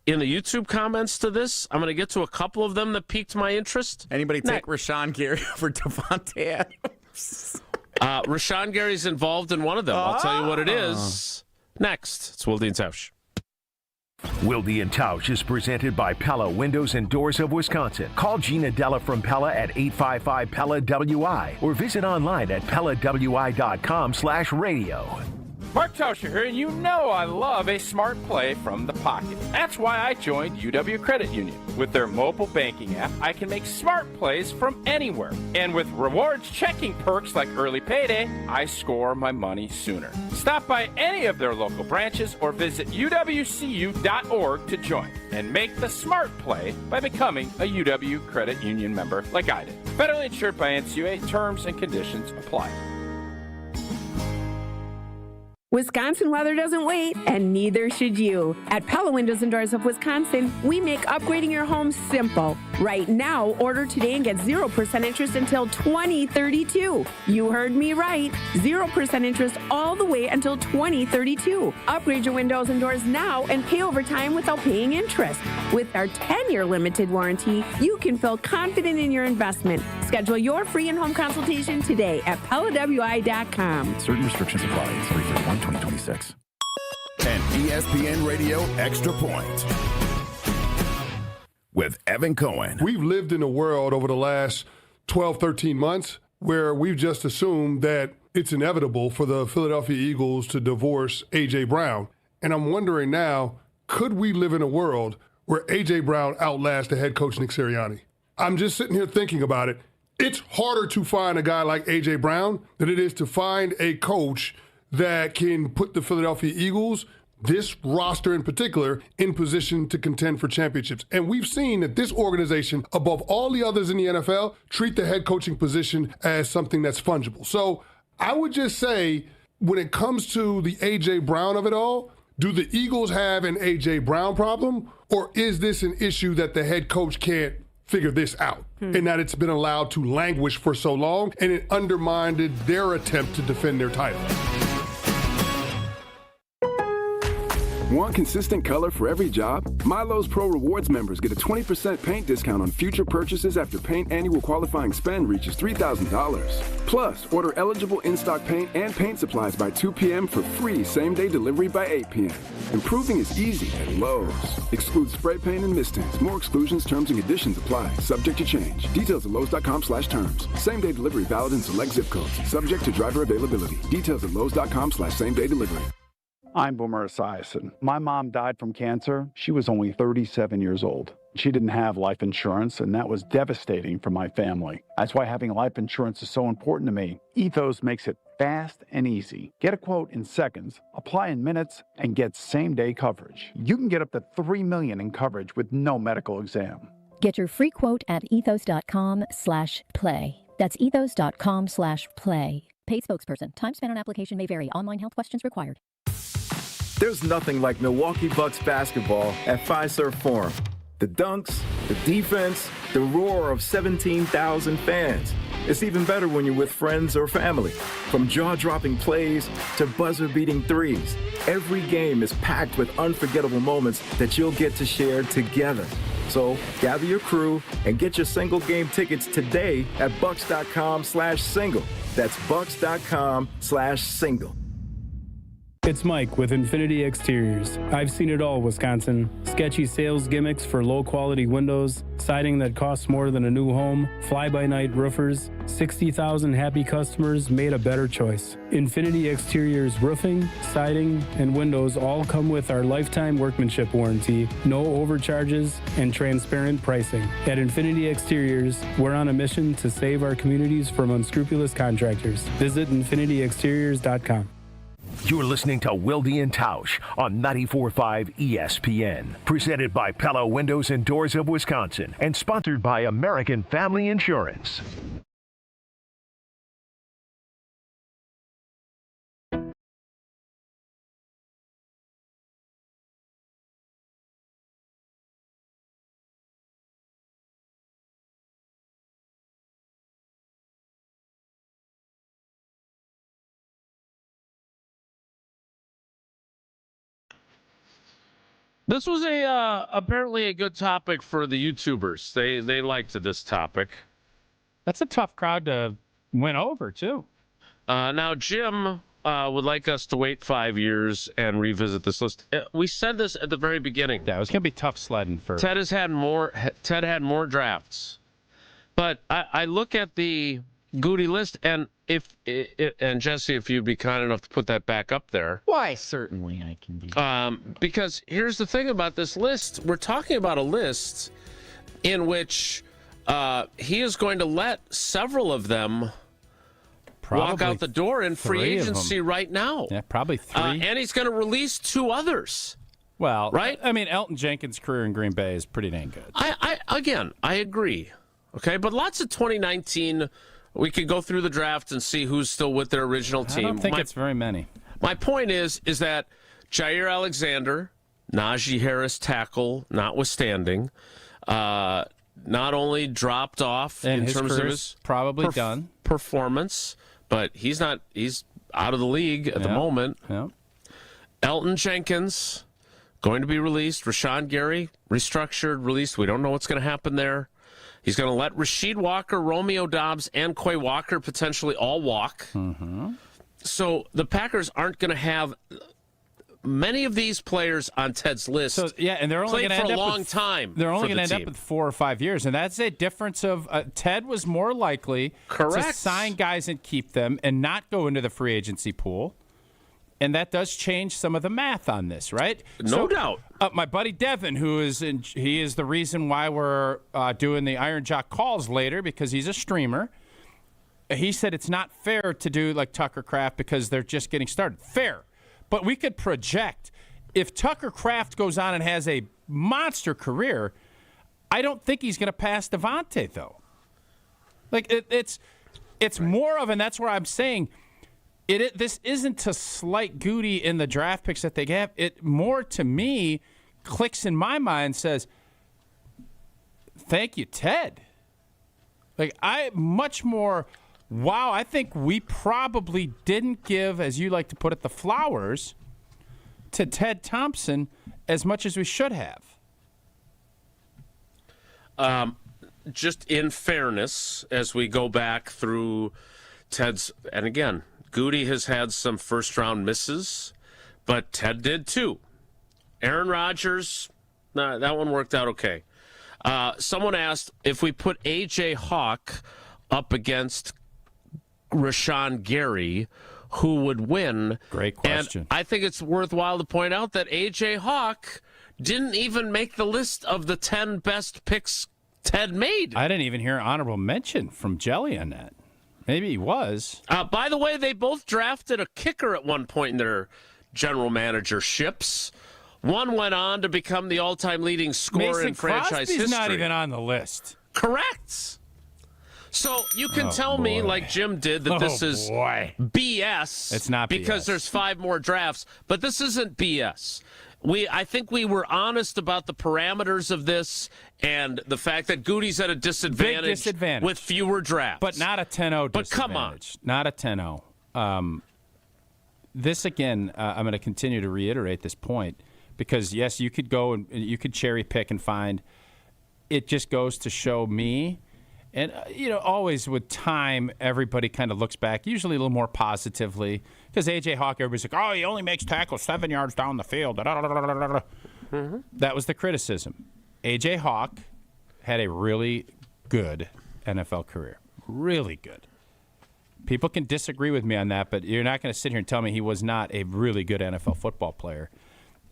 in the YouTube comments to this. I'm going to get to a couple of them that piqued my interest. Anybody take Rashawn Gary over Devontae Adams? Rashawn Gary's involved in one of them. I'll tell you what it is. Next, it's Wilde Tausch. Wilde Tausch is presented by Pella Windows and Doors of Wisconsin. Call Gina Della from Pella at 855-PELLA-WI or visit online at PellaWI.com/radio. Mark Tauscher here, and you know I love a smart play from the pocket. That's why I joined UW Credit Union. With their mobile banking app, I can make smart plays from anywhere. And with rewards checking perks like early payday, I score my money sooner. Stop by any of their local branches or visit uwcu.org to join and make the smart play by becoming a UW Credit Union member like I did. Federally insured by NCUA. Terms and conditions apply. Wisconsin weather doesn't wait, and neither should you. At Pella Windows and Doors of Wisconsin, we make upgrading your home simple. Right now, order today and get 0% interest until 2032. You heard me right. 0% interest all the way until 2032. Upgrade your windows and doors now and pay over time without paying interest. With our 10-year limited warranty, you can feel confident in your investment. Schedule your free in-home consultation today at PellaWI.com. Certain restrictions apply. 3/31/2026. An ESPN Radio Extra Point with Evan Cohen. We've lived in a world over the last 12, 13 months where we've just assumed that it's inevitable for the Philadelphia Eagles to divorce A.J. Brown. And I'm wondering now, could we live in a world where A.J. Brown outlasts the head coach Nick Sirianni? I'm just sitting here thinking about it. It's harder to find a guy like A.J. Brown than it is to find a coach that can put the Philadelphia Eagles, this roster in particular, in position to contend for championships. And we've seen that this organization, above all the others in the NFL, treat the head coaching position as something that's fungible. So I would just say, when it comes to the A.J. Brown of it all, do the Eagles have an A.J. Brown problem, or is this an issue that the head coach can't figure this out, and that it's been allowed to languish for so long, and it undermined their attempt to defend their title? Want consistent color for every job? Milo's Pro Rewards members get a 20% paint discount on future purchases after paint annual qualifying spend reaches $3,000. Plus, order eligible in-stock paint and paint supplies by 2 p.m. for free same-day delivery by 8 p.m. Improving is easy at Lowe's. Excludes spray paint and mist tints. More exclusions, terms, and conditions apply. Subject to change. Details at Lowe's.com/terms. Same-day delivery valid in select zip codes. Subject to driver availability. Details at Lowe's.com/same-day delivery. I'm Boomer Esiason. My mom died from cancer. She was only 37 years old. She didn't have life insurance, and that was devastating for my family. That's why having life insurance is so important to me. Ethos makes it fast and easy. Get a quote in seconds, apply in minutes, and get same-day coverage. You can get up to $3 million in coverage with no medical exam. Get your free quote at ethos.com/play. That's ethos.com/play. Paid spokesperson. Time spent on application may vary. Online health questions required. There's nothing like Milwaukee Bucks basketball at Fiserv Forum. The dunks, the defense, the roar of 17,000 fans. It's even better when you're with friends or family. From jaw-dropping plays to buzzer-beating threes, every game is packed with unforgettable moments that you'll get to share together. So gather your crew and get your single-game tickets today at bucks.com/single. That's bucks.com/single. It's Mike with Infinity Exteriors. I've seen it all, Wisconsin. Sketchy sales gimmicks for low-quality windows, siding that costs more than a new home, fly-by-night roofers. 60,000 happy customers made a better choice. Infinity Exteriors roofing, siding, and windows all come with our lifetime workmanship warranty, no overcharges, and transparent pricing. At Infinity Exteriors, we're on a mission to save our communities from unscrupulous contractors. Visit infinityexteriors.com. You're listening to Wilde Tausch on 94.5 ESPN. Presented by Pella Windows and Doors of Wisconsin and sponsored by American Family Insurance. This was apparently a good topic for the YouTubers. They liked this topic. That's a tough crowd to win over, too. Now, Jim would like us to wait 5 years and revisit this list. We said this at the very beginning. Yeah, it was going to be tough sledding for... Ted had more drafts. But I look at the Gutey list, and and Jesse, if you'd be kind enough to put that back up there. Why, certainly I can be. Because here's the thing about this list. We're talking about a list in which he is going to let several of them walk out the door in free agency right now. Yeah, probably 3. And he's going to release 2 others. Well, right? I mean, Elton Jenkins' career in Green Bay is pretty dang good. I agree. Okay, but lots of 2019... We could go through the draft and see who's still with their original team. I don't think it's very many. My point is that Jair Alexander, Najee Harris tackle notwithstanding, not only dropped off and in terms of his probably done performance, but he's out of the league at the moment. Yeah. Elton Jenkins going to be released. Rashawn Gary restructured, released. We don't know what's going to happen there. He's going to let Rasheed Walker, Romeo Doubs, and Quay Walker potentially all walk. Mm-hmm. So the Packers aren't going to have many of these players on Ted's list and they're only played going to for end a up long time. They're only going to end up with 4 or 5 years, and that's a difference of Ted was more likely to sign guys and keep them and not go into the free agency pool. And that does change some of the math on this, right? No doubt. My buddy Devin, he is the reason why we're doing the Iron Jock calls later, because he's a streamer. He said it's not fair to do like Tucker Kraft because they're just getting started. Fair. But we could project. If Tucker Kraft goes on and has a monster career, I don't think he's going to pass Devontae, though. Like, it's more of, and that's where I'm saying, this isn't to slight Gutey in the draft picks that they have. It more, to me, clicks in my mind, says, thank you, Ted. Like, I much more... Wow, I think we probably didn't give, as you like to put it, the flowers to Ted Thompson as much as we should have. Just in fairness, as we go back through Ted's, and again, Gutey has had some first-round misses, but Ted did too. Aaron Rodgers, that one worked out okay. Someone asked if we put A.J. Hawk up against Rashawn Gary, who would win? Great question. And I think it's worthwhile to point out that A.J. Hawk didn't even make the list of the 10 best picks Ted made. I didn't even hear an honorable mention from Jelly on that. Maybe he was. By the way, they both drafted a kicker at one point in their general managerships. One went on to become the all-time leading scorer in franchise history. Mason Crosby's not even on the list. Correct. So you can tell me, like Jim did, that this is BS. It's not because BS. There's 5 more drafts, but this isn't BS. I think we were honest about the parameters of this and the fact that Gutey's at a disadvantage, Big disadvantage with fewer drafts. But not a 10-0 But come on. Not a 10-0. This, again, I'm going to continue to reiterate this point because, yes, you could go and you could cherry pick and find. It just goes to show me. And, always with time, everybody kind of looks back, usually a little more positively. Because A.J. Hawk, everybody's like, oh, he only makes tackles 7 yards down the field. Mm-hmm. That was the criticism. A.J. Hawk had a really good NFL career. Really good. People can disagree with me on that, but you're not going to sit here and tell me he was not a really good NFL football player.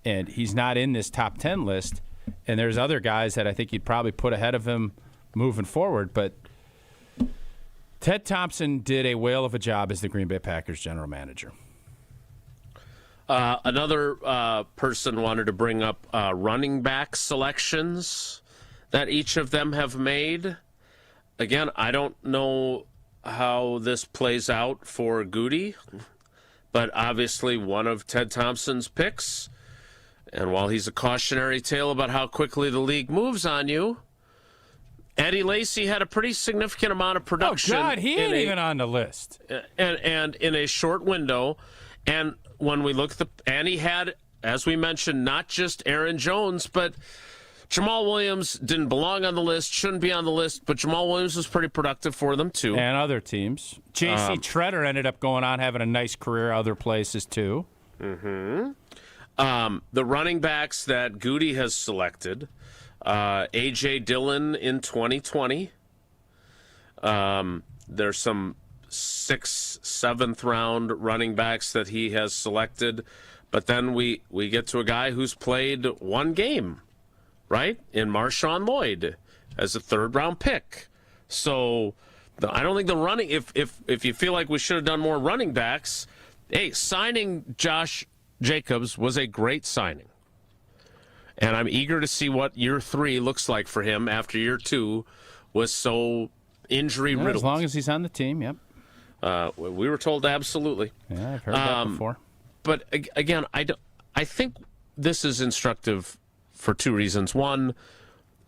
And he's not in this top 10 list. And there's other guys that I think you'd probably put ahead of him moving forward, but Ted Thompson did a whale of a job as the Green Bay Packers general manager. Another person wanted to bring up running back selections that each of them have made. Again, I don't know how this plays out for Gutey, but obviously one of Ted Thompson's picks. And while he's a cautionary tale about how quickly the league moves on you, Eddie Lacy had a pretty significant amount of production. Oh, God, he ain't even on the list. And in a short window. And when we look and he had, as we mentioned, not just Aaron Jones, but Jamal Williams didn't belong on the list, shouldn't be on the list, but Jamal Williams was pretty productive for them, too. And other teams. J.C. Treader ended up going on, having a nice career other places, too. Mm-hmm. The running backs that Gutey has selected, A.J. Dillon in 2020. There's some 6th, 7th round running backs that he has selected. But then we get to a guy who's played one game, right? In Marshawn Lloyd as a 3rd round pick. So I don't think the running, if you feel like we should have done more running backs, hey, signing Josh Jacobs was a great signing. And I'm eager to see what year 3 looks like for him after year 2 was so injury-riddled. As long as he's on the team, yep. We were told absolutely. Yeah, I've heard that before. But again, I think this is instructive for 2 reasons. One,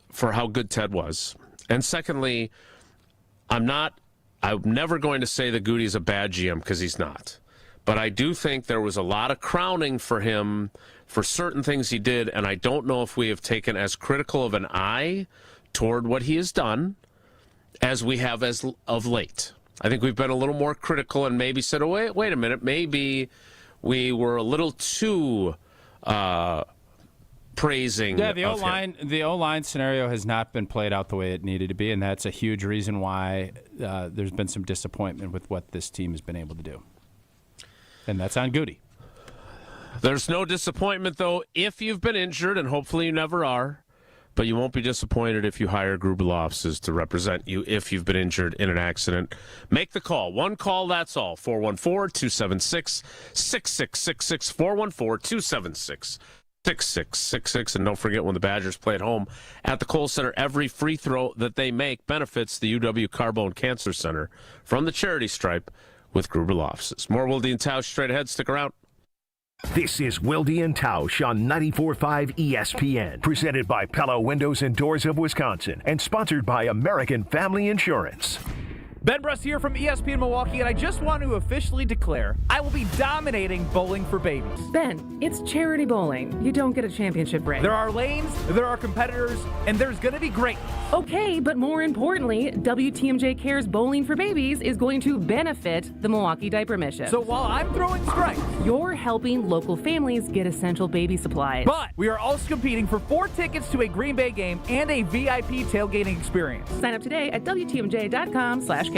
for how good Ted was. And secondly, I'm never going to say that Gutey's a bad GM because he's not. But I do think there was a lot of crowning for him for certain things he did, and I don't know if we have taken as critical of an eye toward what he has done as we have as of late. I think we've been a little more critical and maybe said, oh, wait a minute, maybe we were a little too praising. Yeah, the O-line scenario has not been played out the way it needed to be, and that's a huge reason why there's been some disappointment with what this team has been able to do. And that's on Gutey. There's no disappointment, though, if you've been injured, and hopefully you never are. But you won't be disappointed if you hire group of officers to represent you if you've been injured in an accident. Make the call. One call, that's all. 414-276-6666. 414-276-6666. And don't forget, when the Badgers play at home at the Kohl Center, every free throw that they make benefits the UW Carbone Cancer Center from the charity stripe with Gruber offices. More Wilde Tausch straight ahead. Stick around. This is Wilde Tausch on 94.5 ESPN, presented by Pella Windows and Doors of Wisconsin, and sponsored by American Family Insurance. Ben Brust here from ESPN Milwaukee, and I just want to officially declare I will be dominating Bowling for Babies. Ben, it's charity bowling. You don't get a championship ring. There are lanes, there are competitors, and there's going to be great. Okay, but more importantly, WTMJ Cares Bowling for Babies is going to benefit the Milwaukee Diaper Mission. So while I'm throwing strikes, you're helping local families get essential baby supplies. But we are also competing for 4 tickets to a Green Bay game and a VIP tailgating experience. Sign up today at WTMJ.com/cares.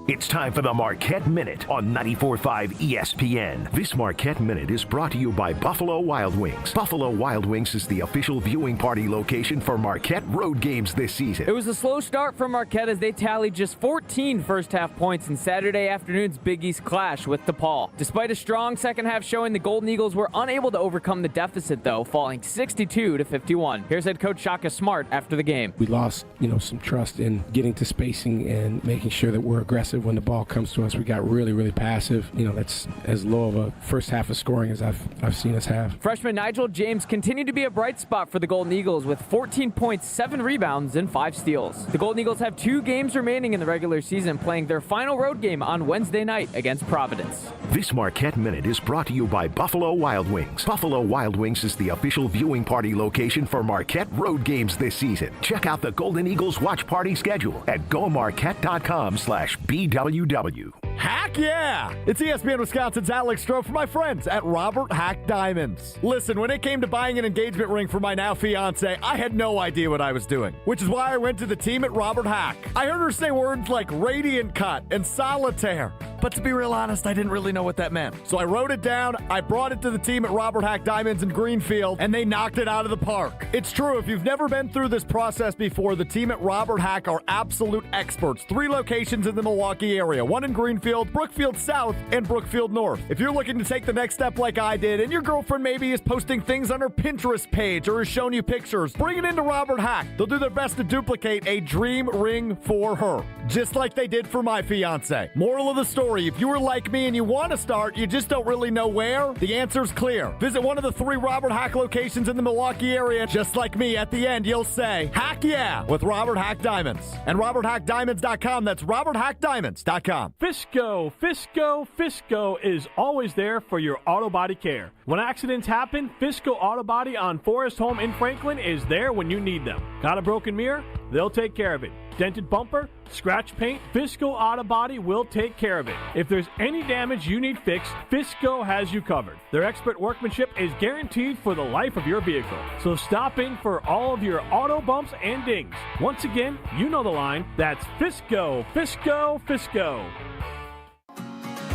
It's time for the Marquette Minute on 94.5 ESPN. This Marquette Minute is brought to you by Buffalo Wild Wings. Buffalo Wild Wings is the official viewing party location for Marquette road games this season. It was a slow start for Marquette as they tallied just 14 first-half points in Saturday afternoon's Big East clash with DePaul. Despite a strong second-half showing, the Golden Eagles were unable to overcome the deficit, though, falling 62-51. Here's head coach Shaka Smart after the game. We lost, some trust in getting to spacing and making sure that we're aggressive when the ball comes to us. We got really, really passive. That's as low of a first half of scoring as I've seen us have. Freshman Nigel James continued to be a bright spot for the Golden Eagles with 14 points, 7 rebounds, and 5 steals. The Golden Eagles have 2 games remaining in the regular season, playing their final road game on Wednesday night against Providence. This Marquette Minute is brought to you by Buffalo Wild Wings. Buffalo Wild Wings is the official viewing party location for Marquette road games this season. Check out the Golden Eagles watch party schedule at gomarquette.com/BWW. Heck yeah! It's ESPN Wisconsin's Alex Stroh for my friends at Robert Hack Diamonds. Listen, when it came to buying an engagement ring for my now fiance, I had no idea what I was doing, which is why I went to the team at Robert Hack. I heard her say words like radiant cut and solitaire, but to be real honest, I didn't really know what that meant. So I wrote it down, I brought it to the team at Robert Hack Diamonds in Greenfield, and they knocked it out of the park. It's true, if you've never been through this process before, the team at Robert Hack are absolute experts. 3 locations in the Milwaukee area, 1 in Greenfield, Brookfield South, and Brookfield North. If you're looking to take the next step like I did, and your girlfriend maybe is posting things on her Pinterest page or is showing you pictures, bring it into Robert Hack. They'll do their best to duplicate a dream ring for her, just like they did for my fiance. Moral of the story, if you were like me and you want to start, you just don't really know where, the answer's clear. Visit one of the 3 Robert Hack locations in the Milwaukee area. Just like me, at the end, you'll say, heck yeah, with Robert Hack Diamonds. And RobertHackDiamonds.com, that's RobertHackDiamonds.com. Fisco is always there for your auto body care. When accidents happen, Fisco Auto Body on Forest Home in Franklin is there when you need them. Got a broken mirror? They'll take care of it. Dented bumper? Scratch paint? Fisco Auto Body will take care of it. If there's any damage you need fixed, Fisco has you covered. Their expert workmanship is guaranteed for the life of your vehicle. So stop in for all of your auto bumps and dings. Once again, you know the line. That's Fisco.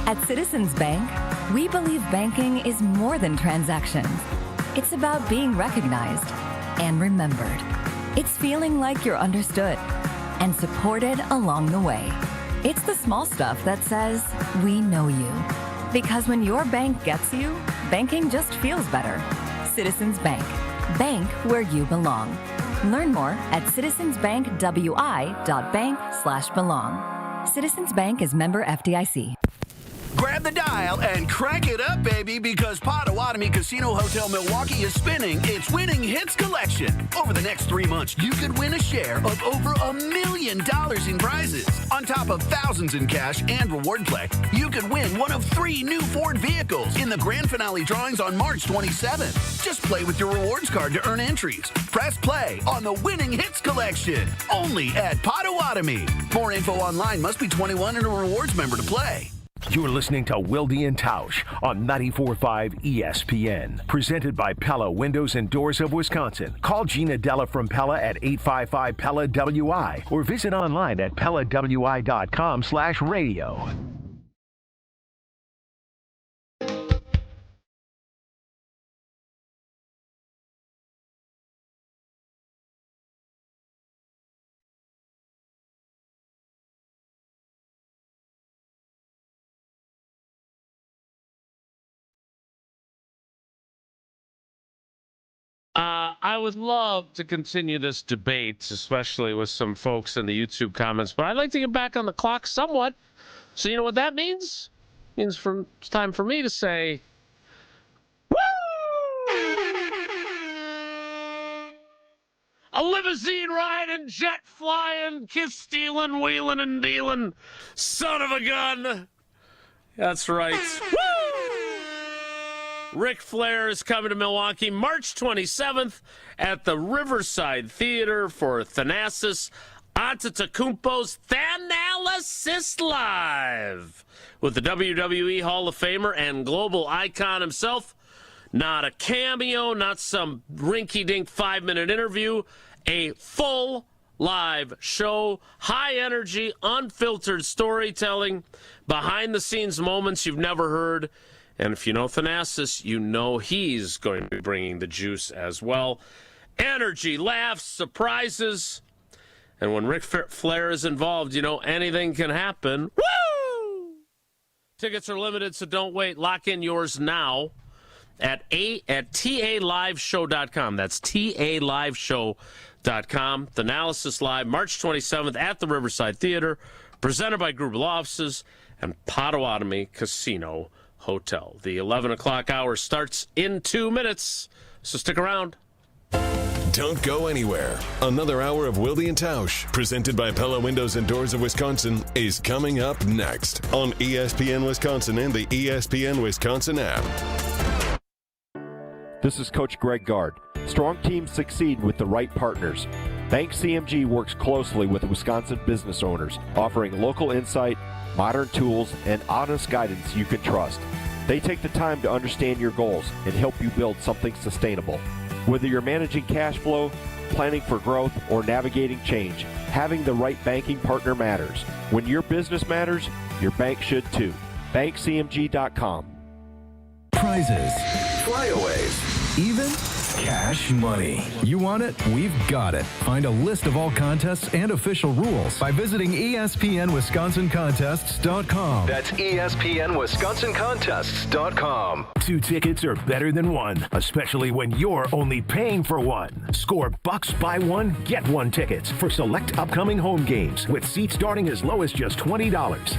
At Citizens Bank, we believe banking is more than transactions. It's about being recognized and remembered. It's feeling like you're understood and supported along the way. It's the small stuff that says, we know you. Because when your bank gets you, banking just feels better. Citizens Bank. Bank where you belong. Learn more at citizensbankwi.bank/belong. Citizens Bank is member FDIC. Grab the dial and crank it up, baby, because Potawatomi Casino Hotel Milwaukee is spinning its Winning Hits collection. Over the next 3 months, you could win a share of over $1 million in prizes. On top of thousands in cash and reward play, you could win one of 3 new Ford vehicles in the grand finale drawings on March 27th. Just play with your rewards card to earn entries. Press play on the Winning Hits collection, only at Potawatomi. More info online. Must be 21 and a rewards member to play. You're listening to Wilde Tausch on 94.5 ESPN. Presented by Pella Windows and Doors of Wisconsin. Call Gina Della from Pella at 855-PELLA-WI or visit online at PellaWI.com/radio. I would love to continue this debate, especially with some folks in the YouTube comments, but I'd like to get back on the clock somewhat. So you know what that means? It means it's time for me to say, woo! A limousine riding, jet flying, kiss stealing, wheeling and dealing, son of a gun. That's right. Woo! Ric Flair is coming to Milwaukee March 27th at the Riverside Theater for Thanasis Antetokounmpo's Thanalysis Live with the WWE Hall of Famer and global icon himself. Not a cameo, not some rinky-dink 5-minute interview, a full live show, high energy, unfiltered storytelling, behind-the-scenes moments you've never heard. And if you know Thanasis, you know he's going to be bringing the juice as well. Energy, laughs, surprises. And when Ric Flair is involved, you know anything can happen. Woo! Tickets are limited, so don't wait. Lock in yours now at taliveshow.com. That's taliveshow.com. Thanalysis Live, March 27th at the Riverside Theater, presented by Gruber Law Offices and Potawatomi Casino Hotel. The 11 o'clock hour starts in 2 minutes, so stick around. Don't go anywhere. Another hour of Wilde Tausch, presented by Pella Windows and Doors of Wisconsin, is coming up next on ESPN Wisconsin and the ESPN Wisconsin app. This is Coach Greg Gard. Strong teams succeed with the right partners. Bank CMG works closely with Wisconsin business owners, offering local insight, modern tools, and honest guidance you can trust. They take the time to understand your goals and help you build something sustainable. Whether you're managing cash flow, planning for growth, or navigating change, having the right banking partner matters. When your business matters, your bank should too. BankCMG.com. Prizes, flyaways, even cash money. You want it? We've got it. Find a list of all contests and official rules by visiting ESPNWisconsinContests.com. That's ESPNWisconsinContests.com. 2 tickets are better than 1, especially when you're only paying for 1. Score Bucks buy 1, get 1 tickets for select upcoming home games with seats starting as low as just $20.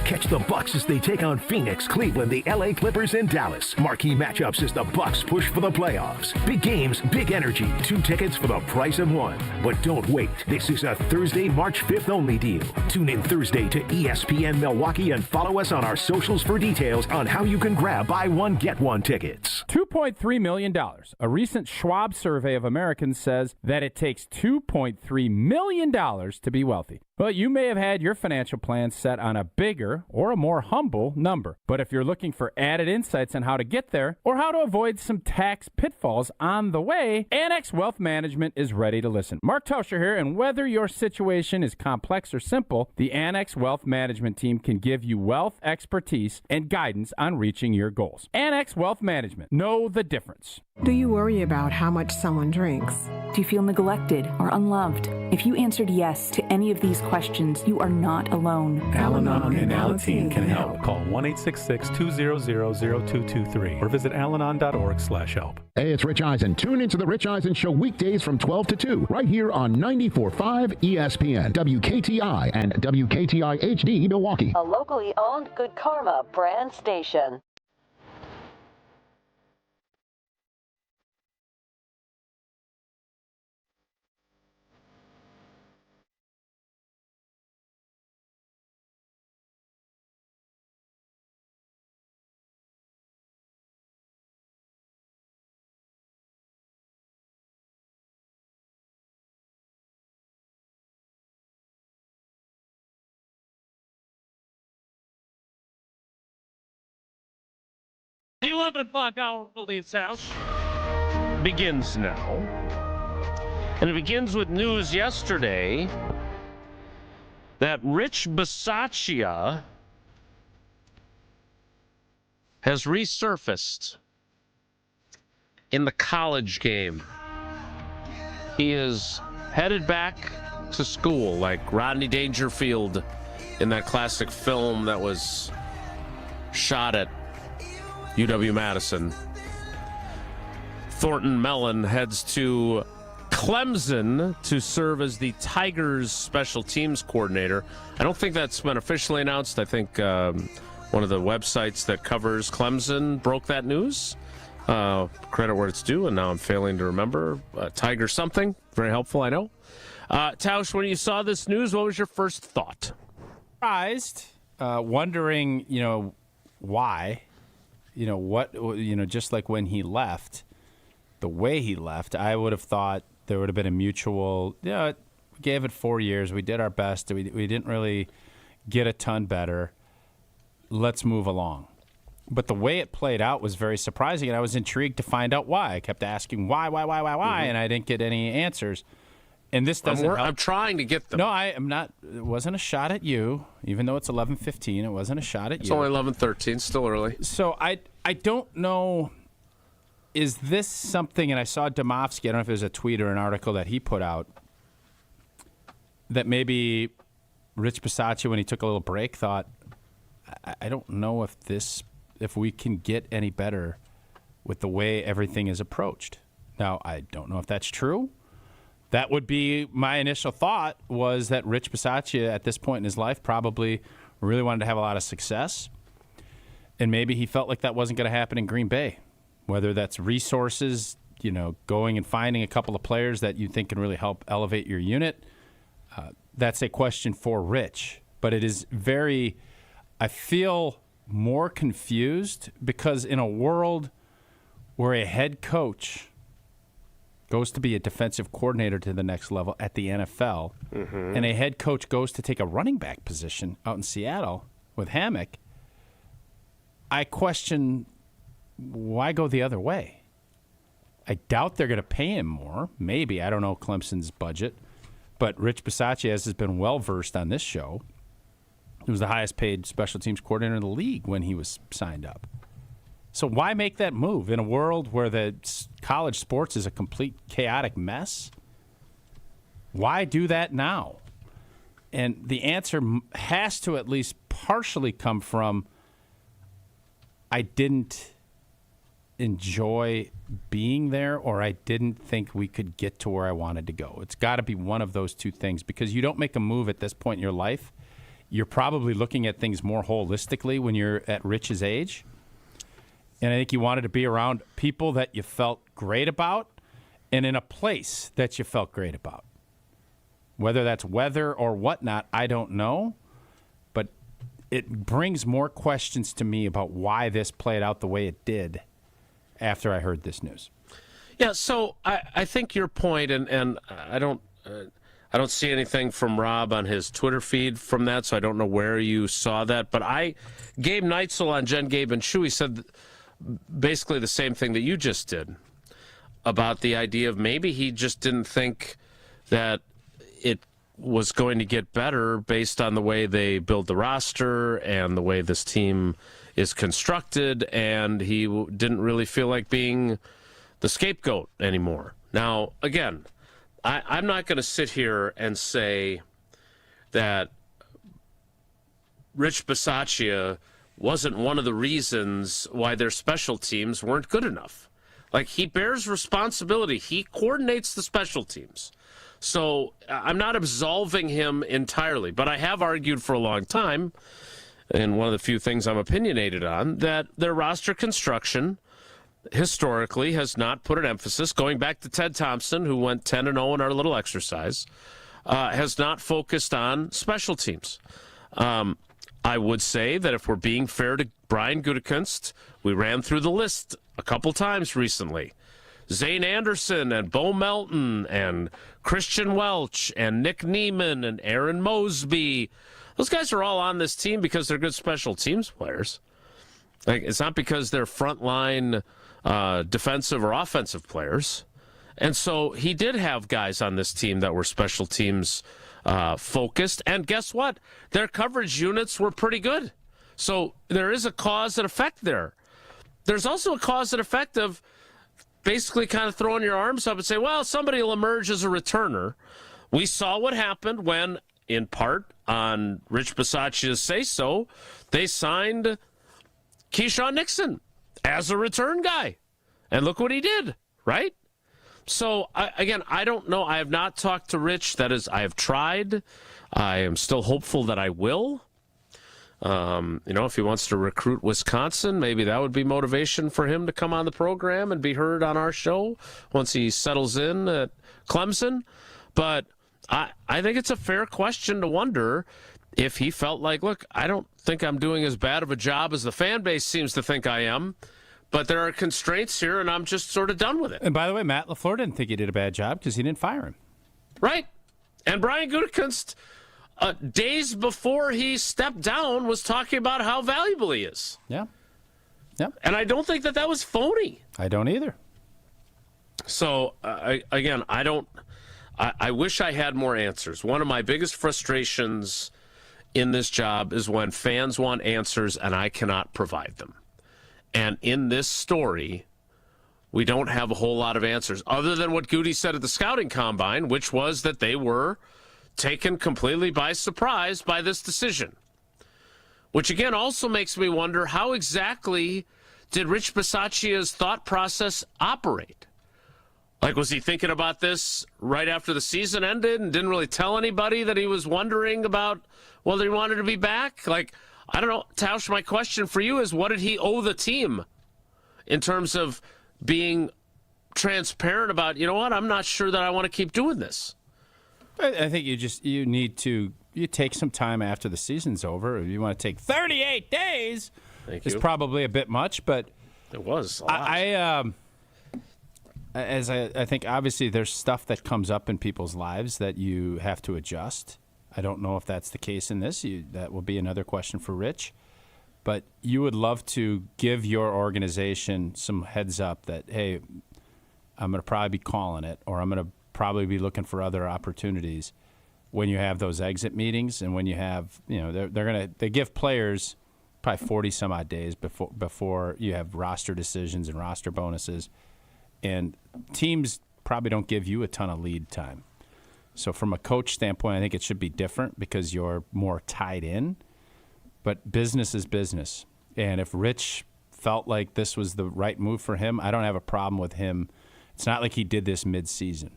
Catch the Bucks as they take on Phoenix, Cleveland, the LA Clippers, and Dallas. Marquee matchups as the Bucks push for the playoffs. Big games, big energy. 2 tickets for the price of 1. But don't wait. This is a Thursday, March 5th only deal. Tune in Thursday to ESPN Milwaukee and follow us on our socials for details on how you can grab buy 1, get 1 tickets. $2.3 million. A recent Schwab survey of Americans says that it takes $2.3 million to be wealthy. Well, you may have had your financial plan set on a bigger or a more humble number. But if you're looking for added insights on how to get there or how to avoid some tax pitfalls on the way, Annex Wealth Management is ready to listen. Mark Tauscher here, and whether your situation is complex or simple, the Annex Wealth Management team can give you wealth expertise and guidance on reaching your goals. Annex Wealth Management. Know the difference. Do you worry about how much someone drinks? Do you feel neglected or unloved? If you answered yes to any of thise questions, you are not alone. Al-Anon and Alateen can help. Call 1-866-200-0223 or visit alanon.org/help. Hey, it's Rich Eisen. Tune into The Rich Eisen Show weekdays from 12 to 2, right here on 94.5 ESPN, WKTI, and WKTI HD Milwaukee. A locally owned Good Karma brand station. 11 o'clock hour of Wilde Tausch begins now. And it begins with news yesterday that Rich Bisaccia has resurfaced in the college game. He is headed back to school like Rodney Dangerfield in that classic film that was shot at UW-Madison. Thornton Mellon heads to Clemson to serve as the Tigers special teams coordinator. I don't think that's been officially announced. I think one of the websites that covers Clemson broke that news. Credit where it's due, and now I'm failing to remember. Tiger something. Very helpful, I know. Tausch, when you saw this news, what was your first thought? Surprised, wondering, why. Just like when he left, the way he left, I would have thought there would have been a mutual, we gave it 4 years. We did our best. We didn't really get a ton better. Let's move along. But the way it played out was very surprising, and I was intrigued to find out why. I kept asking why, and I didn't get any answers. And this doesn't help. I'm trying to get them. No, I am not. It wasn't a shot at you, even though it's 11:15. It wasn't a shot at you. It's only 11:13, still early. So I don't know. Is this something, and I saw Domofsky, I don't know if it was a tweet or an article that he put out, that maybe Rich Bisaccia, when he took a little break, thought, I don't know if we can get any better with the way everything is approached. Now, I don't know if that's true. That would be my initial thought, was that Rich Bisaccia at this point in his life probably really wanted to have a lot of success. And maybe he felt like that wasn't going to happen in Green Bay. Whether that's resources, going and finding a couple of players that you think can really help elevate your unit. That's a question for Rich. But it is I feel more confused because in a world where a head coach goes to be a defensive coordinator to the next level at the NFL, and a head coach goes to take a running back position out in Seattle with Hammock, I question why go the other way. I doubt they're going to pay him more. Maybe. I don't know Clemson's budget. But Rich Bisaccia, as has been well-versed on this show, he was the highest-paid special teams coordinator in the league when he was signed up. So why make that move in a world where the college sports is a complete chaotic mess? Why do that now? And the answer has to at least partially come from I didn't enjoy being there, or I didn't think we could get to where I wanted to go. It's got to be one of those two things, because you don't make a move at this point in your life. You're probably looking at things more holistically when you're at Rich's age. And I think you wanted to be around people that you felt great about and in a place that you felt great about. Whether that's weather or whatnot, I don't know. But it brings more questions to me about why this played out the way it did after I heard this news. Yeah, so I think your point, and I don't see anything from Rob on his Twitter feed from that, so I don't know where you saw that. But Gabe Neitzel on Jen, Gabe, and Shuey said basically the same thing that you just did about the idea of maybe he just didn't think that it was going to get better based on the way they build the roster and the way this team is constructed, and he didn't really feel like being the scapegoat anymore. Now, again, I'm not going to sit here and say that Rich Bisaccia wasn't one of the reasons why their special teams weren't good enough. Like, he bears responsibility. He coordinates the special teams. So I'm not absolving him entirely, but I have argued for a long time, and one of the few things I'm opinionated on, that their roster construction historically has not put an emphasis, going back to Ted Thompson, who went 10-0 in our little exercise, has not focused on special teams. I would say that if we're being fair to Brian Gutekunst, we ran through the list a couple times recently. Zane Anderson and Bo Melton and Christian Welch and Nick Neiman and Aaron Mosby. Those guys are all on this team because they're good special teams players. Like, it's not because they're frontline defensive or offensive players. And so he did have guys on this team that were special teams focused. And guess what? Their coverage units were pretty good. So there is a cause and effect there. There's also a cause and effect of basically kind of throwing your arms up and say, well, somebody will emerge as a returner. We saw what happened when, in part, on Rich Bisaccia's say-so, they signed Keyshawn Nixon as a return guy. And look what he did, right? So, again, I don't know. I have not talked to Rich. That is, I have tried. I am still hopeful that I will. If he wants to recruit Wisconsin, maybe that would be motivation for him to come on the program and be heard on our show once he settles in at Clemson. But I think it's a fair question to wonder if he felt like, look, I don't think I'm doing as bad of a job as the fan base seems to think I am, but there are constraints here, and I'm just sort of done with it. And by the way, Matt LaFleur didn't think he did a bad job because he didn't fire him. Right. And Brian Gutekunst, days before he stepped down, was talking about how valuable he is. Yeah. Yep. And I don't think that was phony. I don't either. So, I wish I had more answers. One of my biggest frustrations in this job is when fans want answers and I cannot provide them. And in this story, we don't have a whole lot of answers other than what Gutey said at the scouting combine, which was that they were taken completely by surprise by this decision. Which, again, also makes me wonder, how exactly did Rich Bisaccia's thought process operate? Like, was he thinking about this right after the season ended and didn't really tell anybody that he was wondering about whether he wanted to be back? Like, I don't know. Tausch, my question for you is, what did he owe the team in terms of being transparent about, you know what, I'm not sure that I want to keep doing this? I think you need to take some time after the season's over. If you want to take 38 days, it's probably a bit much, but it was a lot. I think obviously there's stuff that comes up in people's lives that you have to adjust. I don't know if that's the case in this. That will be another question for Rich. But you would love to give your organization some heads up that, hey, I'm going to probably be calling it, or I'm going to probably be looking for other opportunities when you have those exit meetings, and when you have, they give players probably 40 some odd days before you have roster decisions and roster bonuses. And teams probably don't give you a ton of lead time. So from a coach standpoint, I think it should be different because you're more tied in. But business is business. And if Rich felt like this was the right move for him, I don't have a problem with him. It's not like he did this mid-season.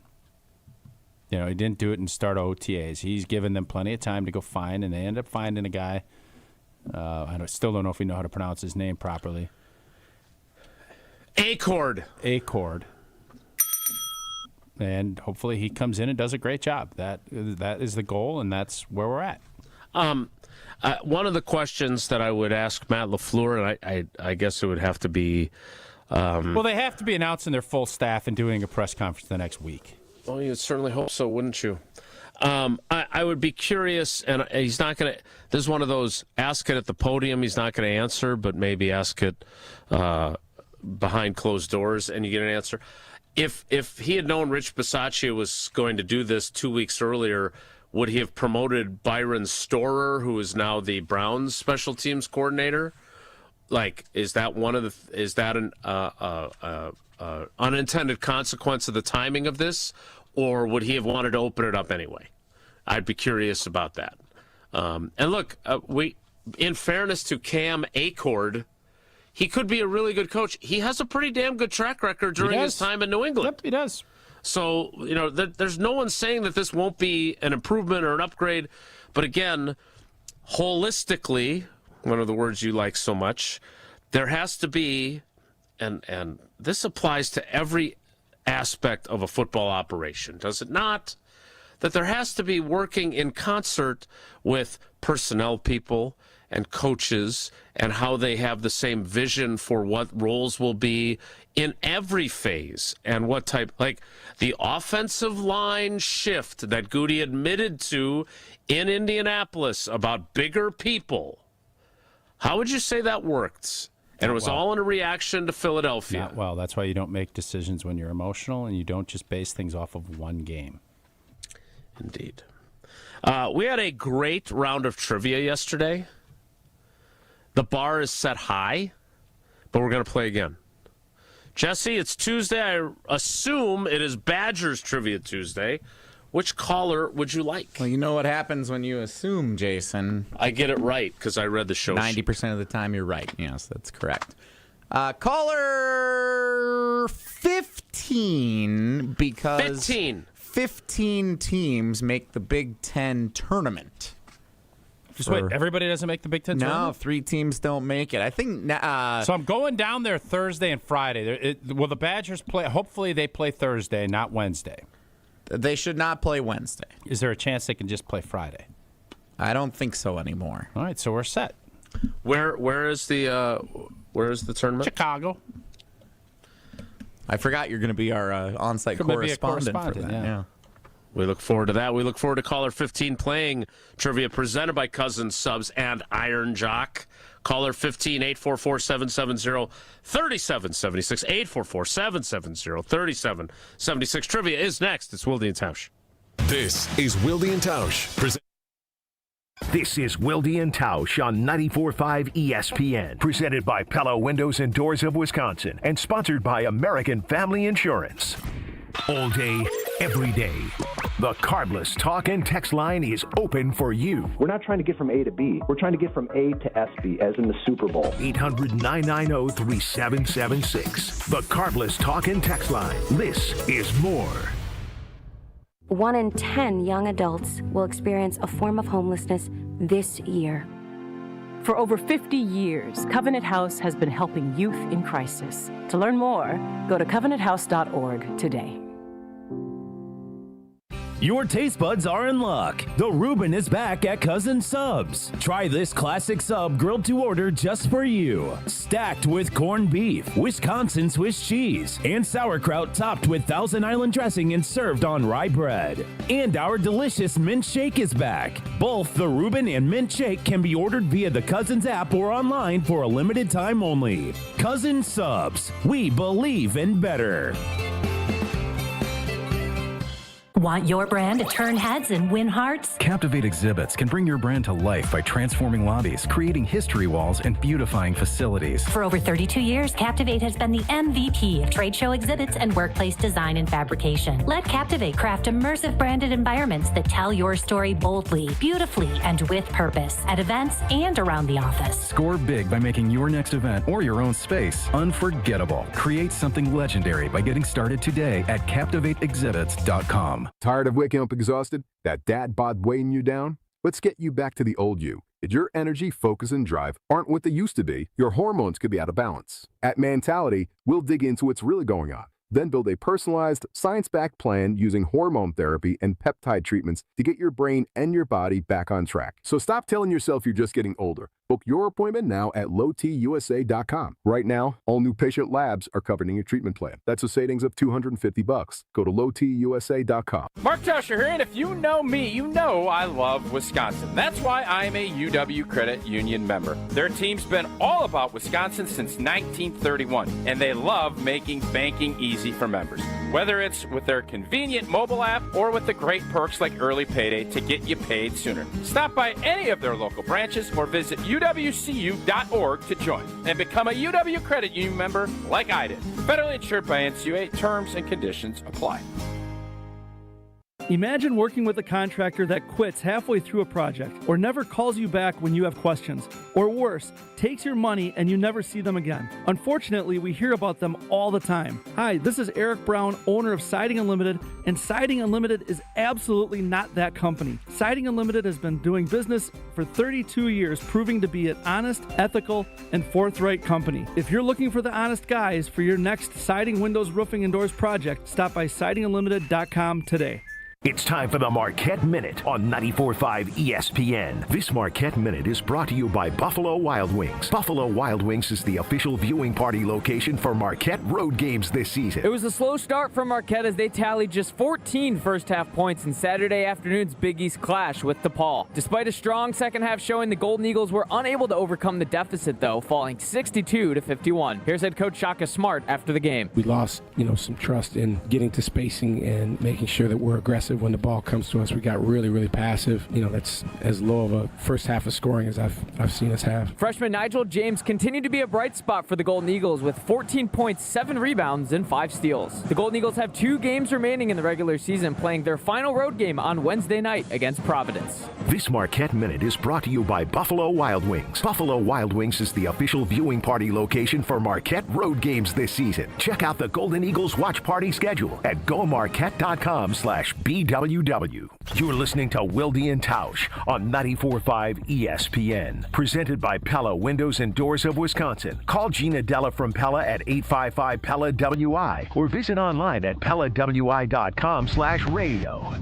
He didn't do it and start OTAs. He's given them plenty of time to go find, and they end up finding a guy. Still don't know if we know how to pronounce his name properly. Acord. And hopefully he comes in and does a great job. That is the goal, and that's where we're at. One of the questions that I would ask Matt LaFleur, and I guess it would have to be... well, they have to be announcing their full staff and doing a press conference the next week. Well, you'd certainly hope so, wouldn't you? I would be curious, and he's not going to... This is one of those, ask it at the podium, he's not going to answer, but maybe ask it behind closed doors and you get an answer. If he had known Rich Bisaccia was going to do this 2 weeks earlier, would he have promoted Byron Storer, who is now the Browns special teams coordinator? Like, is that an unintended consequence of the timing of this, or would he have wanted to open it up anyway? I'd be curious about that. And look, in fairness to Cam Acord, he could be a really good coach. He has a pretty damn good track record during his time in New England. Yep, he does. So, there's no one saying that this won't be an improvement or an upgrade. But again, holistically, one of the words you like so much, there has to be, and this applies to every aspect of a football operation, does it not? That there has to be working in concert with personnel people and coaches and how they have the same vision for what roles will be in every phase and what type, like the offensive line shift that Gutey admitted to in Indianapolis about bigger people. How would you say that worked And it was all in a reaction to Philadelphia. Not well. That's why you don't make decisions when you're emotional, and you don't just base things off of one game. Indeed. We had a great round of trivia yesterday. The bar is set high, but we're going to play again. Jesse, it's Tuesday. I assume it is Badgers Trivia Tuesday. Which caller would you like? Well, you know what happens when you assume, Jason. I get it right because I read the show. 90% of the time you're right. Yes, that's correct. Caller 15, because 15 teams make the Big Ten tournament. Just wait, everybody doesn't make the Big Ten tournament? No, 3 teams don't make it. I think... so I'm going down there Thursday and Friday. Will the Badgers play? Hopefully they play Thursday, not Wednesday. They should not play Wednesday. Is there a chance they can just play Friday? I don't think so anymore. All right, so we're set. Where is the tournament? Chicago. I forgot you're going to be our on-site correspondent for that. Yeah. We look forward to that. We look forward to caller 15 playing trivia presented by Cousins Subs and Iron Jock. Caller 15, 844-770-3776, 844-770-3776. Trivia is next. It's Wilde and Tausch. This is Wilde and Tausch. This is Wilde and Tausch on 94.5 ESPN, presented by Pella Windows and Doors of Wisconsin, and sponsored by American Family Insurance. All day, every day, the Carbless talk and text line is open for you. We're not trying to get from A to B. We're trying to get from A to SB, as in the Super Bowl. 800-990-3776. The Carbless talk and text line. This is more. 1 in 10 young adults will experience a form of homelessness this year. For over 50 years, Covenant House has been helping youth in crisis. To learn more, go to covenanthouse.org today. Your taste buds are in luck. The Reuben is back at Cousins Subs. Try this classic sub grilled to order just for you. Stacked with corned beef, Wisconsin Swiss cheese, and sauerkraut topped with Thousand Island dressing and served on rye bread. And our delicious mint shake is back. Both the Reuben and mint shake can be ordered via the Cousins app or online for a limited time only. Cousins Subs. We believe in better. Want your brand to turn heads and win hearts? Captivate Exhibits can bring your brand to life by transforming lobbies, creating history walls, and beautifying facilities. For over 32 years, Captivate has been the MVP of trade show exhibits and workplace design and fabrication. Let Captivate craft immersive branded environments that tell your story boldly, beautifully, and with purpose at events and around the office. Score big by making your next event or your own space unforgettable. Create something legendary by getting started today at CaptivateExhibits.com. Tired of waking up exhausted? That dad bod weighing you down? Let's get you back to the old you. If your energy, focus, and drive aren't what they used to be, your hormones could be out of balance. At Mentality, we'll dig into what's really going on, then build a personalized, science-backed plan using hormone therapy and peptide treatments to get your brain and your body back on track. So stop telling yourself you're just getting older. Book your appointment now at lowtusa.com. Right now, all new patient labs are covered in your treatment plan. That's a savings of $250. Go to lowtusa.com. Mark Tauscher here, and if you know me, you know I love Wisconsin. That's why I'm a UW Credit Union member. Their team's been all about Wisconsin since 1931, and they love making banking easy for members. Whether it's with their convenient mobile app or with the great perks like early payday to get you paid sooner. Stop by any of their local branches or visit uwcu.org to join and become a UW Credit Union member like I did. Federally insured by NCUA. Terms and conditions apply. Imagine working with a contractor that quits halfway through a project or never calls you back when you have questions, or worse, takes your money and you never see them again. Unfortunately, we hear about them all the time. Hi, this is Eric Brown, owner of Siding Unlimited, and Siding Unlimited is absolutely not that company. Siding Unlimited has been doing business for 32 years, proving to be an honest, ethical, and forthright company. If you're looking for the honest guys for your next siding, windows, roofing, and doors project, stop by sidingunlimited.com today. It's time for the Marquette Minute on 94.5 ESPN. This Marquette Minute is brought to you by Buffalo Wild Wings. Buffalo Wild Wings is the official viewing party location for Marquette road games this season. It was a slow start for Marquette as they tallied just 14 first-half points in Saturday afternoon's Big East clash with DePaul. Despite a strong second-half showing, the Golden Eagles were unable to overcome the deficit, though, falling 62-51. Here's head coach Shaka Smart after the game. We lost, some trust in getting to spacing and making sure that we're aggressive when the ball comes to us. We got really, really passive. That's as low of a first half of scoring as I've seen us have. Freshman Nigel James continued to be a bright spot for the Golden Eagles with 14 points, 7 rebounds, and 5 steals. The Golden Eagles have 2 games remaining in the regular season, playing their final road game on Wednesday night against Providence. This Marquette Minute is brought to you by Buffalo Wild Wings. Buffalo Wild Wings is the official viewing party location for Marquette road games this season. Check out the Golden Eagles watch party schedule at gomarquette.com/BWW. You're listening to Wilde Tausch on 94.5 ESPN. Presented by Pella Windows and Doors of Wisconsin. Call Gina Della from Pella at 855-PELLA-WI or visit online at PellaWI.com/radio.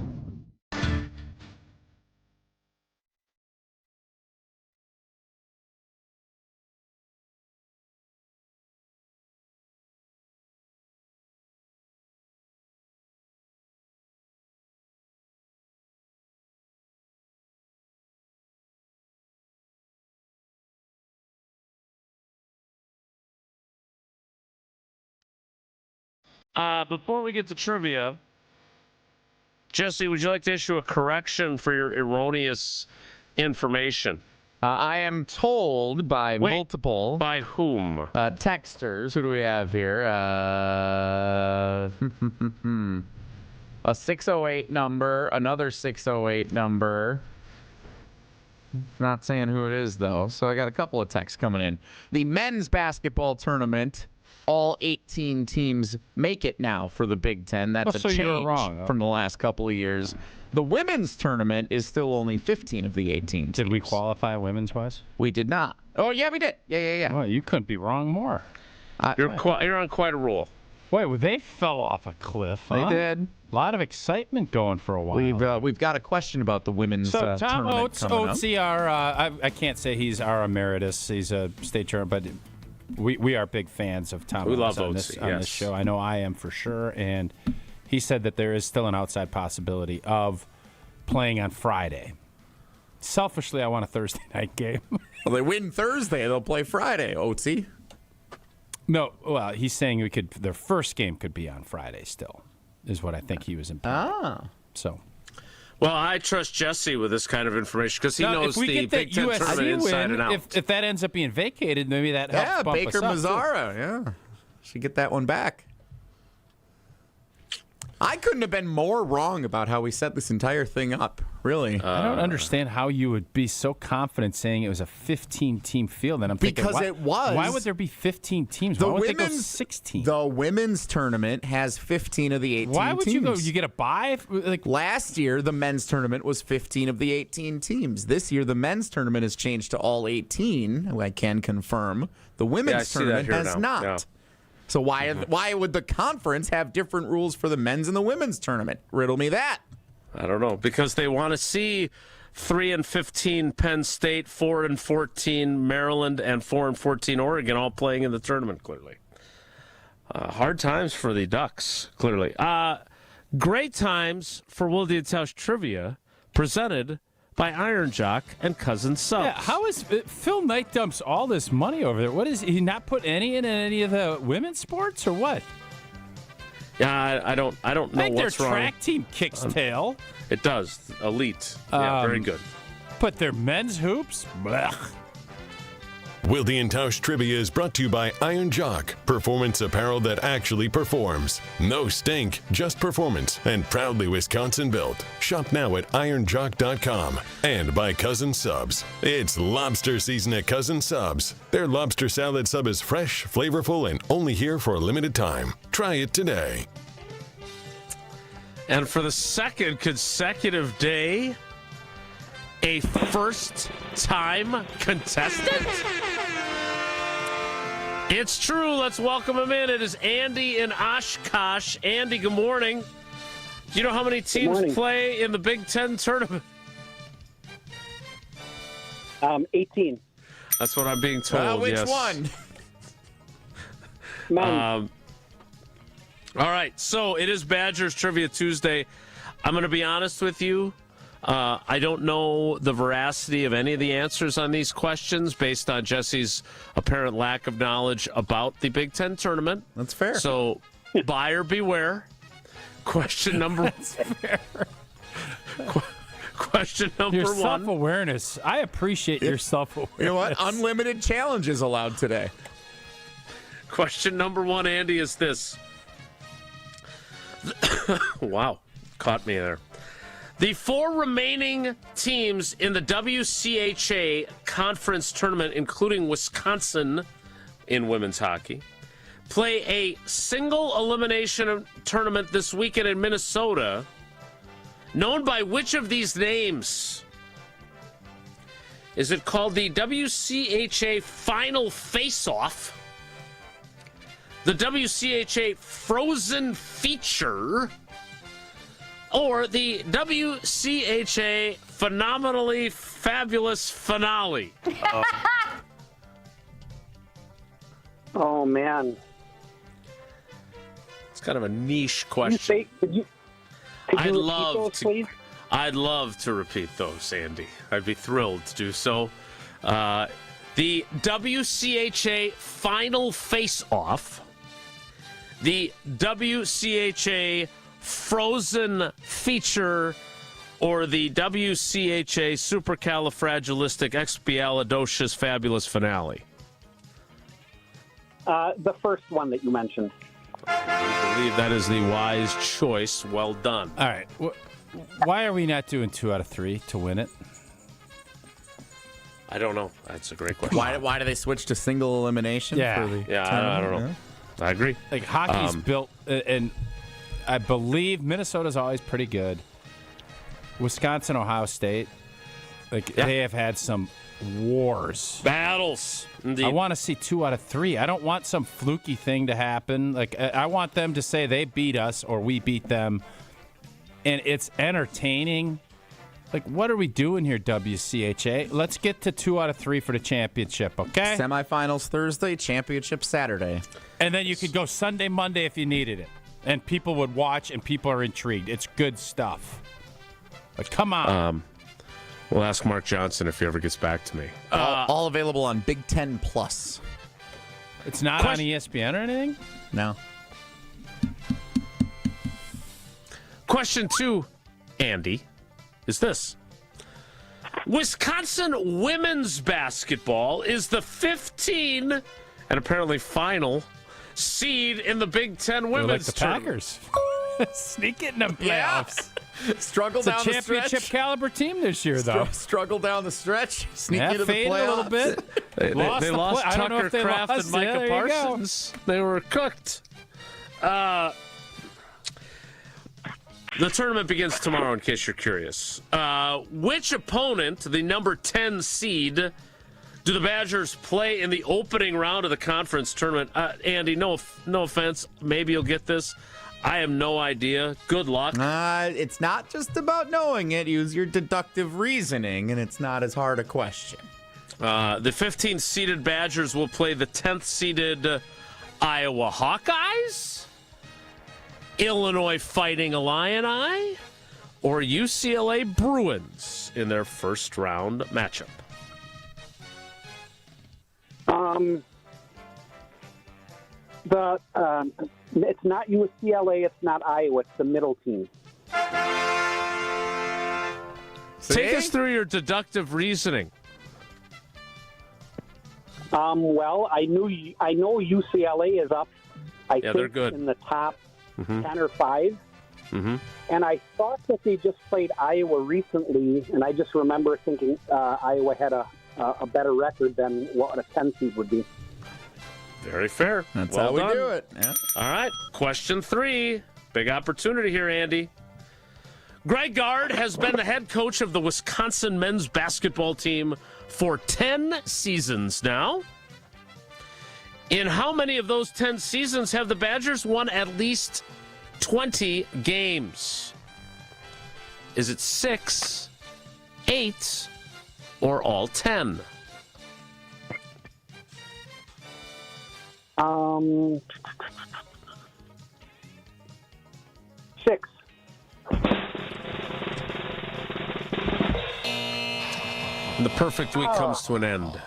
Before we get to trivia, Jesse, would you like to issue a correction for your erroneous information? I am told by multiple... By whom? Texters. Who do we have here? A 608 number, another 608 number. Not saying who it is, though. So I got a couple of texts coming in. The men's basketball tournament... All 18 teams make it now for the Big Ten. That's a change from the last couple of years. The women's tournament is still only 15 of the 18 teams. Did we qualify women's-wise? We did not. Oh, yeah, we did. Yeah. Well, you couldn't be wrong more. You're on quite a roll. Wait, well, they fell off a cliff, huh? They did. A lot of excitement going for a while. We've got a question about the women's Tom tournament coming up. Oatsy, I can't say he's our emeritus. He's a state chairman, but... We are big fans of Tom. We love Oatsy on this show. I know I am for sure. And he said that there is still an outside possibility of playing on Friday. Selfishly, I want a Thursday night game. Well, they win Thursday. They'll play Friday, Oatsy. No, well, he's saying their first game could be on Friday still, is what I think he was implying. So. Well, I trust Jesse with this kind of information because he knows the Big Ten tournament inside and out. If that ends up being vacated, maybe that helps bump Baker us up, Mazzara. Yeah, should get that one back. I couldn't have been more wrong about how we set this entire thing up. Really, I don't understand how you would be so confident saying it was a 15-team field. And I'm thinking, because it was. Why would there be 15 teams? Why would they go 16? The women's tournament has 15 of the 18 teams. Why would you go? You get a bye? Last year, the men's tournament was 15 of the 18 teams. This year, the men's tournament has changed to all 18. I can confirm. The women's tournament has not. Yeah. So why would the conference have different rules for the men's and the women's tournament? Riddle me that. I don't know. Because they want to see 3-15 Penn State, 4-14 Maryland, and 4-14 Oregon all playing in the tournament, clearly. Hard times for the Ducks, clearly. Great times for Wilde Tausch Trivia, presented by Iron Jock and Cousin Subs. Yeah, how is Phil Knight dumps all this money over there? What is he not put any in any of the women's sports or what? Yeah, I don't know what's wrong. I think their track team kicks tail. It does. Elite. Yeah, very good. But their men's hoops? Blech. Wilde Tausch Trivia is brought to you by Iron Jock, performance apparel that actually performs. No stink, just performance, and proudly Wisconsin built. Shop now at ironjock.com. And by Cousin Subs. It's lobster season at Cousin Subs. Their lobster salad sub is fresh, flavorful, and only here for a limited time. Try it today. And for the second consecutive day, a first-time contestant? It's true. Let's welcome him in. It is Andy in Oshkosh. Andy, good morning. Do you know how many teams play in the Big Ten tournament? 18. That's what I'm being told. Which yes. one? None. All right, so it is Badgers Trivia Tuesday. I'm going to be honest with you. I don't know the veracity of any of the answers on these questions based on Jesse's apparent lack of knowledge about the Big Ten tournament. That's fair. So, buyer beware. Question number Question number your 1. Self-awareness. I appreciate your self-awareness. You know what? Unlimited challenges allowed today. Question number 1, Andy, is this. Wow. Caught me there. The 4 remaining teams in the WCHA conference tournament, including Wisconsin in women's hockey, play a single elimination tournament this weekend in Minnesota, known by which of these names? Is it called the WCHA Final Face-Off, the WCHA Frozen Feature, or the WCHA Phenomenally Fabulous Finale? Oh, man. It's kind of a niche question. Could you I'd love to repeat those, Andy. I'd be thrilled to do so. The WCHA Final Face-Off, the WCHA Frozen Feature, or the WCHA Supercalifragilisticexpialidocious Fabulous Finale? The first one that you mentioned. I believe that is the wise choice. Well done. All right. Why are we not doing 2 out of 3 to win it? I don't know. That's a great question. Why do they switch to single elimination? Yeah. I don't know. I agree. Like, hockey's built, and I believe Minnesota's always pretty good. Wisconsin, Ohio State, they have had some wars. Battles. Indeed. I want to see 2 out of 3. I don't want some fluky thing to happen. Like, I want them to say they beat us or we beat them, and it's entertaining. Like, what are we doing here, WCHA? Let's get to 2 out of 3 for the championship, okay? Semifinals Thursday, championship Saturday. And then you could go Sunday, Monday if you needed it. And people would watch, and people are intrigued. It's good stuff. But come on. We'll ask Mark Johnson if he ever gets back to me. All available on Big Ten Plus. It's not on ESPN or anything? No. Question 2, Andy, is this. Wisconsin women's basketball is the 15 and apparently final seed in the Big Ten women's tournament. Packers. Sneak it in the playoffs. Struggle it's down the stretch. It's a championship caliber team this year, though. Struggle down the stretch. Sneak into the playoffs. A little bit. They lost Tucker Kraft and Micah Parsons. They were cooked. The tournament begins tomorrow, in case you're curious. Which opponent, the number 10 seed, do the Badgers play in the opening round of the conference tournament? Andy, no offense. Maybe you'll get this. I have no idea. Good luck. It's not just about knowing it. Use your deductive reasoning, and it's not as hard a question. The 15th-seeded Badgers will play the 10th-seeded Iowa Hawkeyes, Illinois Fighting Illini, or UCLA Bruins in their first-round matchup. It's not UCLA, it's not Iowa, it's the middle team. Take us through your deductive reasoning. Well, I know UCLA is up, I think, they're good. in the top 10 or 5. Mm-hmm. And I thought that they just played Iowa recently, and I just remember thinking Iowa had a better record than what a 10 seed would be. Very fair. That's well how we done. do it. Yeah. All right. Question 3. Big opportunity here, Andy. Greg Gard has been the head coach of the Wisconsin men's basketball team for 10 seasons now. In how many of those 10 seasons have the Badgers won at least 20 games? Is it 6, 8, or all 10? Six. And the perfect week comes to an end.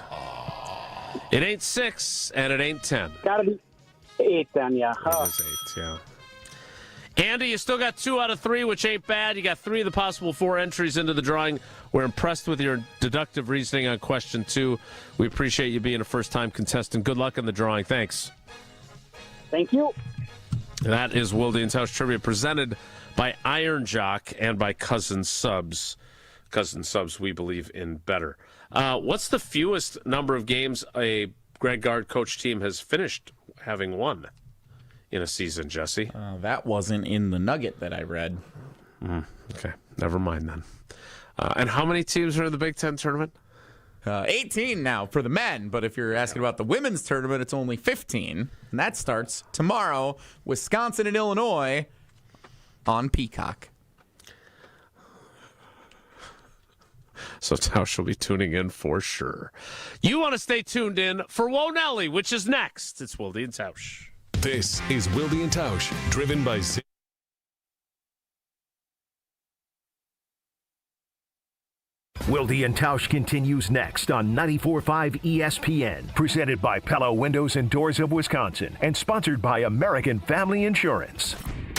It ain't 6, and it ain't 10. Gotta be 8 then, yeah. It is 8, yeah. Andy, you still got 2 out of 3, which ain't bad. You got 3 of the possible 4 entries into the drawing. We're impressed with your deductive reasoning on question 2. We appreciate you being a first-time contestant. Good luck in the drawing. Thanks. Thank you. And that is Wilde Tausch Trivia presented by Iron Jock and by Cousin Subs. Cousin Subs, we believe in better. What's the fewest number of games a Greg Gard coach team has finished having won in a season, Jesse? That wasn't in the nugget that I read. Okay, never mind then. And how many teams are in the Big Ten tournament? 18 now for the men, but if you're asking about the women's tournament, it's only 15. And that starts tomorrow, Wisconsin and Illinois on Peacock. So Tausch will be tuning in for sure. You want to stay tuned in for Whoa Nelly, which is next. It's Wilde and Tausch. This is Wilde and Tausch, driven by Wilde and Tausch continues next on 94.5 ESPN, presented by Pella Windows and Doors of Wisconsin, and sponsored by American Family Insurance.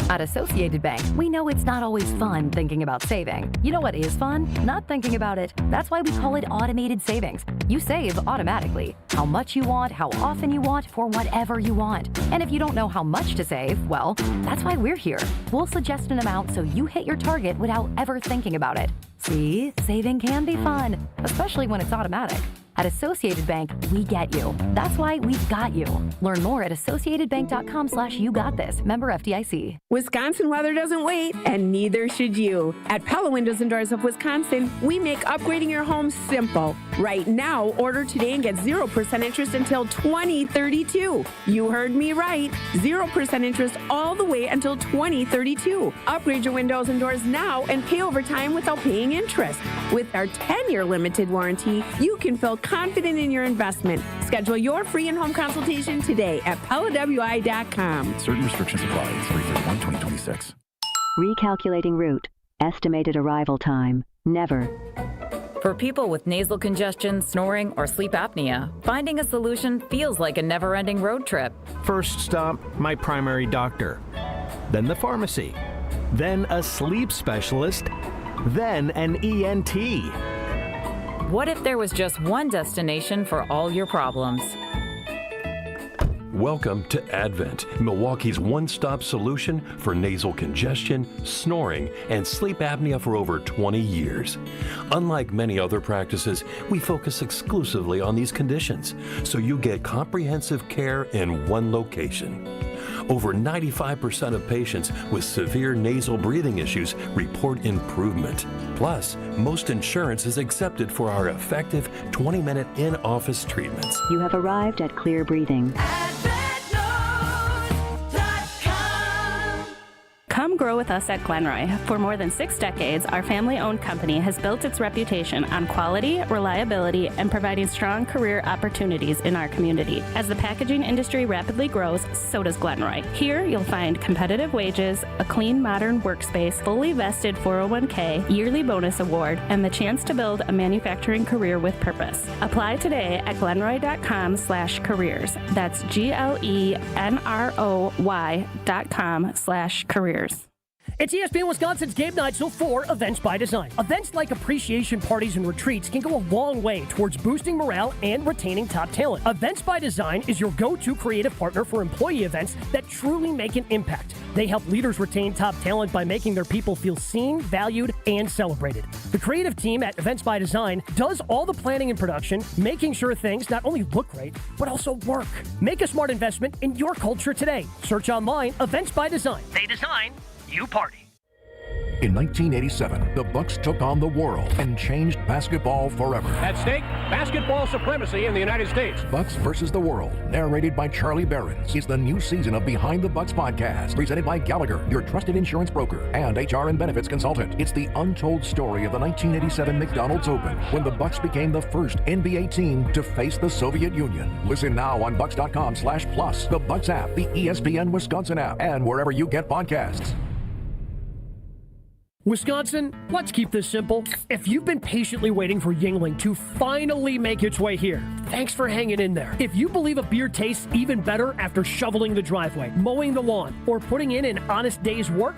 At Associated Bank, we know it's not always fun thinking about saving. You know what is fun? Not thinking about it. That's why we call it automated savings. You save automatically. How much you want, how often you want, for whatever you want. And if you don't know how much to save, well, that's why we're here. We'll suggest an amount so you hit your target without ever thinking about it. See, saving can be fun, especially when it's automatic. At Associated Bank, we get you. That's why we've got you. Learn more at associatedbank.com/YouGotThis. Member FDIC. Wisconsin weather doesn't wait, and neither should you. At Pella Windows and Doors of Wisconsin, we make upgrading your home simple. Right now, order today and get 0% interest until 2032. You heard me right. 0% interest all the way until 2032. Upgrade your windows and doors now and pay over time without paying interest. With our 10-year limited warranty, you can feel confident in your investment. Schedule your free in-home consultation today at PellaWI.com. Certain restrictions apply. 3/31/2026. Recalculating route. Estimated arrival time. Never. For people with nasal congestion, snoring, or sleep apnea, finding a solution feels like a never-ending road trip. First stop, my primary doctor. Then the pharmacy. Then a sleep specialist. Then an ENT. What if there was just one destination for all your problems? Welcome to Advent, Milwaukee's one-stop solution for nasal congestion, snoring, and sleep apnea for over 20 years. Unlike many other practices, we focus exclusively on these conditions, so you get comprehensive care in one location. Over 95% of patients with severe nasal breathing issues report improvement. Plus, most insurance is accepted for our effective 20-minute in-office treatments. You have arrived at Clear Breathing. Come grow with us at Glenroy. For more than 6 decades, our family-owned company has built its reputation on quality, reliability, and providing strong career opportunities in our community. As the packaging industry rapidly grows, so does Glenroy. Here, you'll find competitive wages, a clean, modern workspace, fully vested 401k, yearly bonus award, and the chance to build a manufacturing career with purpose. Apply today at glenroy.com/careers. That's GLENROY.com/careers. It's ESPN Wisconsin's Game Night, so for Events by Design. Events like appreciation parties and retreats can go a long way towards boosting morale and retaining top talent. Events by Design is your go-to creative partner for employee events that truly make an impact. They help leaders retain top talent by making their people feel seen, valued, and celebrated. The creative team at Events by Design does all the planning and production, making sure things not only look great, but also work. Make a smart investment in your culture today. Search online, Events by Design. They design, you party. In 1987, the Bucks took on the world and changed basketball forever. At stake, basketball supremacy in the United States. Bucks versus the World, narrated by Charlie Behrens, is the new season of Behind the Bucks podcast, presented by Gallagher, your trusted insurance broker and HR and benefits consultant. It's the untold story of the 1987 McDonald's Open, when the Bucks became the first NBA team to face the Soviet Union. Listen now on Bucks.com/plus, the Bucks app, the ESPN Wisconsin app, and wherever you get podcasts. Wisconsin, let's keep this simple. If you've been patiently waiting for Yuengling to finally make its way here, thanks for hanging in there. If you believe a beer tastes even better after shoveling the driveway, mowing the lawn, or putting in an honest day's work,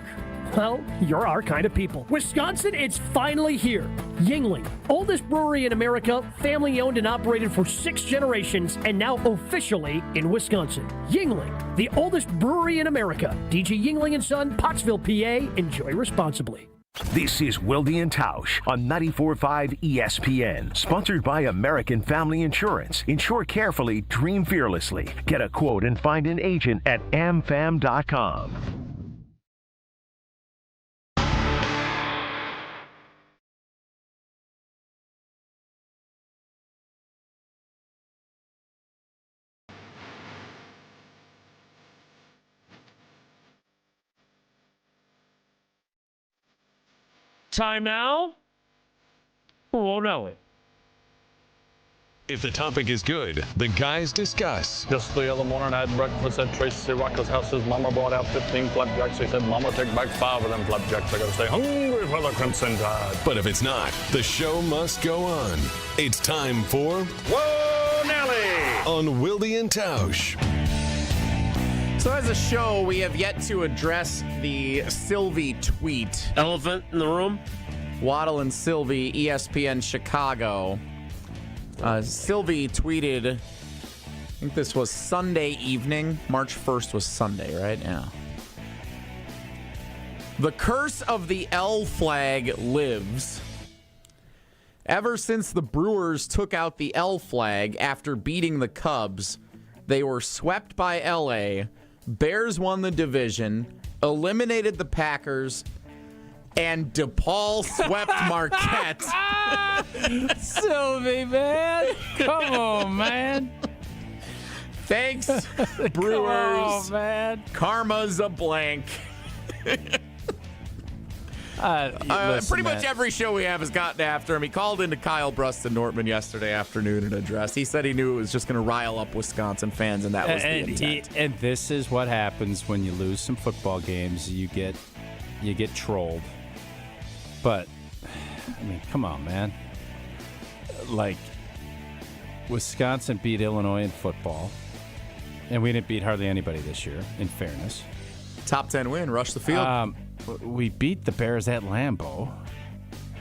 well, you're our kind of people. Wisconsin, it's finally here. Yuengling, oldest brewery in America, family owned and operated for 6 generations, and now officially in Wisconsin. Yuengling, the oldest brewery in America. DG Yuengling & Son, Pottsville, PA. Enjoy responsibly. This is Wilde Tausch on 94.5 ESPN, sponsored by American Family Insurance. Insure carefully, dream fearlessly. Get a quote and find an agent at amfam.com. Time now? Oh, no. If the topic is good, the guys discuss. Just the other morning, I had breakfast at Tracy Rocker's house. His mama brought out 15 flapjacks. He said, Mama, take back 5 of them flapjacks. I gotta stay hungry for the Crimson Tide. But if it's not, the show must go on. It's time for Whoa, Nelly! On Wilde and Tausch. So as a show, we have yet to address the Sylvie tweet. Elephant in the room? Waddle and Sylvie, ESPN Chicago. Sylvie tweeted, I think this was Sunday evening. March 1st was Sunday, right? Yeah. The curse of the L flag lives. Ever since the Brewers took out the L flag after beating the Cubs, they were swept by LA. Bears won the division, eliminated the Packers, and DePaul swept Marquette. Sylvie, man. Come on, man. Thanks, Brewers. Come on, man. Karma's a blank. Pretty much every show we have has gotten after him. He called into Kyle Bruston Nortman yesterday afternoon and addressed. He said he knew it was just going to rile up Wisconsin fans, and that was the intent. And this is what happens when you lose some football games. You get trolled. But, I mean, come on, man. Like, Wisconsin beat Illinois in football, and we didn't beat hardly anybody this year, in fairness. Top 10 win, rush the field. We beat the Bears at Lambeau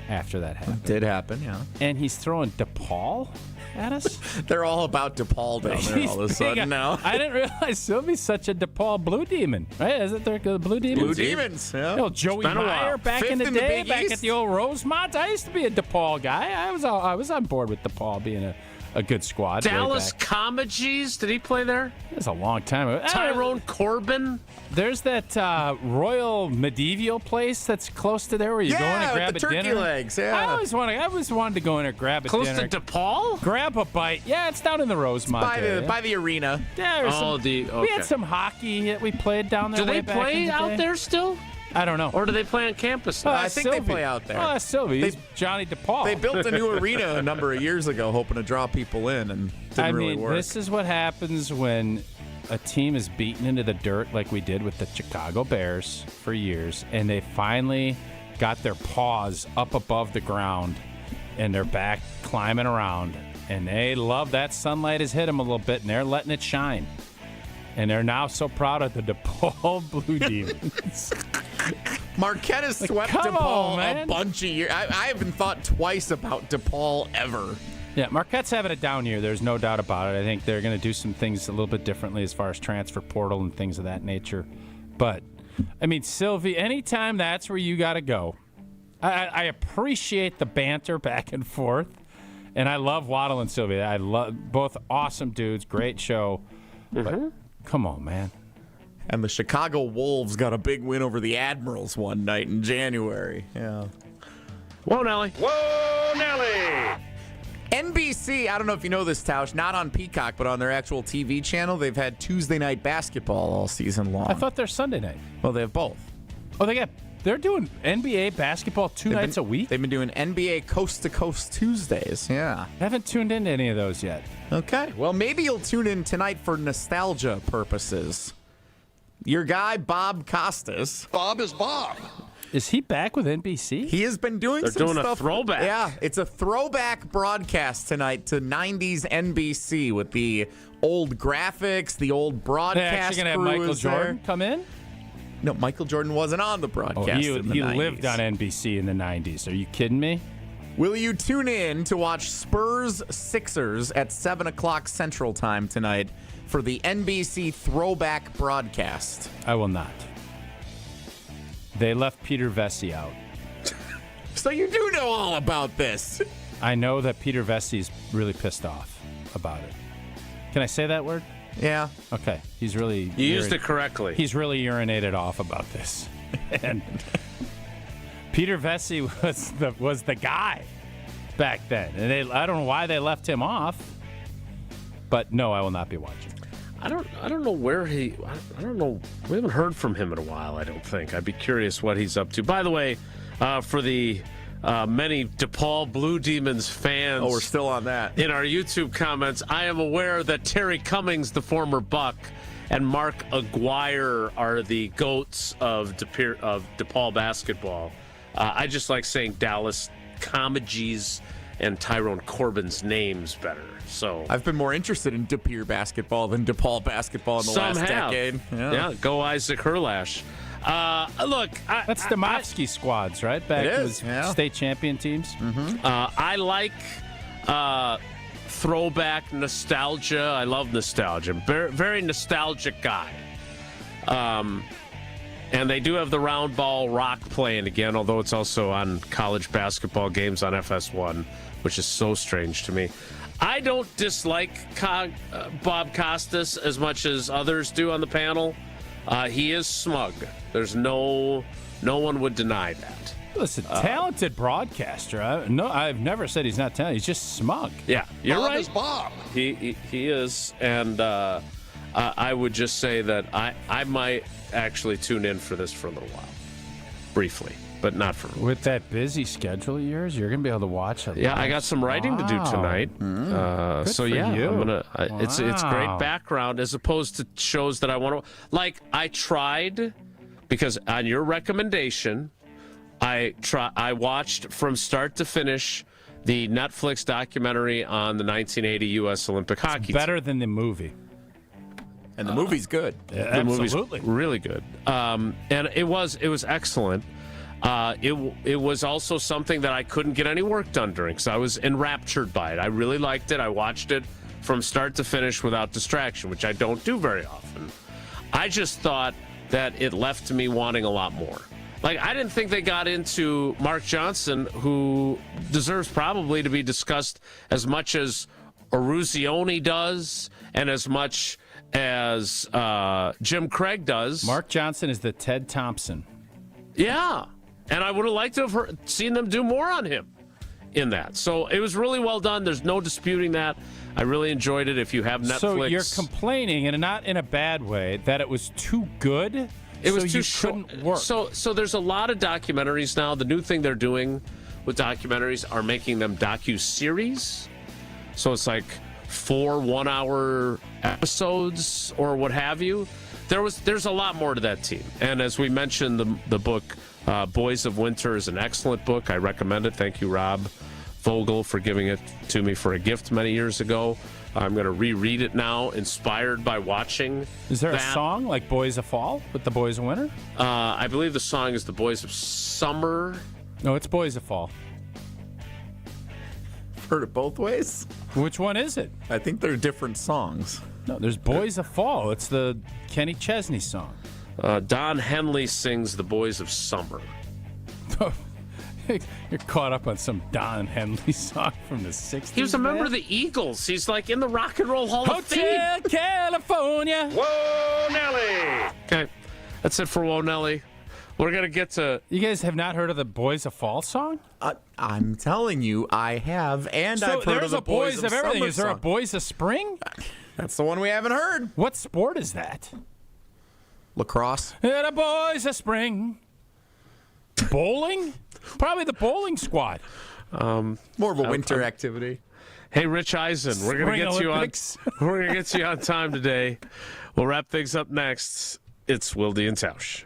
after that happened. It did happen, yeah. And he's throwing DePaul at us? They're all about DePaul down there all of a sudden now. I didn't realize Sylvie's such a DePaul Blue Demon, right? Isn't there the Blue Demons? Blue Demons, yeah. You know, Joey Meyer back in the day, back at the old Rosemont. I used to be a DePaul guy. I was on board with DePaul being a good squad. Dallas Comegys, did he play there? It was a long time ago. Tyrone Corbin. There's that Royal Medieval place that's close to there where you go in and grab the a dinner. turkey legs, yeah. I always wanted to go in and grab a dinner. Close to DePaul? Grab a bite. Yeah, it's down in the Rosemont area. By the arena. Yeah, we had some hockey that we played down there. Do they play out there still? I don't know. Or do they play on campus now? I think they play out there. Oh, that's Sylvie. He's Johnny DePaul. They built a new arena a number of years ago hoping to draw people in, and didn't really work. This is what happens when a team is beaten into the dirt like we did with the Chicago Bears for years, and they finally got their paws up above the ground, and they're back climbing around, and they love that sunlight has hit them a little bit, and they're letting it shine. And they're now so proud of the DePaul Blue Demons. Marquette has swept DePaul a bunch of years. I haven't thought twice about DePaul ever. Yeah, Marquette's having a down year. There's no doubt about it. I think they're going to do some things a little bit differently as far as transfer portal and things of that nature. But, I mean, Sylvie, anytime that's where you got to go. I appreciate the banter back and forth. And I love Waddle and Sylvie. I love both awesome dudes. Great show. But come on, man. And the Chicago Wolves got a big win over the Admirals one night in January. Yeah. Whoa, Nelly. Whoa, Nelly! NBC, I don't know if you know this, Tausch, not on Peacock, but on their actual TV channel, they've had Tuesday night basketball all season long. I thought they're Sunday night. Well, they have both. Oh, they're doing NBA basketball two nights a week? They've been doing NBA Coast to Coast Tuesdays. Yeah. I haven't tuned into any of those yet. Okay. Well, maybe you'll tune in tonight for nostalgia purposes. Your guy, Bob Costas. Bob is Bob. Is he back with NBC? He has been doing They're some doing stuff. a throwback. Yeah, it's a throwback broadcast tonight to 90s NBC with the old graphics, the old broadcast. They're actually going to have Michael Jordan come in? No, Michael Jordan wasn't on the broadcast in the 90s. He lived on NBC in the 90s. Are you kidding me? Will you tune in to watch Spurs Sixers at 7 o'clock Central Time tonight for the NBC throwback broadcast? I will not. They left Peter Vesey out. So you do know all about this. I know that Peter Vesey's really pissed off about it. Can I say that word? Yeah. Okay. He's really... You used it correctly. He's really urinated off about this. And Peter Vesey was the guy back then. And I don't know why they left him off. But no, I will not be watching. I don't know where I don't know. We haven't heard from him in a while, I don't think. I'd be curious what he's up to. By the way, for the many DePaul Blue Demons fans. Oh, we're still on that. In our YouTube comments, I am aware that Terry Cummings, the former Buck, and Mark Aguirre are the goats of DePaul basketball. I just like saying Dallas Comegys and Tyrone Corbin's names better. So I've been more interested in De Pere basketball than DePaul basketball in the last decade. Yeah, go Isaac Herlash. Look, that's the Mofsky squads, right? Back to the state champion teams. Mm-hmm. I like throwback nostalgia. I love nostalgia. Very, very nostalgic guy. And they do have the round ball rock playing again, although it's also on college basketball games on FS1, which is so strange to me. I don't dislike Bob Costas as much as others do on the panel. He is smug. There's no one would deny that. Listen, talented broadcaster. I've never said he's not talented. He's just smug. Yeah, you're Bob right. Is Bob. He is, and I would just say that I might actually tune in for this for a little while, briefly, but not for. With that busy schedule of yours, you're gonna be able to watch it. Yeah, I got some writing to do tonight. So yeah, you. I'm gonna. It's great background as opposed to shows that I want to. Like I tried, because on your recommendation, I watched from start to finish the Netflix documentary on the 1980 U.S. Olympic hockey. Better than the movie. And the movie's good. Yeah, the movie's really good. And it was excellent. It was also something that I couldn't get any work done during, so I was enraptured by it. I really liked it. I watched it from start to finish without distraction, which I don't do very often. I just thought that it left me wanting a lot more. Like, I didn't think they got into Mark Johnson, who deserves probably to be discussed as much as Eruzione does and as much as Jim Craig does. Mark Johnson is the Ted Thompson. Yeah, and I would have liked to have seen them do more on him in that. So it was really well done. There's no disputing that. I really enjoyed it. If you have Netflix. So you're complaining, and not in a bad way, that it was too good? It was too couldn't work. So there's a lot of documentaries now. The new thing they're doing with documentaries are making them docu-series. So it's like 4 one-hour episodes or what have you. There's a lot more to that team. And as we mentioned, the book Boys of Winter is an excellent book. I recommend it. Thank you, Rob Vogel, for giving it to me for a gift many years ago. I'm going to reread it now, inspired by watching. Is there a song like Boys of Fall with the Boys of Winter? I believe the song is the Boys of Summer. No, it's Boys of Fall. Heard it both ways? Which one is it? I think they're different songs. No, there's Boys of Fall. It's the Kenny Chesney song. Don Henley sings the Boys of Summer. You're caught up on some Don Henley song from the 60s. He was a member of the Eagles. He's like in the Rock and Roll Hall of Fame. Hotel California. Whoa, Nelly. Okay, that's it for Whoa Nelly. We're going to get to... You guys have not heard of the Boys of Fall song? I'm telling you, I have, and I've heard of the Boys of everything. Summer Is there a song. Boys of Spring? That's the one we haven't heard. What sport is that? Lacrosse. And a Boys of Spring. Bowling? Probably the bowling squad. More of a winter activity. Hey, Rich Eisen, we're going to get you on. We're going to get you on time today. We'll wrap things up next. It's Wilde Tausch.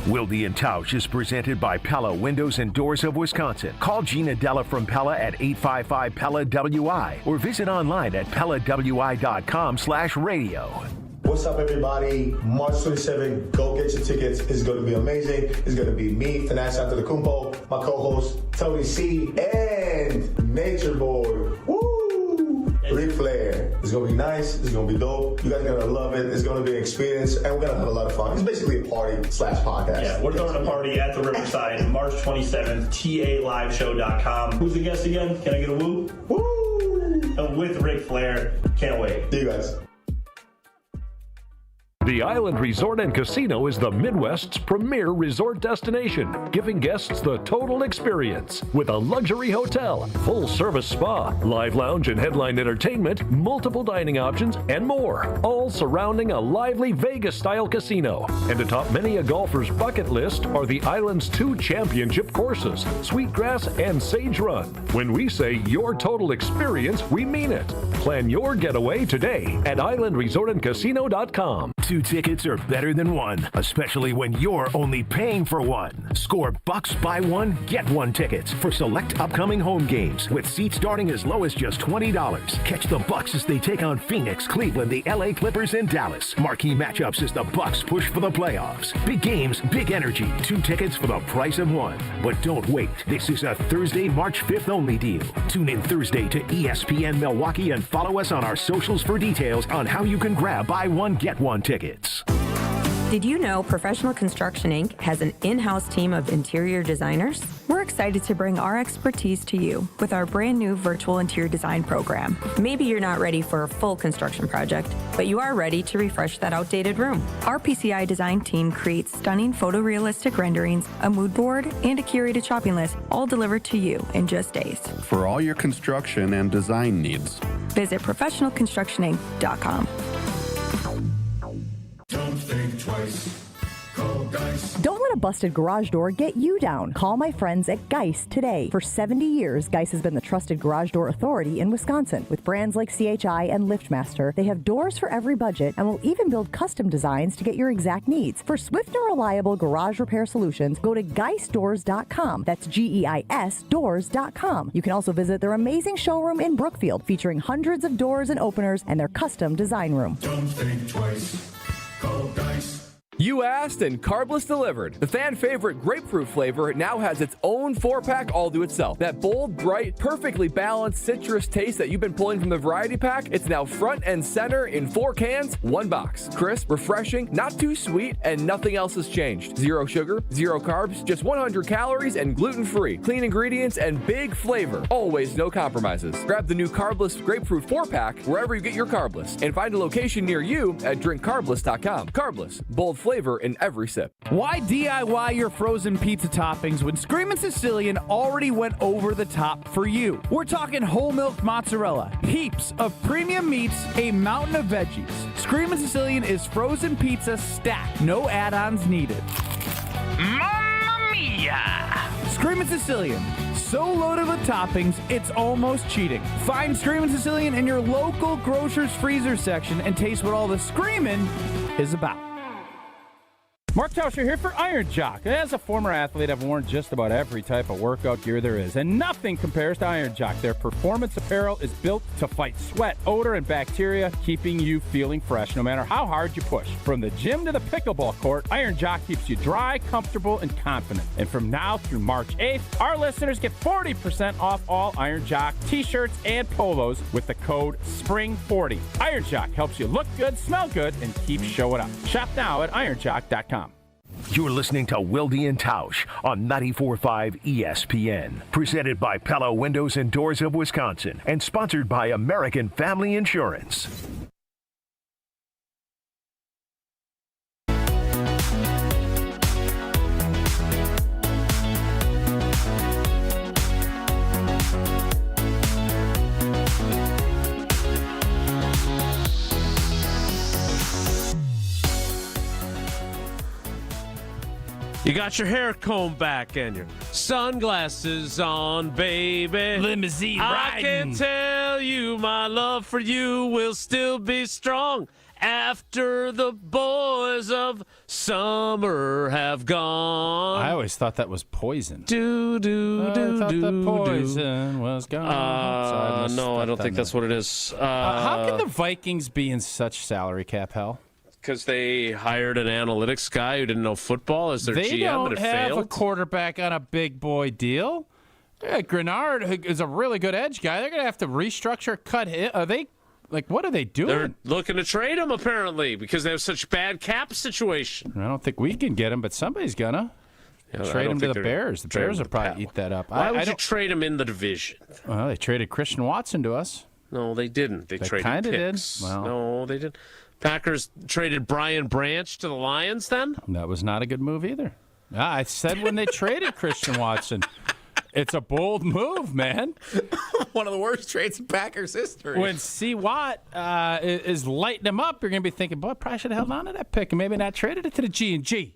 Wilde Tausch is presented by Pella Windows and Doors of Wisconsin. Call Gina Della from Pella at 855-PELLA-WI or visit online at PellaWI.com/radio. What's up, everybody? March 27th, go get your tickets. It's going to be amazing. It's going to be me, Finesse Antetokounmpo, my co-host, Tony C, and Nature Boy. Woo! Ric Flair. It's going to be nice. It's going to be dope. You guys are going to love it. It's going to be an experience, and we're going to have a lot of fun. It's basically a party/podcast. Yeah, we're throwing a party at the Riverside, March 27th, TALiveshow.com. Who's the guest again? Can I get a woo? Woo! With Ric Flair. Can't wait. See you guys. The Island Resort and Casino is the Midwest's premier resort destination, giving guests the total experience with a luxury hotel, full-service spa, live lounge and headline entertainment, multiple dining options, and more, all surrounding a lively Vegas-style casino. And atop many a golfer's bucket list are the island's 2 championship courses, Sweetgrass and Sage Run. When we say your total experience, we mean it. Plan your getaway today at islandresortandcasino.com. 2 tickets are better than 1, especially when you're only paying for 1. Score Bucks buy 1, get 1 tickets for select upcoming home games with seats starting as low as just $20. Catch the Bucks as they take on Phoenix, Cleveland, the LA Clippers, and Dallas. Marquee matchups as the Bucks push for the playoffs. Big games, big energy. 2 tickets for the price of 1. But don't wait. This is a Thursday, March 5th only deal. Tune in Thursday to ESPN Milwaukee and follow us on our socials for details on how you can grab buy 1, get 1 tickets. Did you know Professional Construction Inc. has an in-house team of interior designers? We're excited to bring our expertise to you with our brand new virtual interior design program. Maybe you're not ready for a full construction project, but you are ready to refresh that outdated room. Our PCI design team creates stunning photorealistic renderings, a mood board, and a curated shopping list, all delivered to you in just days. For all your construction and design needs, visit professionalconstructioninc.com. Don't think twice. Call Geist. Don't let a busted garage door get you down. Call my friends at Geist today. For 70 years, Geist has been the trusted garage door authority in Wisconsin. With brands like CHI and LiftMaster, they have doors for every budget and will even build custom designs to get your exact needs. For swift and reliable garage repair solutions, go to geistdoors.com. That's GEIS doors.com. You can also visit their amazing showroom in Brookfield, featuring hundreds of doors and openers and their custom design room. Don't think twice. Call Geist. You asked and Carbless delivered. The fan favorite grapefruit flavor now has its own 4-pack all to itself. That bold, bright, perfectly balanced citrus taste that you've been pulling from the variety pack, it's now front and center in 4 cans, 1 box. Crisp, refreshing, not too sweet, and nothing else has changed. 0 sugar, 0 carbs, just 100 calories and gluten-free. Clean ingredients and big flavor. Always no compromises. Grab the new Carbless grapefruit 4-pack wherever you get your Carbless and find a location near you at drinkcarbless.com. Carbless, bold flavor in every sip. Why DIY your frozen pizza toppings when Screamin' Sicilian already went over the top for you? We're talking whole milk mozzarella, heaps of premium meats, a mountain of veggies. Screamin' Sicilian is frozen pizza stacked, no add-ons needed. Mamma mia! Screamin' Sicilian, so loaded with toppings, it's almost cheating. Find Screamin' Sicilian in your local grocer's freezer section and taste what all the screamin' is about. Mark Tauscher here for Iron Jock. As a former athlete, I've worn just about every type of workout gear there is, and nothing compares to Iron Jock. Their performance apparel is built to fight sweat, odor, and bacteria, keeping you feeling fresh no matter how hard you push. From the gym to the pickleball court, Iron Jock keeps you dry, comfortable, and confident. And from now through March 8th, our listeners get 40% off all Iron Jock t-shirts and polos with the code SPRING40. Iron Jock helps you look good, smell good, and keep showing up. Shop now at ironjock.com. You're listening to Wilde Tausch on 94.5 ESPN. Presented by Pella Windows and Doors of Wisconsin and sponsored by American Family Insurance. You got your hair combed back and your sunglasses on, baby. Limousine I riding. can tell you my love for you will still be strong after the boys of summer have gone. I always thought that was Poison. Do, do, do, thought do, the Poison was gone. No, I don't think that's what it is. How can the Vikings be in such salary cap hell? Because they hired an analytics guy who didn't know football as their GM, and it failed. They don't have a quarterback on a big boy deal. Grenard, who is a really good edge guy, they're going to have to restructure, cut him. Are they, what are they doing? They're looking to trade him, apparently, because they have such bad cap situation. I don't think we can get him, but somebody's going to. Trade him to the Bears. The Bears will probably eat that up. Why would you trade him in the division? Well, they traded Christian Watson to us. No, they didn't. They traded picks. Did. Well, no, they didn't. Packers traded Brian Branch to the Lions then? That was not a good move either. I said when they traded Christian Watson, it's a bold move, man. One of the worst trades in Packers history. When C. Watt is lighting him up, you're going to be thinking, boy, probably should have held on to that pick and maybe not traded it to the G&G.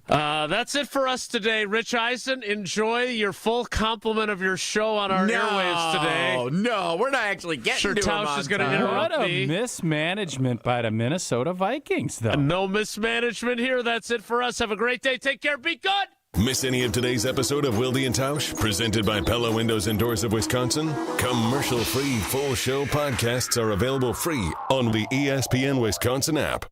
That's it for us today. Rich Eisen, enjoy your full complement of your show on our airwaves today. No, we're not actually getting to him Tausch is going to What interrupt a me. mismanagement by the Minnesota Vikings, though. No mismanagement here. That's it for us. Have a great day. Take care. Be good. Miss any of today's episode of Wilde Tausch, presented by Pella Windows and Doors of Wisconsin? Commercial-free full show podcasts are available free on the ESPN Wisconsin app.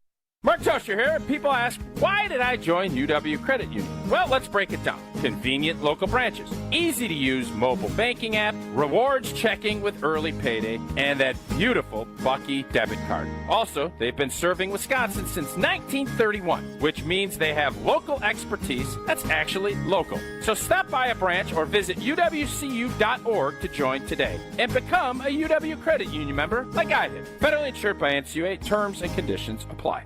Mark Tosher here. People ask, why did I join UW Credit Union? Well, let's break it down. Convenient local branches, easy to use mobile banking app, rewards checking with early payday, and that beautiful Bucky debit card. Also, they've been serving Wisconsin since 1931, which means they have local expertise that's actually local. So stop by a branch or visit uwcu.org to join today and become a UW Credit Union member like I did. Federally insured by NCUA. Terms and conditions apply.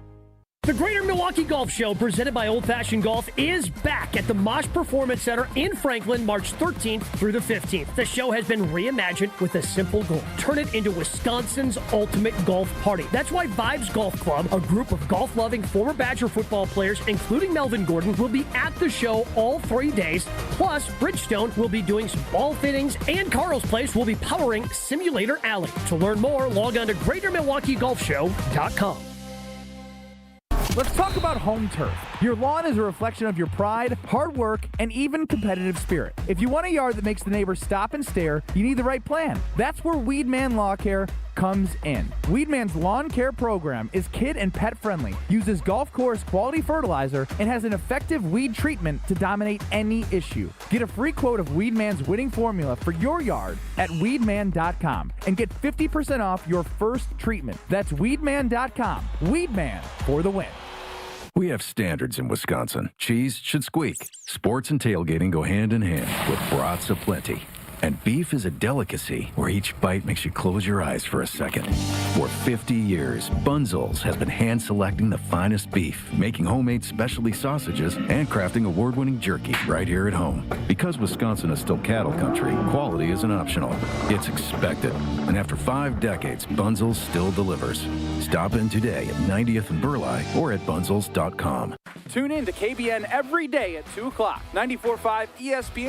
The Greater Milwaukee Golf Show, presented by Old Fashioned Golf, is back at the Mosh Performance Center in Franklin, March 13th through the 15th. The show has been reimagined with a simple goal: turn it into Wisconsin's ultimate golf party. That's why Vibes Golf Club, a group of golf-loving former Badger football players, including Melvin Gordon, will be at the show all 3 days. Plus, Bridgestone will be doing some ball fittings, and Carl's Place will be powering Simulator Alley. To learn more, log on to GreaterMilwaukeeGolfShow.com. Let's talk about home turf. Your lawn is a reflection of your pride, hard work, and even competitive spirit. If you want a yard that makes the neighbors stop and stare, you need the right plan. That's where Weedman Lawn Care comes in. Weedman's lawn care program is kid and pet friendly, uses golf course quality fertilizer, and has an effective weed treatment to dominate any issue. Get a free quote of Weedman's winning formula for your yard at weedman.com and get 50% off your first treatment. That's weedman.com. Weedman for the win. We have standards in Wisconsin. Cheese should squeak. Sports and tailgating go hand in hand with brats aplenty. And beef is a delicacy where each bite makes you close your eyes for a second. For 50 years, Bunzel's has been hand-selecting the finest beef, making homemade specialty sausages, and crafting award-winning jerky right here at home. Because Wisconsin is still cattle country, quality isn't optional. It's expected. And after 5 decades, Bunzel's still delivers. Stop in today at 90th and Burleigh or at bunzels.com. Tune in to KBN every day at 2 o'clock. 94.5 ESPN.